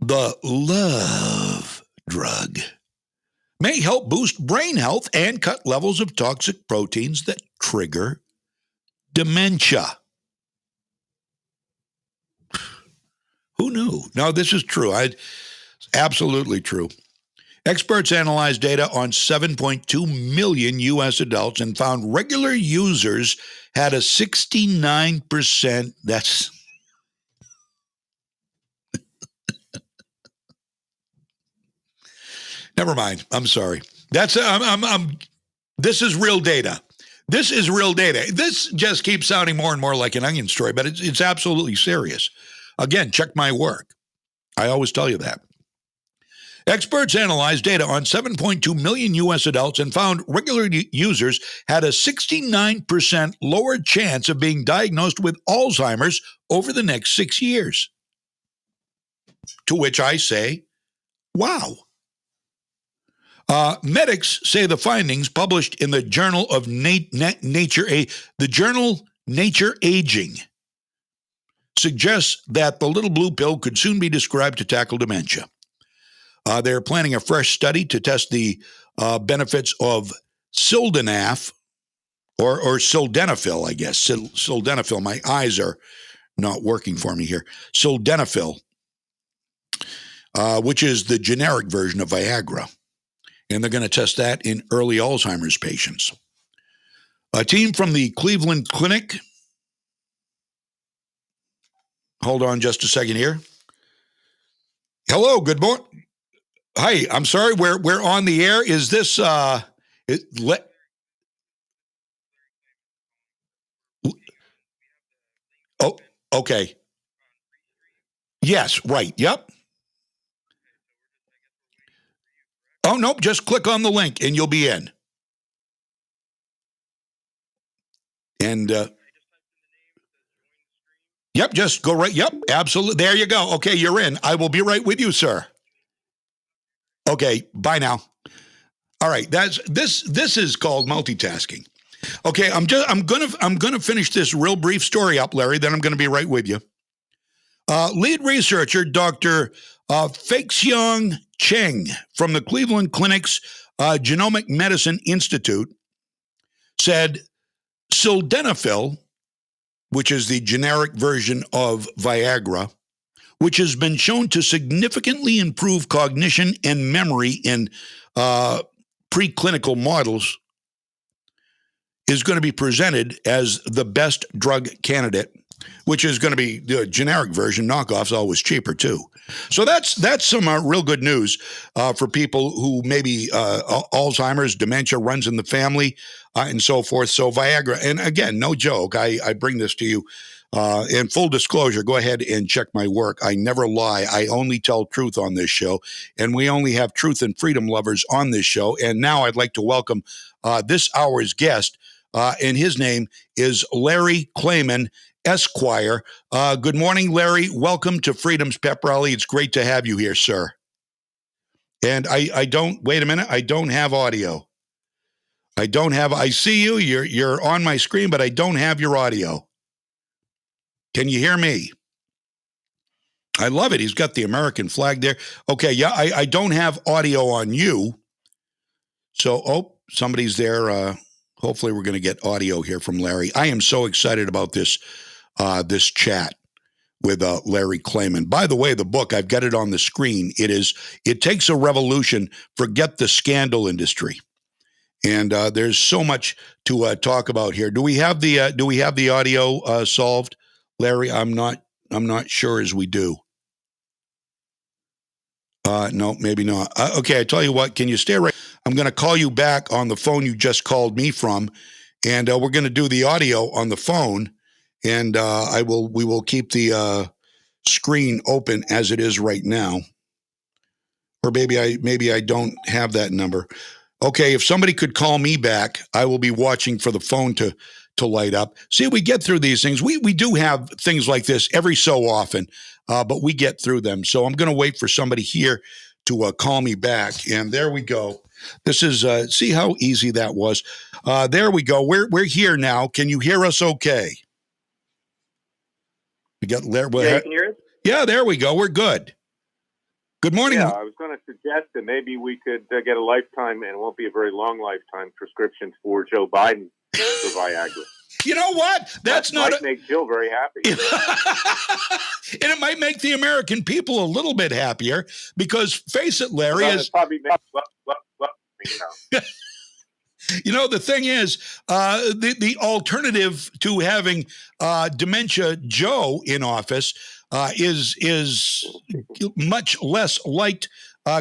the love drug may help boost brain health and cut levels of toxic proteins that trigger dementia. Who knew? No, this is true. It's absolutely true. Experts analyzed data on 7.2 million U.S. adults and found regular users had a 69%. That's never mind. I'm sorry. This is real data. This is real data. This just keeps sounding more and more like an Onion story, but it's absolutely serious. Again, check my work. I always tell you that. Experts analyzed data on 7.2 million U.S. adults and found regular users had a 69% lower chance of being diagnosed with Alzheimer's over the next 6 years. To which I say, wow. Medics say the findings published in the Journal of Nature Aging suggests that the little blue pill could soon be described to tackle dementia. They're planning a fresh study to test the benefits of sildenafil, or sildenafil, I guess. Sildenafil. My eyes are not working for me here. Sildenafil, which is the generic version of Viagra. And they're going to test that in early Alzheimer's patients. A team from the Cleveland Clinic. Hold on just a second here. Hello, good morning. Hi, I'm sorry, we're on the air. Is this oh, okay. Yes, right. Yep. Oh, nope, just click on the link and you'll be in. And yep, just go right. Yep, absolutely. There you go. Okay, you're in. I will be right with you, sir. Okay, bye now. All right, this is called multitasking. Okay, I'm gonna finish this real brief story up, Larry. Then I'm gonna be right with you. Lead researcher Dr. Feixiang Cheng from the Cleveland Clinic's Genomic Medicine Institute said sildenafil, which is the generic version of Viagra, which has been shown to significantly improve cognition and memory in preclinical models, is going to be presented as the best drug candidate, which is going to be the generic version. Knockoff's always cheaper, too. So that's some real good news for people who maybe Alzheimer's, dementia runs in the family, and so forth. So Viagra, and again, no joke, I bring this to you. In full disclosure, go ahead and check my work. I never lie. I only tell truth on this show, and we only have truth and freedom lovers on this show. And now I'd like to welcome this hour's guest, and his name is Larry Klayman, Esquire. Good morning, Larry. Welcome to Freedom's Pep Rally. It's great to have you here, sir. And I don't, wait a minute, I don't have audio. I see you, you're on my screen, but I don't have your audio. Can you hear me? I love it. He's got the American flag there. Okay, yeah, I don't have audio on you. So, somebody's there. Hopefully we're going to get audio here from Larry. I am so excited about this chat with Larry Klayman. By the way, the book, I've got it on the screen. It takes a revolution. Forget the scandal industry. And there's so much to talk about here. Do we have the audio solved? Larry, I'm not sure as we do. No, maybe not. Okay, I tell you what, can you stay right? I'm going to call you back on the phone you just called me from, and we're going to do the audio on the phone, and we will keep the screen open as it is right now. Or maybe I don't have that number. Okay, if somebody could call me back, I will be watching for the phone to light up. See, we get through these things. We do have things like this every so often. but we get through them. So I'm going to wait for somebody here to call me back. And there we go. This is, see how easy that was. There we go. We're here now. Can you hear us okay? We got Larry. Yeah, you can hear us? Yeah, there we go. We're good. Good morning. Yeah, I was going to suggest that maybe we could get a lifetime, and it won't be a very long lifetime, prescription for Joe Biden for Viagra. You know what? That might make Jill very happy. And it might make the American people a little bit happier because, face it, Larry, you know, the thing is, the alternative to having dementia Joe in office is much less liked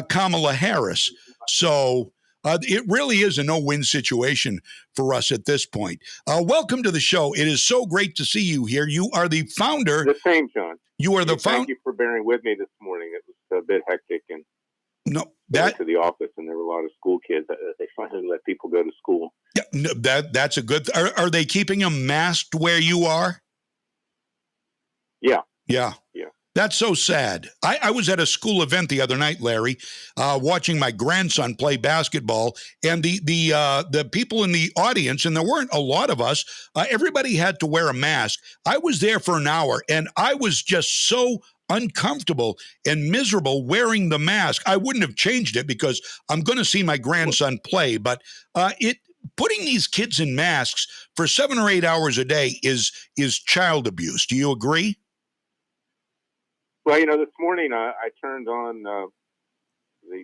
Kamala Harris. So it really is a no-win situation for us at this point. Welcome to the show. It is so great to see you here. You are the founder. The same, John. You are the founder. Thank you for bearing with me this morning. It was a bit hectic and went to the office, and there were a lot of school kids. They finally let people go to school. Yeah, no, that's a good. Are they keeping them masked where you are? Yeah. Yeah. That's so sad. I was at a school event the other night, Larry, watching my grandson play basketball, and the people in the audience, and there weren't a lot of us, everybody had to wear a mask. I was there for an hour, and I was just so uncomfortable and miserable wearing the mask. I wouldn't have changed it because I'm going to see my grandson play, but putting these kids in masks for 7 or 8 hours a day is child abuse. Do you agree? Well, this morning I turned on the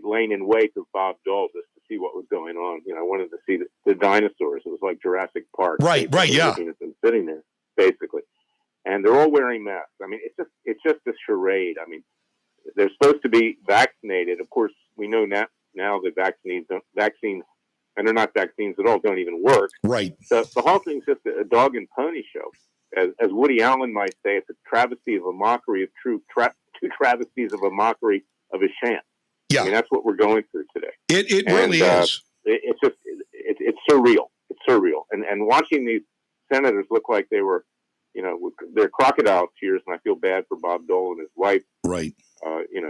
lane and wake of Bob Dole just to see what was going on. I wanted to see the dinosaurs. It was like Jurassic Park. Right, yeah. Looking at them sitting there, basically. And they're all wearing masks. I mean, it's just a charade. I mean, they're supposed to be vaccinated. Of course, we know now that vaccines, and they're not vaccines at all, don't even work. Right. The whole thing's just a dog and pony show. As Woody Allen might say, it's a travesty of a mockery of two travesties of a mockery of a sham. Yeah. I mean, that's what we're going through today. It really is. It's surreal. It's surreal. And watching these senators look like they were, they're crocodile tears, and I feel bad for Bob Dole and his wife. Right.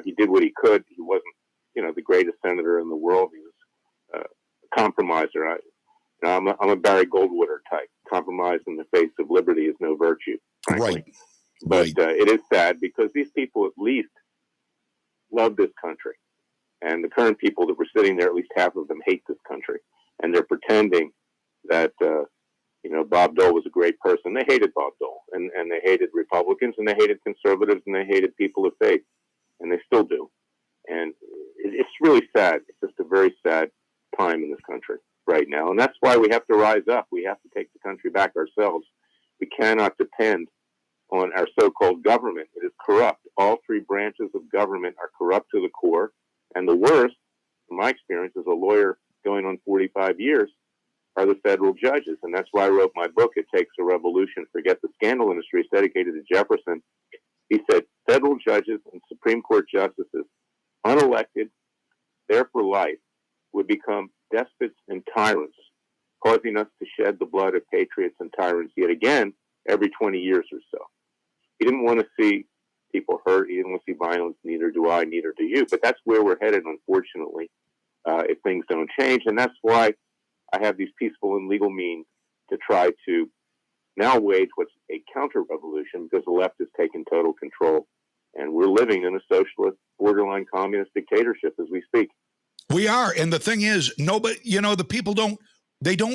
He did what he could. He wasn't, the greatest senator in the world. He was a compromiser. I'm a Barry Goldwater type. Compromise in the face of liberty is no virtue, frankly. Right. But it is sad because these people at least love this country. And the current people that were sitting there, at least half of them hate this country. And they're pretending that, Bob Dole was a great person. They hated Bob Dole. And they hated Republicans, and they hated conservatives, and they hated people of faith. And they still do. And it's really sad. It's just a very sad time in this country right now. And that's why we have to rise up. We have to take the country back ourselves. We cannot depend on our so-called government. It is corrupt. All three branches of government are corrupt to the core. And the worst, in my experience as a lawyer going on 45 years, are the federal judges. And that's why I wrote my book, It Takes a Revolution. Forget the Scandal Industry. It's dedicated to Jefferson. He said, federal judges and Supreme Court justices, unelected, there for life, would become despots and tyrants, causing us to shed the blood of patriots and tyrants yet again every 20 years or so. He didn't want to see people hurt. He didn't want to see violence. Neither do I, neither do you. But that's where we're headed, unfortunately, if things don't change. And that's why I have these peaceful and legal means to try to now wage what's a counter-revolution, because the left has taken total control. And we're living in a socialist, borderline communist dictatorship as we speak. We are. And the thing is, nobody, the people don't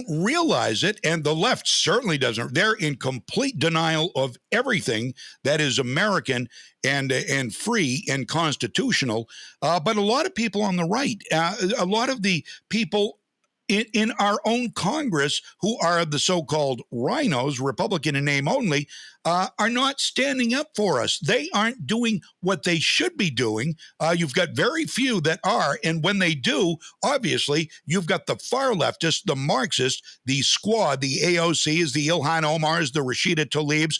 realize it. And the left certainly doesn't. They're in complete denial of everything that is American and free and constitutional. But a lot of people on the right, a lot of the people in our own Congress who are the so-called rhinos, Republican in name only, are not standing up for us. They aren't doing what they should be doing. You've got very few that are, and when they do, obviously, you've got the far leftists, the Marxists, the Squad, the AOCs, the Ilhan Omars, the Rashida Tlaibs,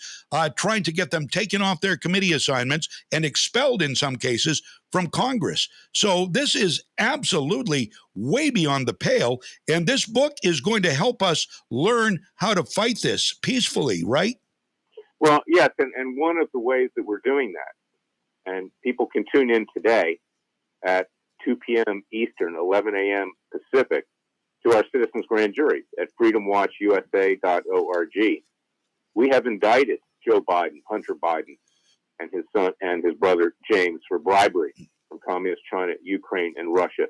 trying to get them taken off their committee assignments and expelled in some cases from Congress. So this is absolutely way beyond the pale, and this book is going to help us learn how to fight this peacefully, right? Well, yes, and one of the ways that we're doing that And people can tune in today at 2 p.m. Eastern, 11 a.m. Pacific, to our Citizens Grand Jury at freedomwatchusa.org. We have indicted Joe Biden, Hunter Biden, and his son and his brother James for bribery from Communist China, Ukraine, and Russia.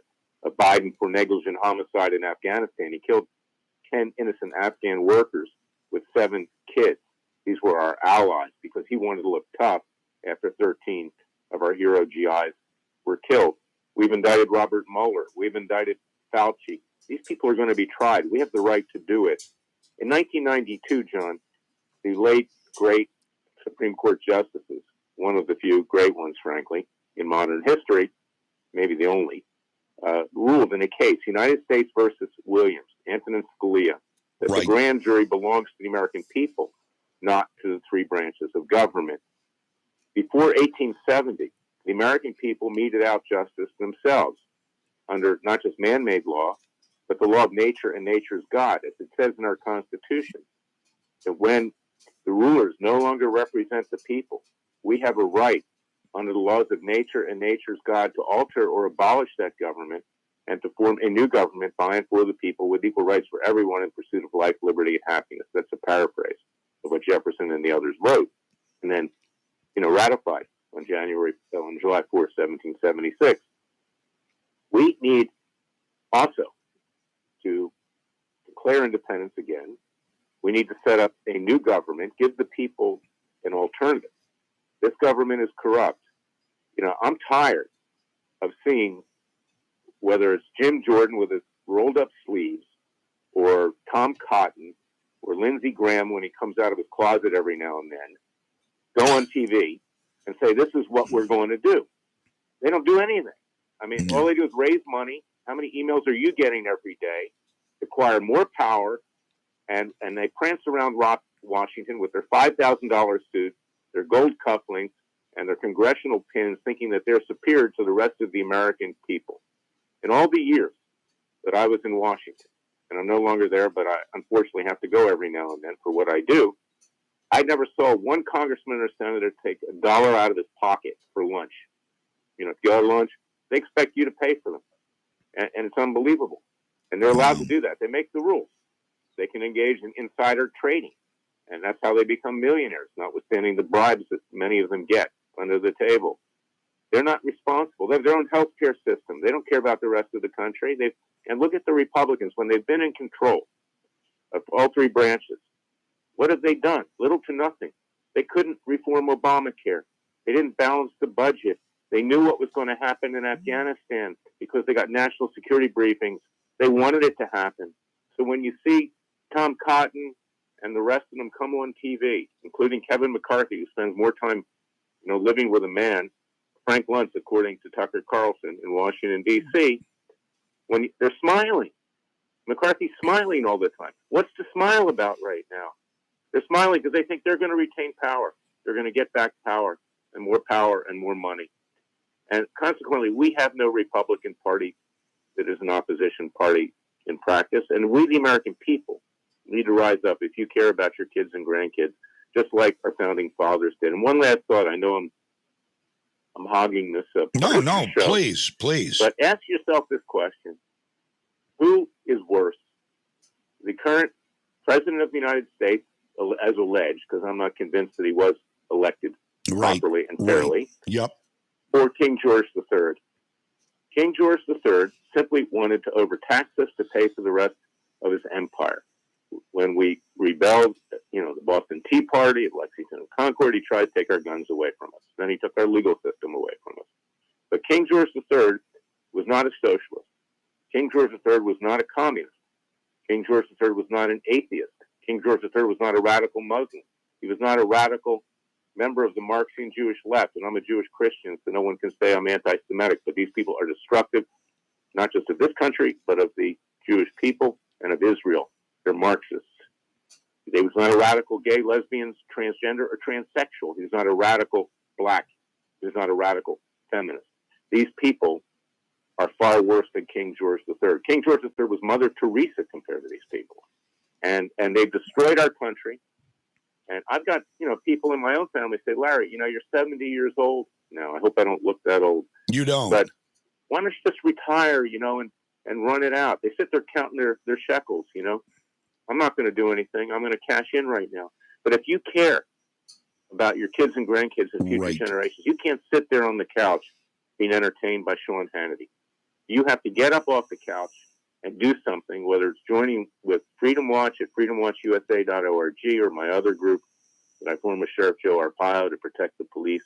Biden for negligent homicide in Afghanistan. He killed 10 innocent Afghan workers with 7 kids. These were our allies because he wanted to look tough after 13 of our hero GIs were killed. We've indicted Robert Mueller. We've indicted Fauci. These people are going to be tried. We have the right to do it. In 1992, John, the late, great Supreme Court justices, one of the few great ones, frankly, in modern history, maybe the only, ruled in a case, United States versus Williams, Antonin Scalia, that the grand jury belongs to the American people, not to the 3 branches of government. Before 1870, the American people meted out justice themselves under not just man-made law, but the law of nature and nature's God. As it says in our Constitution, that when the rulers no longer represent the people, we have a right under the laws of nature and nature's God to alter or abolish that government and to form a new government by and for the people with equal rights for everyone in pursuit of life, liberty, and happiness. That's a paraphrase of what Jefferson and the others wrote, and then, ratified on July 4th, 1776. We need also to declare independence again. We need to set up a new government, give the people an alternative. This government is corrupt. I'm tired of seeing whether it's Jim Jordan with his rolled up sleeves or Tom Cotton or Lindsey Graham when he comes out of his closet every now and then, go on TV and say, this is what we're going to do. They don't do anything. I mean, all they do is raise money. How many emails are you getting every day? Acquire more power, and they prance around Washington with their $5,000 suits, their gold cufflinks, and their congressional pins, thinking that they're superior to the rest of the American people. In all the years that I was in Washington, and I'm no longer there, but I unfortunately have to go every now and then for what I do, I never saw one congressman or senator take $1 out of his pocket for lunch. If you go to lunch, they expect you to pay for them. And it's unbelievable. And they're allowed to do that. They make the rules. They can engage in insider trading. And that's how they become millionaires, notwithstanding the bribes that many of them get under the table. They're not responsible. They have their own health care system. They don't care about the rest of the country. And look at the Republicans. When they've been in control of all 3 branches, what have they done? Little to nothing. They couldn't reform Obamacare. They didn't balance the budget. They knew what was going to happen in Afghanistan because they got national security briefings. They wanted it to happen. So when you see Tom Cotton and the rest of them come on TV, including Kevin McCarthy, who spends more time, living with a man, Frank Luntz, according to Tucker Carlson in Washington, D.C., when they're smiling. McCarthy's smiling all the time. What's to smile about right now? They're smiling because they think they're going to retain power. They're going to get back power and more money. And consequently, we have no Republican Party that is an opposition party in practice. And we, the American people, need to rise up if you care about your kids and grandkids, just like our founding fathers did. And one last thought. I know I'm hogging this up. No, please. But ask yourself this question. Who is worse? The current President of the United States, as alleged, because I'm not convinced that he was elected properly and fairly. Yep. Or King George III. King George III simply wanted to overtax us to pay for the rest of his empire. When we rebelled, the Boston Tea Party at Lexington and Concord, he tried to take our guns away from us. Then he took our legal system away from us. But King George III was not a socialist. King George III was not a communist. King George III was not an atheist. King George III was not a radical Muslim. He was not a radical member of the Marxian Jewish left. And I'm a Jewish Christian, so no one can say I'm anti-Semitic. But these people are destructive, not just of this country, but of the Jewish people and of Israel. They're Marxists. He was not a radical gay, lesbian, transgender, or transsexual. He was not a radical black. He was not a radical feminist. These people are far worse than King George III. King George III was Mother Teresa compared to these people. And they've destroyed our country. And I've got, people in my own family say, Larry, you're 70 years old. now. I hope I don't look that old. You don't. But why don't you just retire, and run it out? They sit there counting their shekels, I'm not going to do anything. I'm going to cash in right now. But if you care about your kids and grandkids and future generations, you can't sit there on the couch being entertained by Sean Hannity. You have to get up off the couch and do something, whether it's joining with Freedom Watch at freedomwatchusa.org or my other group that I form with Sheriff Joe Arpaio to protect the police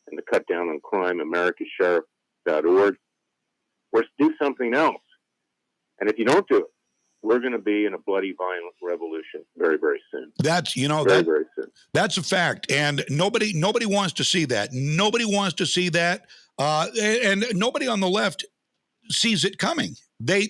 and to cut down on crime, americasheriff.org, or do something else. And if you don't do it, we're going to be in a bloody, violent revolution very, very soon. That's, very soon. That's a fact. And nobody wants to see that. Nobody wants to see that. And nobody on the left sees it coming. They're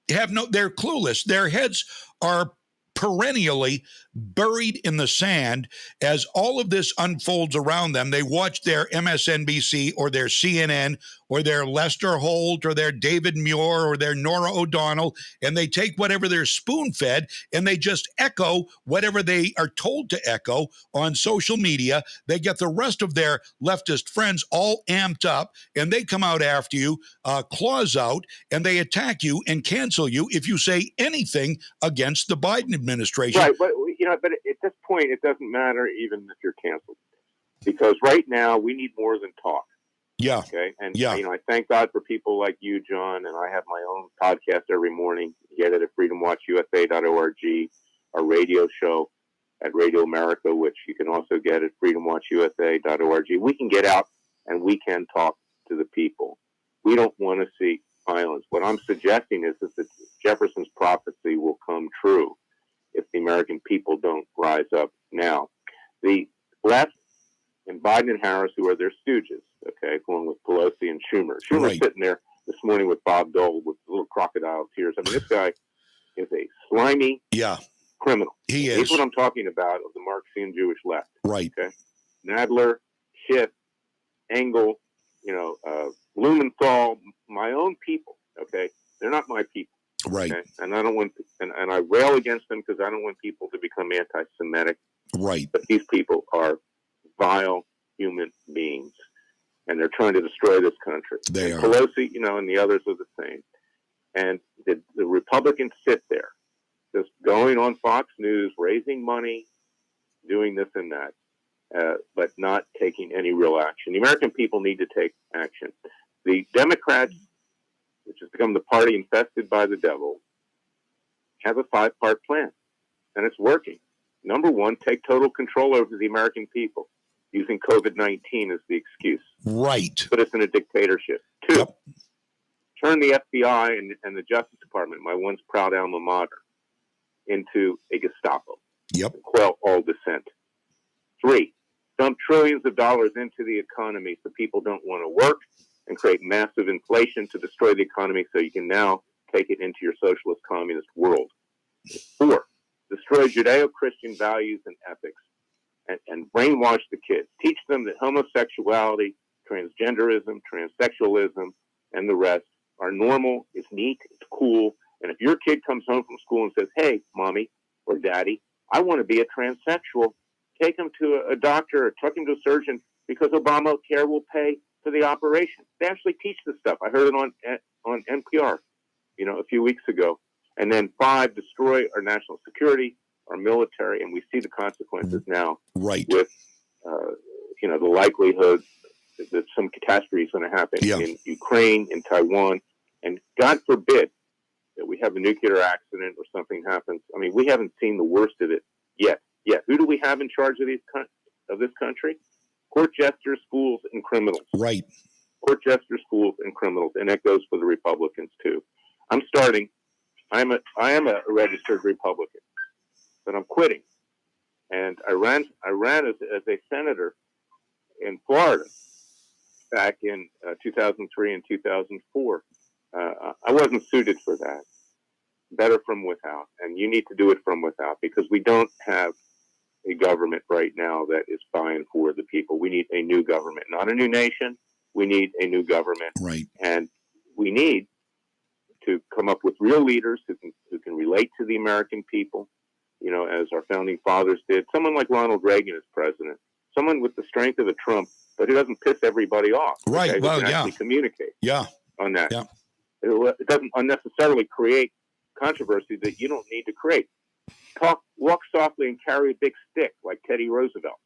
clueless. Their heads are perennially buried in the sand as all of this unfolds around them. They watch their MSNBC or their CNN or their Lester Holt or their David Muir or their Norah O'Donnell, and they take whatever they're spoon-fed and they just echo whatever they are told to echo on social media. They get the rest of their leftist friends all amped up, and they come out after you, claws out, and they attack you and cancel you if you say anything against the Biden administration. Right, but at this point, it doesn't matter even if you're canceled, because right now we need more than talk. Yeah. Okay. And I thank God for people like you, John, and I have my own podcast every morning. You get it at freedomwatchusa.org, our radio show at Radio America, which you can also get at freedomwatchusa.org. We can get out and we can talk to the people. We don't want to see violence. What I'm suggesting is that Jefferson's prophecy will come true if the American people don't rise up now. The left and Biden and Harris, who are their stooges, okay, along with Pelosi and Schumer. Schumer's sitting there this morning with Bob Dole with little crocodile tears. I mean, this guy is a slimy criminal. He is. He's what I'm talking about of the Marxian Jewish left. Right. Okay. Nadler, Schiff, Engel, Blumenthal, my own people. Okay. They're not my people. Right. Okay? And I don't want, and I rail against them because I don't want people to become anti-Semitic. Right. But these people are vile human beings, and they're trying to destroy this country. They are. Pelosi, and the others are the same. And the Republicans sit there, just going on Fox News, raising money, doing this and that, but not taking any real action. The American people need to take action. The Democrats, which has become the party infested by the devil, have a 5-part plan, and it's working. Number one, take total control over the American people, using COVID-19 as the excuse. Right. Put us in a dictatorship. 2, turn the FBI and the Justice Department, my once proud alma mater, into a Gestapo. Yep. Quell all dissent. 3, dump trillions of dollars into the economy so people don't want to work and create massive inflation to destroy the economy so you can now take it into your socialist communist world. 4, destroy Judeo-Christian values and ethics and brainwash the kids. Teach them that homosexuality, transgenderism, transsexualism, and the rest are normal, it's neat, it's cool. And if your kid comes home from school and says, hey, mommy or daddy, I want to be a transsexual, take him to a doctor or take him to a surgeon because Obamacare will pay for the operation. They actually teach this stuff. I heard it on NPR, a few weeks ago. And then 5, destroy our national security, our military, and we see the consequences now. Right. With, the likelihood that some catastrophe is going to happen in Ukraine, in Taiwan, and God forbid that we have a nuclear accident or something happens. I mean, we haven't seen the worst of it yet. Who do we have in charge of this country? Court jesters, fools, and criminals. Right. Court jesters, fools, and criminals, and that goes for the Republicans too. I am a registered Republican, but I'm quitting. And I ran as a senator in Florida back in 2003 and 2004. I wasn't suited for that. Better from without. And you need to do it from without, because we don't have a government right now that is by and for the people. We need a new government, not a new nation. We need a new government. Right. And we need to come up with real leaders who can relate to the American people, as our founding fathers did. Someone like Ronald Reagan as president, someone with the strength of a Trump but who doesn't piss everybody off. Right. Okay? Well, who can yeah. actually communicate on that. Yeah. It doesn't unnecessarily create controversy that you don't need to create. Walk softly and carry a big stick like Teddy Roosevelt.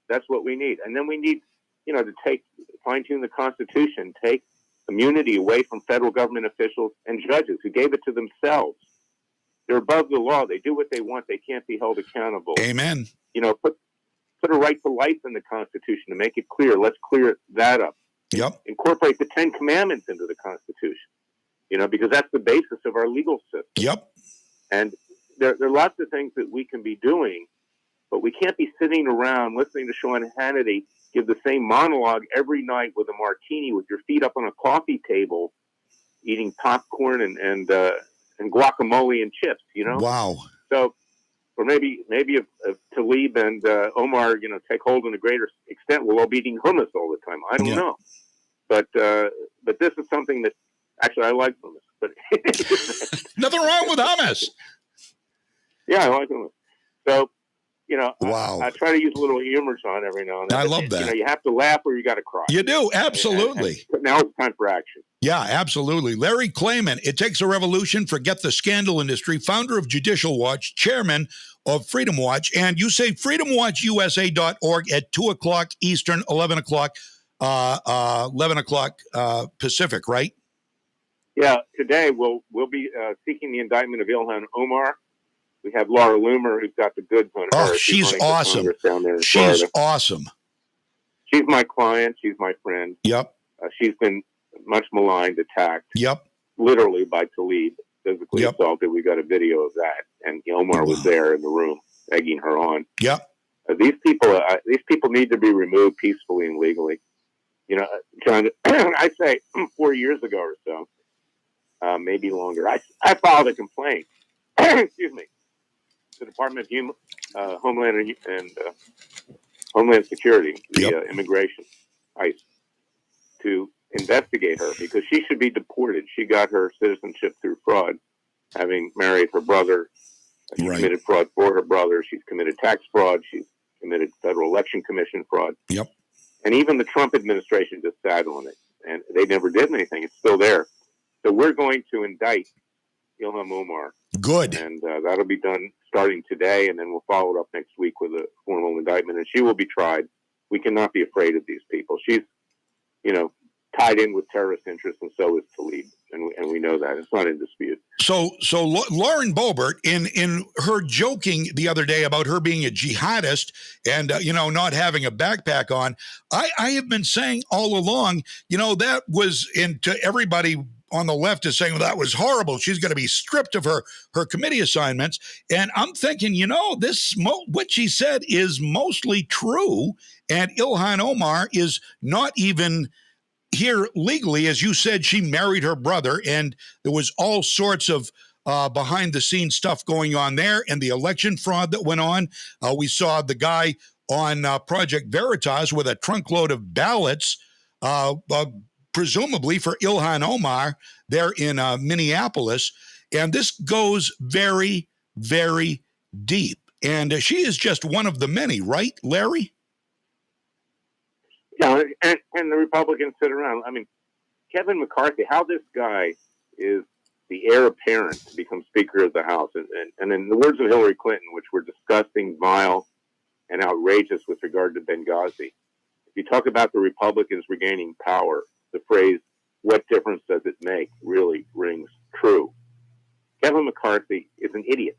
That's what we need. And then we need, to fine-tune the Constitution, take immunity away from federal government officials and judges who gave it to themselves. They're above the law. They do what they want. They can't be held accountable. Amen. Put a right to life in the Constitution to make it clear. Let's clear that up. Yep. Incorporate the 10 Commandments into the Constitution, because that's the basis of our legal system. Yep. And there are lots of things that we can be doing, but we can't be sitting around listening to Sean Hannity give the same monologue every night with a martini with your feet up on a coffee table, eating popcorn and guacamole and chips, Wow. So, or maybe if Tlaib and Omar, take hold in a greater extent, we'll all be eating hummus all the time. I don't know. But this is something that, actually, I like hummus. But nothing wrong with hummus. Yeah, I like hummus. So, wow. I try to use a little humor, Sean, every now and then. I love that. You have to laugh or you got to cry. You do, absolutely. And now it's time for action. Yeah, absolutely. Larry Klayman, it takes a revolution. Forget the scandal industry. Founder of Judicial Watch, chairman of Freedom Watch. And you say freedomwatchusa.org at 2 o'clock Eastern, 11 o'clock Pacific, right? Yeah, today we'll be seeking the indictment of Ilhan Omar. We have Laura Loomer, who's got the goods on her. Oh, she's awesome. Down there in she's Florida. Awesome. She's my client. She's my friend. Yep. She's been much maligned, attacked. Yep. Literally by Tlaib, physically assaulted. We got a video of that, and Omar was there in the room, egging her on. Yep. These people need to be removed peacefully and legally. John, I say 4 years ago or so, maybe longer. I filed a complaint. Excuse me. The Department of Homeland Security, the immigration, ICE, to investigate her because she should be deported. She got her citizenship through fraud, having married her brother. She committed fraud for her brother. She's committed tax fraud. She's committed Federal Election Commission fraud. Yep. And even the Trump administration just sat on it, and they never did anything. It's still there. So we're going to indict Ilhan Omar. Good. And that'll be done starting today, and then we'll follow it up next week with a formal indictment, and she will be tried. We cannot be afraid of these people. She's, tied in with terrorist interests, and so is Tlaib, and we know that. It's not in dispute. So Lauren Boebert, in her joking the other day about her being a jihadist and, not having a backpack on, I have been saying all along, that was into everybody on the left is saying, well, that was horrible. She's going to be stripped of her committee assignments. And I'm thinking, what she said is mostly true. And Ilhan Omar is not even here legally. As you said, she married her brother, and there was all sorts of behind the scenes stuff going on there, and the election fraud that went on. We saw the guy on Project Veritas with a trunkload of ballots, presumably for Ilhan Omar there in Minneapolis. And this goes very, very deep. And she is just one of the many, right, Larry? Yeah, and the Republicans sit around. I mean, Kevin McCarthy, how this guy is the heir apparent to become Speaker of the House. And in the words of Hillary Clinton, which were disgusting, vile, and outrageous with regard to Benghazi, if you talk about the Republicans regaining power, the phrase, what difference does it make, really rings true. Kevin McCarthy is an idiot.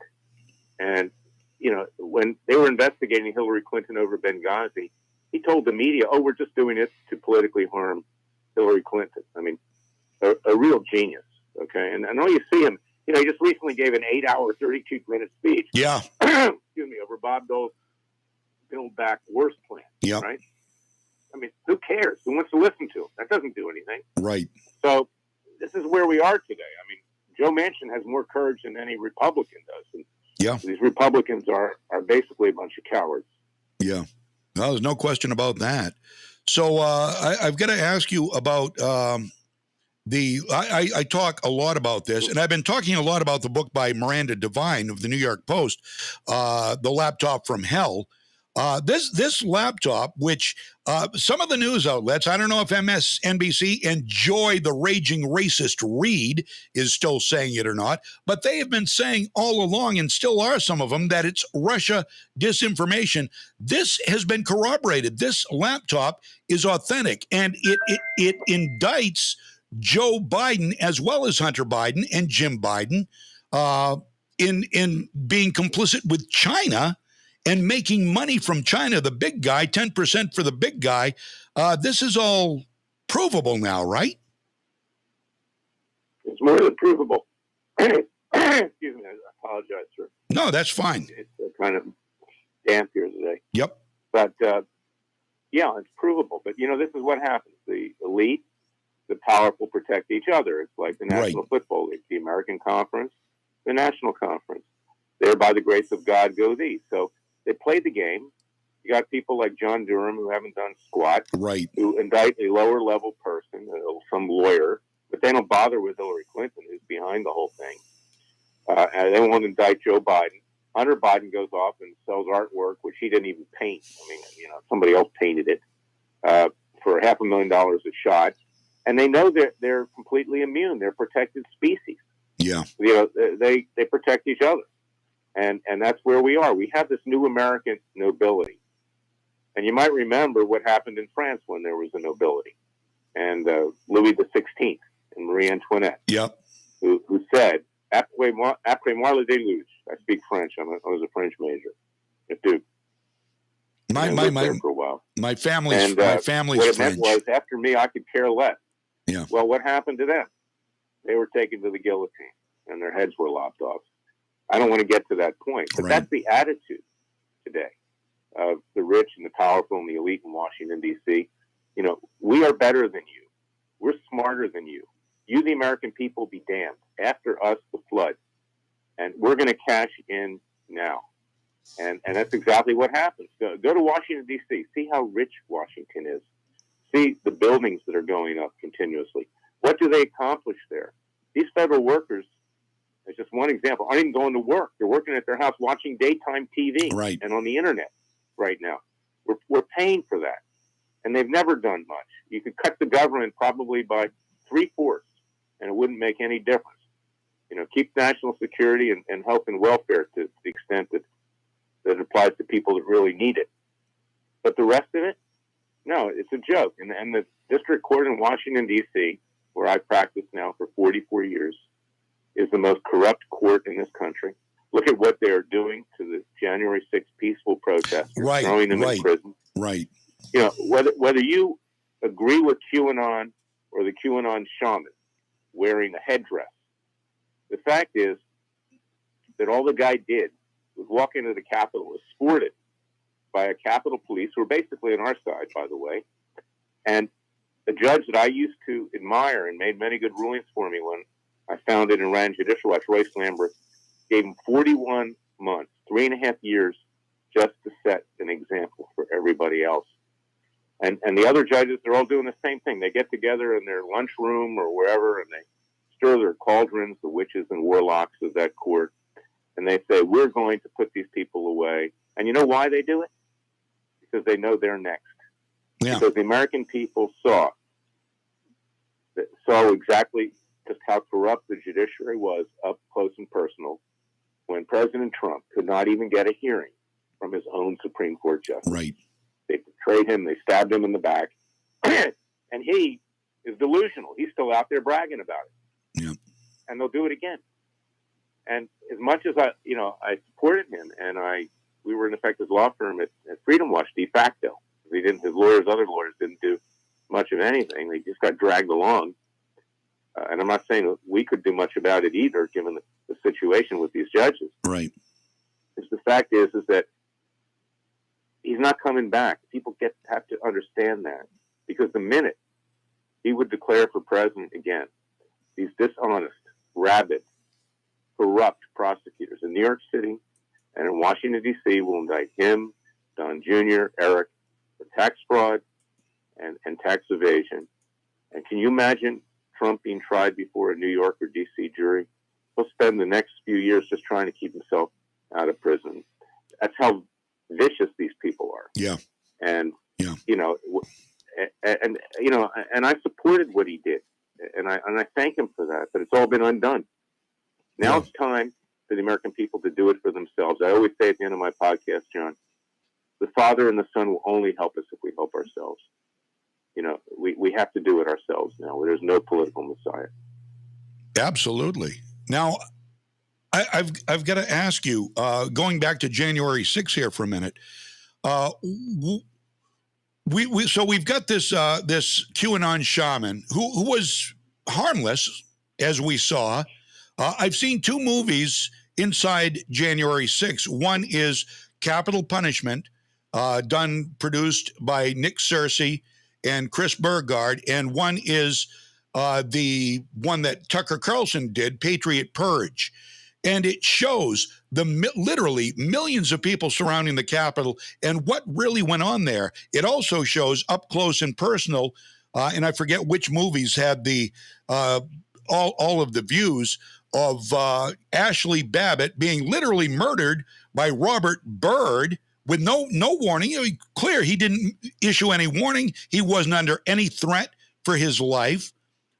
And, when they were investigating Hillary Clinton over Benghazi, he told the media, we're just doing it to politically harm Hillary Clinton. I mean, a real genius, okay? And I know you see him, he just recently gave an 8-hour, 32-minute speech. Yeah. Excuse me, over Bob Dole's Build Back Worse plan, right? I mean, who cares? Who wants to listen to him? That doesn't do anything. Right. So this is where we are today. I mean, Joe Manchin has more courage than any Republican does. And these Republicans are basically a bunch of cowards. Yeah. Well, there's no question about that. So I've got to ask you about I talk a lot about this, and I've been talking a lot about the book by Miranda Devine of the New York Post, The Laptop from Hell. This laptop, which some of the news outlets, I don't know if MSNBC and Joy the Raging Racist Reed is still saying it or not, but they have been saying all along, and still are some of them, that it's Russia disinformation. This has been corroborated. This laptop is authentic, and it indicts Joe Biden as well as Hunter Biden and Jim Biden in being complicit with China and making money from China, the big guy, 10% for the big guy. This is all provable now, right? It's more than provable. Excuse me, I apologize, sir. No, that's fine. It's kind of damp here today. Yep. But, yeah, it's provable. But, this is what happens. The elite, the powerful protect each other. It's like the National Football League, the American Conference, the National Conference. There, by the grace of God, go these. So they play the game. You got people like John Durham who haven't done squat, right? Who indict a lower level person, some lawyer, but they don't bother with Hillary Clinton, who's behind the whole thing. And they won't indict Joe Biden. Hunter Biden goes off and sells artwork, which he didn't even paint. I mean, somebody else painted it for $500,000 a shot. And they know they're completely immune. They're protected species. Yeah. They protect each other. And that's where we are. We have this new American nobility. And you might remember what happened in France when there was a nobility. And Louis XVI and Marie Antoinette, who said, après moi le déluge. I speak French. I was a French major. Dude. My family's what French. It meant was, after me, I could care less. Yeah. Well, what happened to them? They were taken to the guillotine, and their heads were lopped off. I don't want to get to that point, but that's the attitude today of the rich and the powerful and the elite in Washington, D.C. We are better than you. We're smarter than you. You, the American people, be damned. After us, the flood. And we're going to cash in now. And that's exactly what happens. Go to Washington, D.C. See how rich Washington is. See the buildings that are going up continuously. What do they accomplish there? These federal workers, as just one example, aren't even going to work. They're working at their house watching daytime TV and on the internet right now. We're paying for that. And they've never done much. You could cut the government probably by 3/4, and it wouldn't make any difference. Keep national security and health and welfare to the extent that it applies to people that really need it. But the rest of it, no, it's a joke. And the district court in Washington, D.C., where I practiced now for 44 years, is the most corrupt court in this country. Look at what they are doing to the January 6th peaceful protesters, throwing them in prison. Right. Whether you agree with QAnon or the QAnon shaman wearing a headdress, the fact is that all the guy did was walk into the Capitol, escorted by a Capitol Police, who are basically on our side, by the way, and a judge that I used to admire and made many good rulings for me when I founded and ran Judicial Watch, Royce Lambert, gave him 41 months, 3.5 years, just to set an example for everybody else. And the other judges, they're all doing the same thing. They get together in their lunchroom or wherever, and they stir their cauldrons, the witches and warlocks of that court, and they say, we're going to put these people away. And you know why they do it? Because they know they're next. Yeah. Because the American people saw exactly just how corrupt the judiciary was up close and personal when President Trump could not even get a hearing from his own Supreme Court justice. Right. They betrayed him. They stabbed him in the back. And he is delusional. He's still out there bragging about it. Yeah. And they'll do it again. And as much as I supported him, and we were in effect his law firm at Freedom Watch de facto. His other lawyers didn't do much of anything. They just got dragged along. And I'm not saying that we could do much about it either, given the situation with these judges. Right. The fact is that he's not coming back. People have to understand that, because the minute he would declare for president again, these dishonest, rabid, corrupt prosecutors in New York City and in Washington, D.C. will indict him, Don Jr., Eric, for tax fraud and tax evasion. And can you imagine Trump being tried before a New York or D.C. jury? He'll spend the next few years just trying to keep himself out of prison. That's how vicious these people are. Yeah. And, and I supported what he did. And I thank him for that, but it's all been undone. Now it's time for the American people to do it for themselves. I always say at the end of my podcast, John, the Father and the Son will only help us if we help ourselves. We have to do it ourselves now. There's no political messiah. Absolutely. Now, I've got to ask you, going back to January 6th here for a minute. We've got this QAnon shaman who was harmless, as we saw. I've seen two movies inside January 6th. One is Capital Punishment, produced by Nick Searcy and Chris Burgard, and one is the one that Tucker Carlson did, Patriot Purge. And it shows literally millions of people surrounding the Capitol and what really went on there. It also shows up close and personal, and I forget which movies had the all of the views of Ashley Babbitt being literally murdered by Robert Byrd with no warning. Clear, he didn't issue any warning. He wasn't under any threat for his life.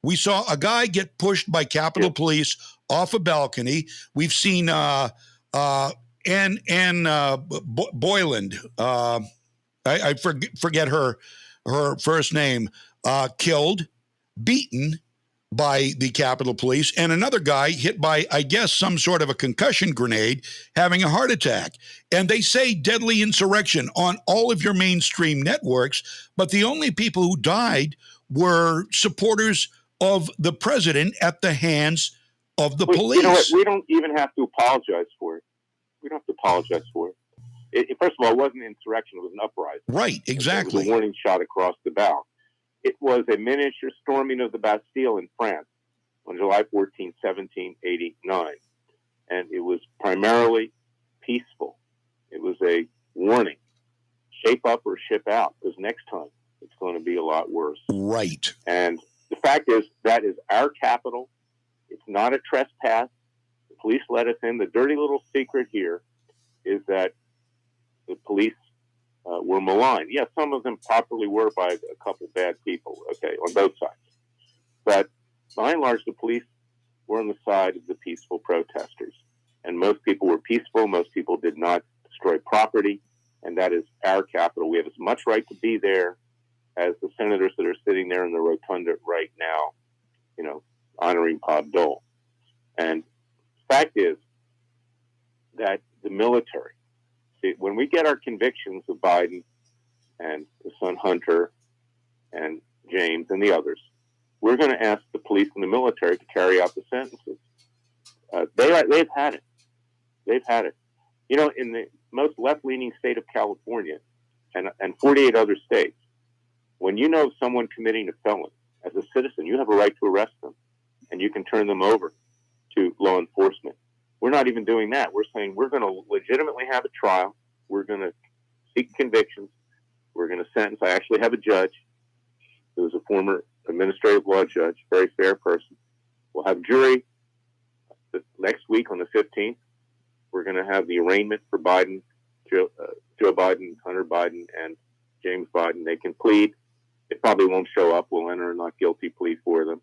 We saw a guy get pushed by Capitol Police off a balcony. We've seen Ann Boyland. I forget her first name. Killed, beaten by the Capitol Police, and another guy hit by, I guess, some sort of a concussion grenade, having a heart attack. And they say deadly insurrection on all of your mainstream networks, but the only people who died were supporters of the president at the hands of the police. You know what? We don't even have to apologize for it. We don't have to apologize for it. First of all, it wasn't an insurrection. It was an uprising. Right, exactly. It was a warning shot across the bow. It was a miniature storming of the Bastille in France on July 14, 1789. And it was primarily peaceful. It was a warning. Shape up or ship out, because next time it's going to be a lot worse. Right. And the fact is, that is our capital. It's not a trespass. The police let us in. The dirty little secret here is that the police were maligned. Yes, some of them properly were by a couple bad people, okay, on both sides. But by and large, the police were on the side of the peaceful protesters. And most people were peaceful. Most people did not destroy property. And that is our capital. We have as much right to be there as the senators that are sitting there in the rotunda right now, honoring Bob Dole. And the fact is that the military, when we get our convictions of Biden and the son Hunter and James and the others, we're going to ask the police and the military to carry out the sentences. They've had it. They've had it. In the most left-leaning state of California and 48 other states, when you know someone committing a felony, as a citizen, you have a right to arrest them, and you can turn them over to law enforcement. We're not even doing that. We're saying we're going to legitimately have a trial. We're going to seek convictions. We're going to sentence. I actually have a judge who was a former administrative law judge, very fair person. We'll have jury next week on the 15th. We're going to have the arraignment for Biden, Joe Biden, Hunter Biden, and James Biden. They can plead. They probably won't show up. We'll enter a not guilty plea for them.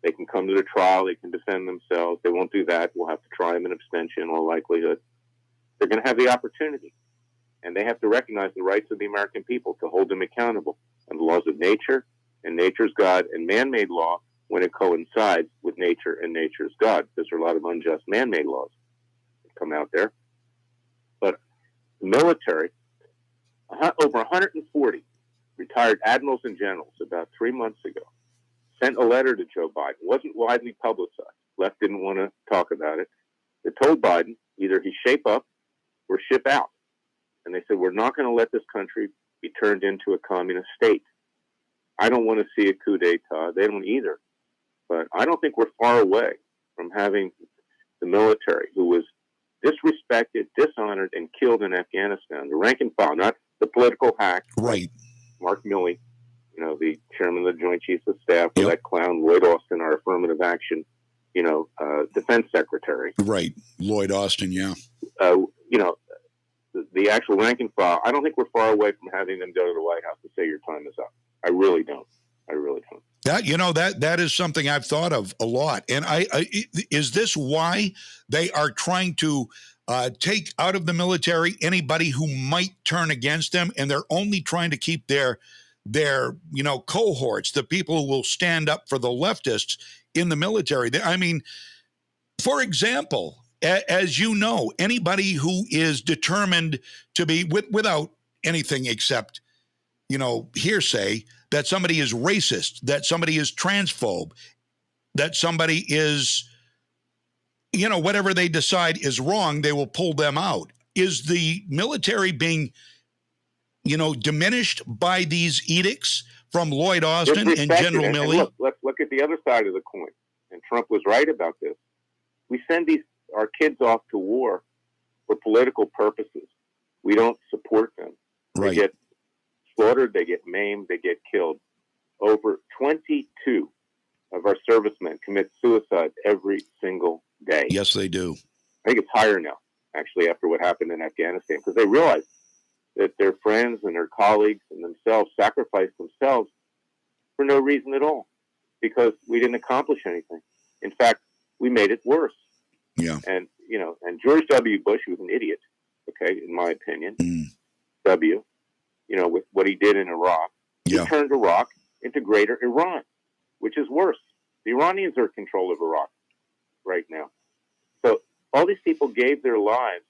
They can come to the trial. They can defend themselves. They won't do that. We'll have to try them in abstention in all likelihood. They're going to have the opportunity. And they have to recognize the rights of the American people to hold them accountable. And the laws of nature and nature's God and man-made law when it coincides with nature and nature's God. Because there are a lot of unjust man-made laws that come out there. But the military, over 140 retired admirals and generals about 3 months ago, sent a letter to Joe Biden. It wasn't widely publicized. Left didn't want to talk about it. They told Biden either he shape up or ship out. And they said, we're not going to let this country be turned into a communist state. I don't want to see a coup d'etat. They don't either. But I don't think we're far away from having the military, who was disrespected, dishonored, and killed in Afghanistan, the rank and file, not the political hack. Right. Mark Milley, the chairman of the Joint Chiefs of Staff, or that clown Lloyd Austin, our affirmative action, defense secretary. Right. Lloyd Austin, yeah. the actual rank and file, I don't think we're far away from having them go to the White House and say your time is up. I really don't. That is something I've thought of a lot. And is this why they are trying to take out of the military anybody who might turn against them, and they're only trying to keep their cohorts, the people who will stand up for the leftists in the military? I mean, for example, as you know, anybody who is determined to be without anything except, hearsay, that somebody is racist, that somebody is transphobe, that somebody is, whatever they decide is wrong, they will pull them out. Is the military being, diminished by these edicts from Lloyd Austin and General Milley? And let's look at the other side of the coin. And Trump was right about this. We send our kids off to war for political purposes. We don't support them. Right. They get slaughtered, they get maimed, they get killed. Over 22 of our servicemen commit suicide every single day. Yes, they do. I think it's higher now, actually, after what happened in Afghanistan, because they realize that their friends and their colleagues and themselves sacrificed themselves for no reason at all, because we didn't accomplish anything. In fact, we made it worse. Yeah. And, and George W. Bush, who was an idiot, okay, in my opinion, with what he did in Iraq, he turned Iraq into greater Iran, which is worse. The Iranians are in control of Iraq right now. So all these people gave their lives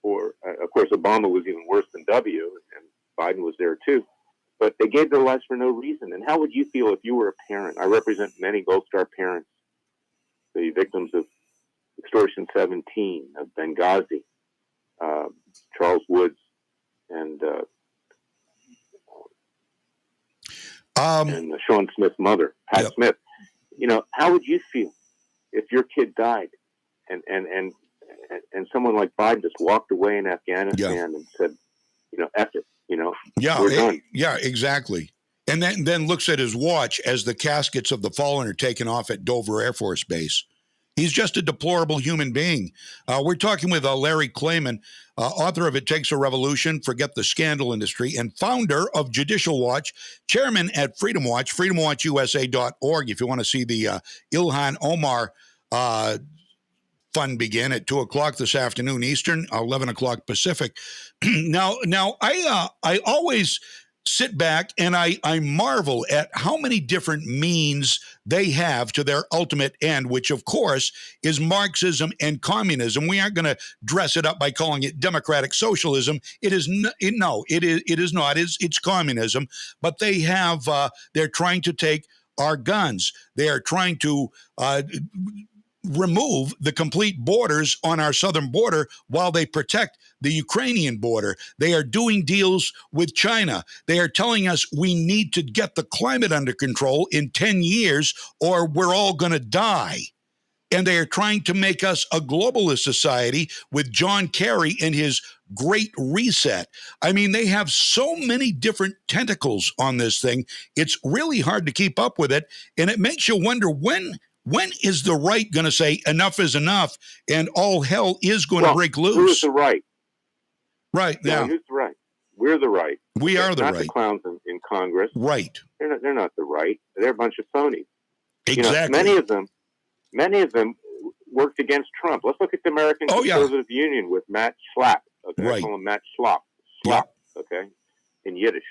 for, of course, Obama was even worse than W, and Biden was there too, but they gave their lives for no reason. And how would you feel if you were a parent? I represent many Gold Star parents, the victims of Extortion 17, of Benghazi, Charles Woods, and Sean Smith's mother, Pat Smith. How would you feel if your kid died and someone like Biden just walked away in Afghanistan and said, F it, we're done. Yeah, exactly. And then looks at his watch as the caskets of the fallen are taken off at Dover Air Force Base. He's just a deplorable human being. We're talking with Larry Klayman, author of It Takes a Revolution, Forget the Scandal Industry, and founder of Judicial Watch, chairman at Freedom Watch, freedomwatchusa.org. If you want to see the Ilhan Omar fun begin at 2 o'clock this afternoon Eastern, 11 o'clock Pacific. Now, I always sit back and I marvel at how many different means they have to their ultimate end, which of course is Marxism and communism. We aren't going to dress it up by calling it democratic socialism. It is it is not. It's communism. But they have they're trying to take our guns. They are trying to remove the complete borders on our southern border while they protect the Ukrainian border. They are doing deals with China. They are telling us we need to get the climate under control in 10 years or we're all going to die. And they are trying to make us a globalist society with John Kerry and his Great Reset. I mean, they have so many different tentacles on this thing. It's really hard to keep up with it. And it makes you wonder when is the right going to say enough is enough and all hell is going to break loose? Who is the right? Right. Yeah. Who's the right? We're the right. We are the not right. The clowns in Congress. Right. They're not the right. They're a bunch of phonies. Exactly. Many of them worked against Trump. Let's look at the American Conservative Union with Matt Schlapp. Okay, right. I call him Matt Schlapp. Schlapp. Yeah. Okay, in Yiddish.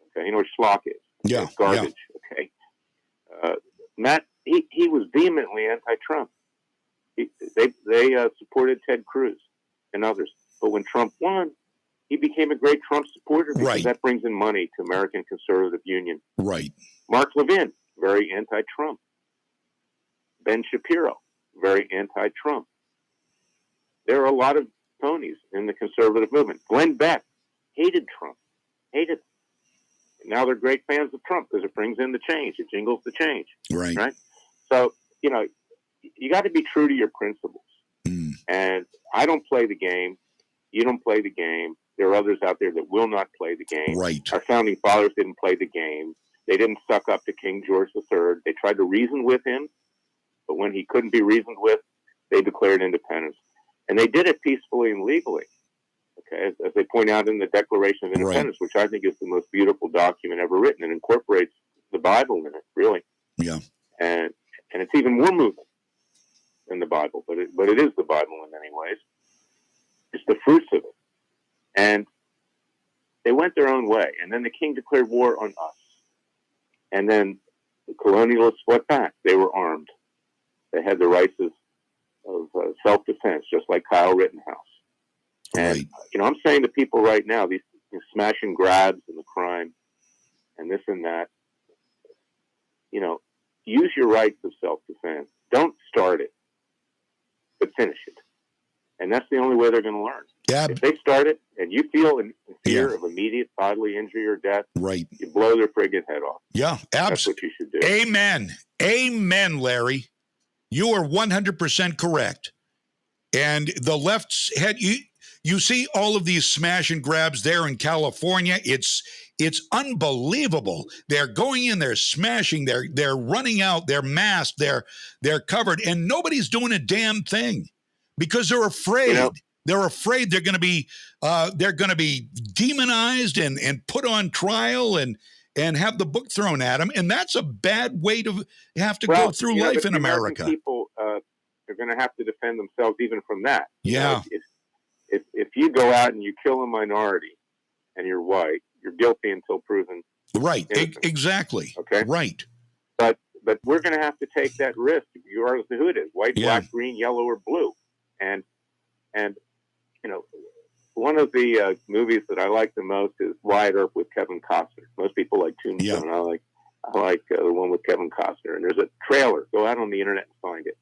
Okay, you know what schlock is? Yeah. It's garbage. Yeah. Okay. Matt. He was vehemently anti-Trump. They supported Ted Cruz and others. But when Trump won, he became a great Trump supporter because that brings in money to American Conservative Union. Right. Mark Levin, very anti-Trump. Ben Shapiro, very anti-Trump. There are a lot of phonies in the conservative movement. Glenn Beck hated Trump. Hated him. Now they're great fans of Trump because it brings in the change. It jingles the change. Right. So, you got to be true to your principles. And I don't play the game. You don't play the game. There are others out there that will not play the game. Right. Our founding fathers didn't play the game. They didn't suck up to King George III. They tried to reason with him, but when he couldn't be reasoned with, they declared independence. And they did it peacefully and legally. Okay, as they point out in the Declaration of Independence, which I think is the most beautiful document ever written, and incorporates the Bible in it, really. Yeah. And it's even more moving than the Bible, but it is the Bible in many ways. It's the fruits of it. And they went their own way, and then the king declared war on us. And then the colonialists fought back. They were armed. They had the rights of self-defense, just like Kyle Rittenhouse. And, I'm saying to people right now, these smash and grabs and the crime and this and that, use your rights of self-defense. Don't start it, but finish it. And that's the only way they're going to learn. Yeah. If they start it and you feel in fear of immediate bodily injury or death, you blow their friggin' head off. Yeah, That's what you should do. Amen. Amen, Larry. You are 100% correct. And the left's head, you see all of these smash and grabs there in California. It's unbelievable. They're going in, they're smashing, they're running out, they're masked, they're covered, and nobody's doing a damn thing because they're afraid. They're afraid they're going to be demonized and put on trial and have the book thrown at them, and that's a bad way to have to go through life in America. People are going to have to defend themselves even from that. Yeah. If you go out and you kill a minority and you're white, you're guilty until proven innocent. Exactly. Okay. Right. But we're going to have to take that risk, regardless of who it is: white, black, green, yellow, or blue. And one of the movies that I like the most is Wyatt Earp with Kevin Costner. Most people like Tombstone. I like the one with Kevin Costner. And there's a trailer. Go out on the internet and find it.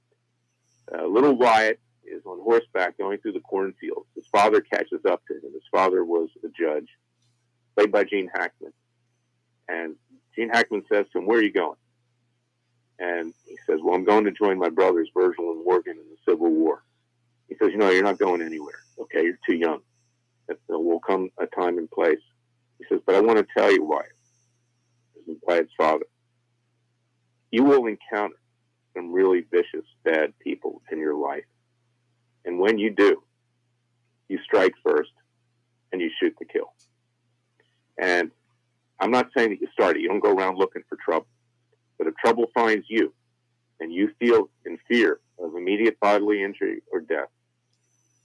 Little Wyatt is on horseback going through the cornfields. His father catches up to him. His father was a judge, played by Gene Hackman. And Gene Hackman says to him, "Where are you going?" And he says, "Well, I'm going to join my brothers, Virgil and Morgan, in the Civil War." He says, "You're not going anywhere. Okay, you're too young. There will come a time and place." He says, "But I want to tell you, Wyatt," this is Wyatt's father, "you will encounter some really vicious, bad people in your life. And when you do, you strike first and you shoot to kill." And I'm not saying that you start it. You don't go around looking for trouble. But if trouble finds you and you feel in fear of immediate bodily injury or death,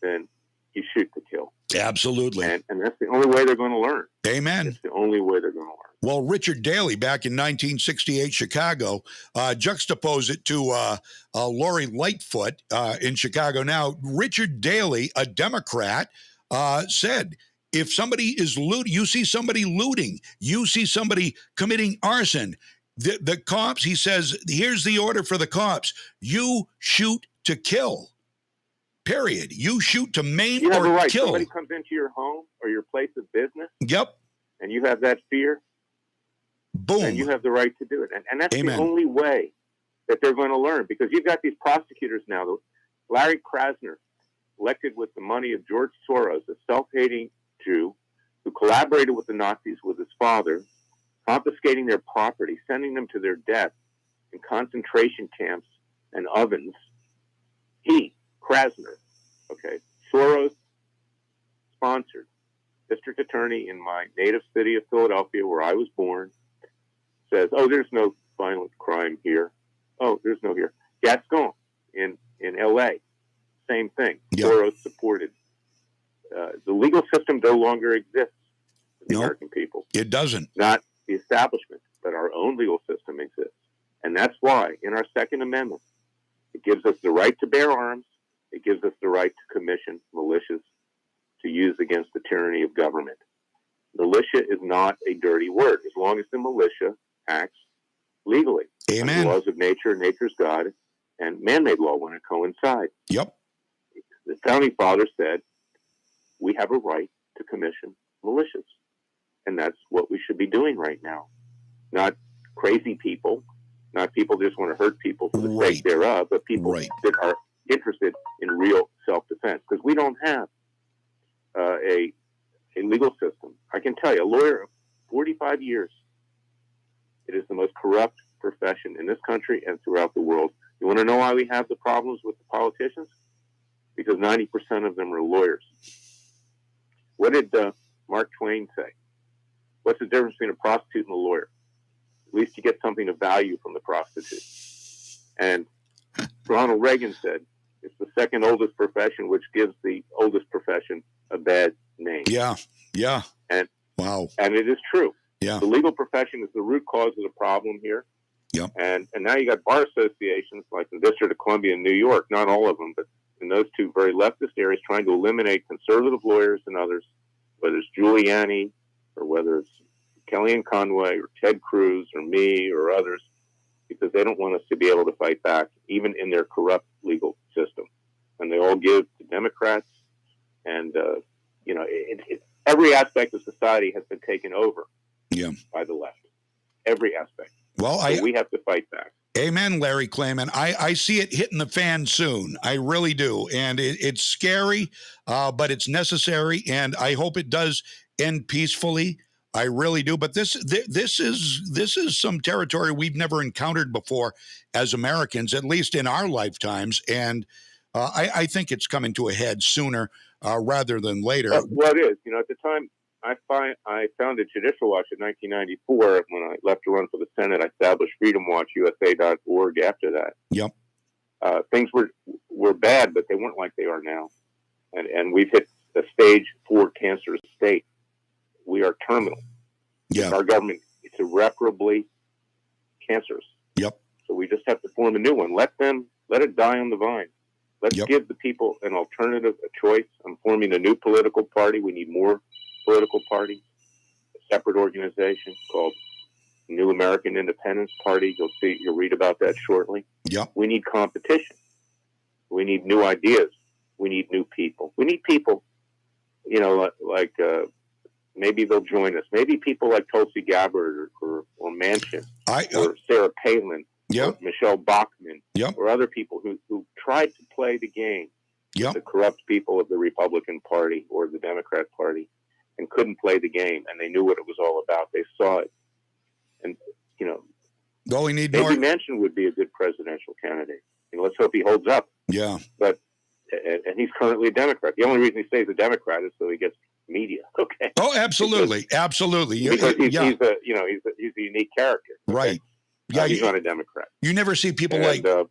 then you shoot to kill. Absolutely. And that's the only way they're going to learn. Amen. It's the only way they're going to learn. Well, Richard Daley, back in 1968 Chicago, juxtapose it to Lori Lightfoot in Chicago. Now, Richard Daley, a Democrat, said, if somebody is looting, you see somebody looting, you see somebody committing arson, the cops, he says, here's the order for the cops. You shoot to kill. Period. You shoot to maim you have or a right. kill. Somebody comes into your home or your place of business. Yep. And you have that fear. Boom. And you have the right to do it. And that's Amen. the only way that they're going to learn, because you've got these prosecutors now. Larry Krasner, elected with the money of George Soros, a self-hating Jew who collaborated with the Nazis with his father, confiscating their property, sending them to their death in concentration camps and ovens. Krasner, Soros sponsored district attorney in my native city of Philadelphia, where I was born, says, "Oh, there's no violent crime here. Oh, there's no here." Gascon in L.A., same thing. Yep. Soros supported. The legal system no longer exists for the American people. It doesn't. Not the establishment, but our own legal system exists. And that's why, in our Second Amendment, it gives us the right to bear arms. It gives us the right to commission militias to use against the tyranny of government. Militia is not a dirty word, as long as the militia acts legally. Amen. The laws of nature, nature's God, and man-made law when it coincides. Yep. The founding fathers said, we have a right to commission militias. And that's what we should be doing right now. Not crazy people, not people that just want to hurt people for the sake thereof, but people that are interested in real self-defense. Because we don't have a legal system. I can tell you, a lawyer of 45 years, it is the most corrupt profession in this country and throughout the world. You want to know why we have the problems with the politicians? Because 90% of them are lawyers. What did Mark Twain say? What's the difference between a prostitute and a lawyer? At least you get something of value from the prostitute. And Ronald Reagan said, it's the second oldest profession, which gives the oldest profession a bad name. Yeah, yeah. And wow. And it is true. Yeah. The legal profession is the root cause of the problem here. Yep. And now you got bar associations like the District of Columbia in New York, not all of them, but in those two very leftist areas, trying to eliminate conservative lawyers and others, whether it's Giuliani or whether it's Kellyanne Conway or Ted Cruz or me or others, because they don't want us to be able to fight back, even in their corrupt legal system. And they all give to Democrats. And, every aspect of society has been taken over by the left. Every aspect. Well, so we have to fight back. Amen, Larry Klayman. I see it hitting the fan soon. I really do. And it's scary, but it's necessary. And I hope it does end peacefully. I really do. But this is some territory we've never encountered before as Americans, at least in our lifetimes. And I think it's coming to a head sooner rather than later. Well, it is. At the time I founded Judicial Watch in 1994. When I left to run for the Senate, I established FreedomWatchUSA.org after that. Yep. Things were bad, but they weren't like they are now. And we've hit a stage 4 cancerous state. We are terminal. Yeah. Our government is irreparably cancerous. Yep. So we just have to form a new one. Let it die on the vine. Let's give the people an alternative, a choice. I'm forming a new political party. We need more political parties. A separate organization called New American Independence Party. You'll read about that shortly. Yep. We need competition. We need new ideas. We need new people. We need people, like maybe they'll join us. Maybe people like Tulsi Gabbard or Manchin or Sarah Palin or Michelle Bachmann or other people who tried to play the game with the corrupt people of the Republican Party or the Democrat Party and couldn't play the game, and they knew what it was all about. They saw it. And, well, we need maybe more. Manchin would be a good presidential candidate. Let's hope he holds up. Yeah. And he's currently a Democrat. The only reason he stays a Democrat is so he gets media. Okay. Oh, absolutely, absolutely. Because he's a unique character. Okay? Right. Yeah, he's not a Democrat. You never see people but there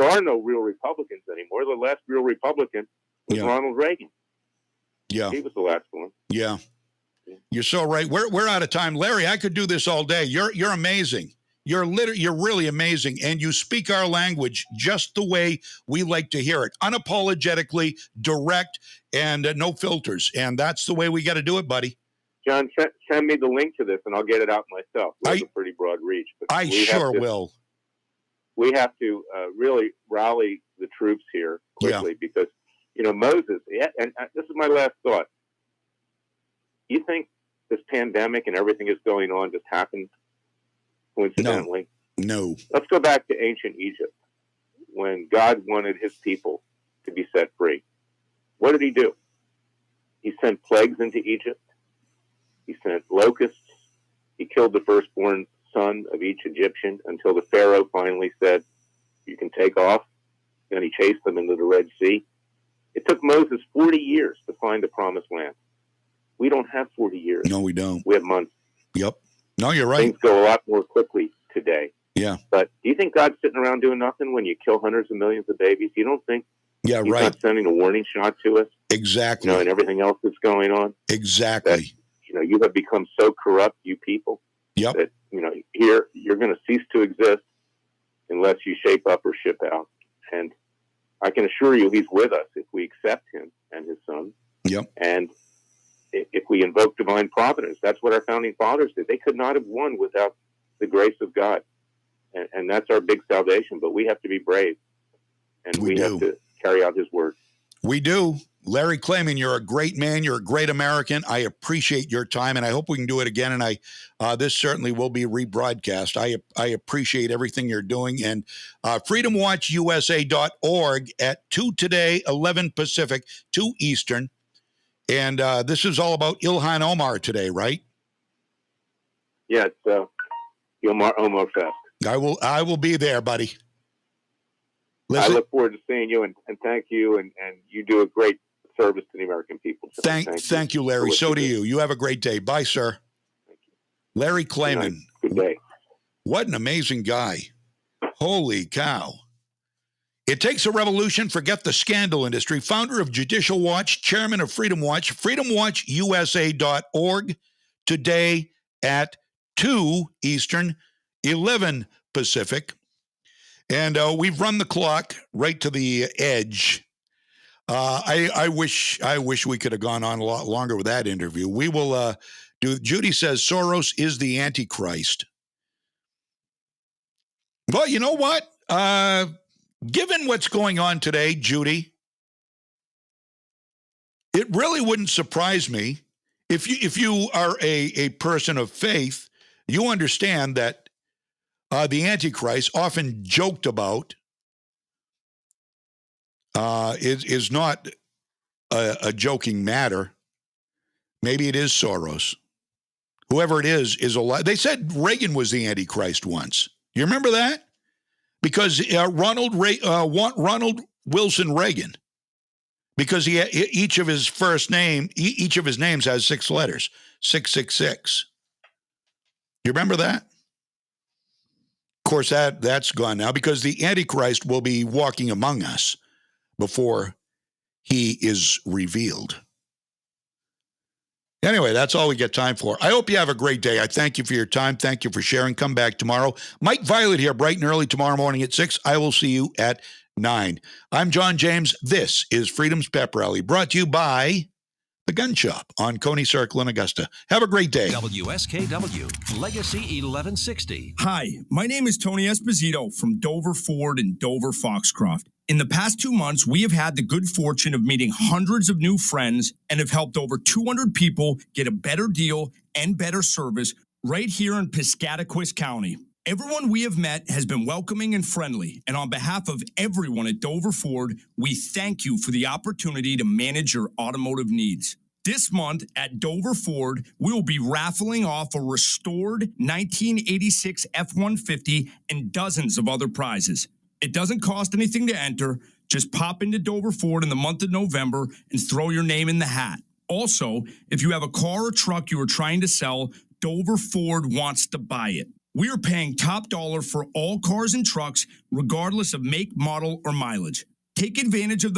are no real Republicans anymore. The last real Republican was Ronald Reagan. Yeah, he was the last one. Yeah, you're so right. We're out of time, Larry. I could do this all day. You're amazing. You're really amazing, and you speak our language just the way we like to hear it, unapologetically, direct, and no filters. And that's the way we got to do it, buddy. John, send me the link to this, and I'll get it out myself. It's a pretty broad reach. But I sure will. We have to really rally the troops here quickly because, Moses, and this is my last thought. You think this pandemic and everything that's going on just happened coincidentally? No. Let's go back to ancient Egypt when God wanted his people to be set free. What did he do? He sent plagues into Egypt. He sent locusts. He killed the firstborn son of each Egyptian until the Pharaoh finally said, you can take off. Then he chased them into the Red Sea. It took Moses 40 years to find the promised land. We don't have 40 years. No, we don't. We have months. Yep. No, you're right. Things go a lot more quickly today. Yeah. But do you think God's sitting around doing nothing when you kill hundreds of millions of babies? You don't think he's not sending a warning shot to us? Exactly. And everything else that's going on? Exactly. That, you have become so corrupt, you people, that, here you're going to cease to exist unless you shape up or ship out. And I can assure you he's with us if we accept him and his son. Yep. And if we invoke divine providence, that's what our founding fathers did. They could not have won without the grace of God. And that's our big salvation. But we have to be brave. And we have to carry out his word. We do. Larry Klayman, you're a great man. You're a great American. I appreciate your time, and I hope we can do it again. And this certainly will be rebroadcast. I appreciate everything you're doing. And FreedomWatchUSA.org at 2 today, 11 Pacific, 2 Eastern. And this is all about Ilhan Omar today, right? Yeah, it's Omar Fest. I will be there, buddy. Listen. I look forward to seeing you, and thank you, and you do a great service to the American people. So Thank you, Larry. So do you. You have a great day. Bye, sir. Larry Klayman. Good day. What an amazing guy. Holy cow. It takes a revolution. Forget the scandal industry. Founder of Judicial Watch, chairman of Freedom Watch, freedomwatchusa.org. Today at 2 Eastern, 11 Pacific. And we've run the clock right to the edge. I wish we could have gone on a lot longer with that interview. We will do. Judy says Soros is the Antichrist. Well, you know what? Given what's going on today, Judy, it really wouldn't surprise me if you are a person of faith. You understand that the Antichrist, often joked about, is not a joking matter. Maybe it is Soros. Whoever it is a lie. They said Reagan was the Antichrist once. You remember that? Because Ronald Wilson Reagan, because each of his names has 6 letters, 666. You remember that? Of course, that's gone now because the Antichrist will be walking among us before he is revealed. Anyway, that's all we get time for. I hope you have a great day. I thank you for your time. Thank you for sharing. Come back tomorrow. Mike Violette here, bright and early tomorrow morning at 6. I will see you at 9. I'm John James. This is Freedom's Pep Rally, brought to you by The Gun Shop on Coney Circle in Augusta. Have a great day. WSKW, Legacy 1160. Hi, my name is Tony Esposito from Dover Ford and Dover Foxcroft. In the past 2 months, we have had the good fortune of meeting hundreds of new friends and have helped over 200 people get a better deal and better service right here in Piscataquis County. Everyone we have met has been welcoming and friendly, and on behalf of everyone at Dover Ford, we thank you for the opportunity to manage your automotive needs. This month at Dover Ford, we will be raffling off a restored 1986 F-150 and dozens of other prizes. It doesn't cost anything to enter. Just pop into Dover Ford in the month of November and throw your name in the hat. Also, if you have a car or truck you are trying to sell, Dover Ford wants to buy it. We are paying top dollar for all cars and trucks, regardless of make, model, or mileage. Take advantage of the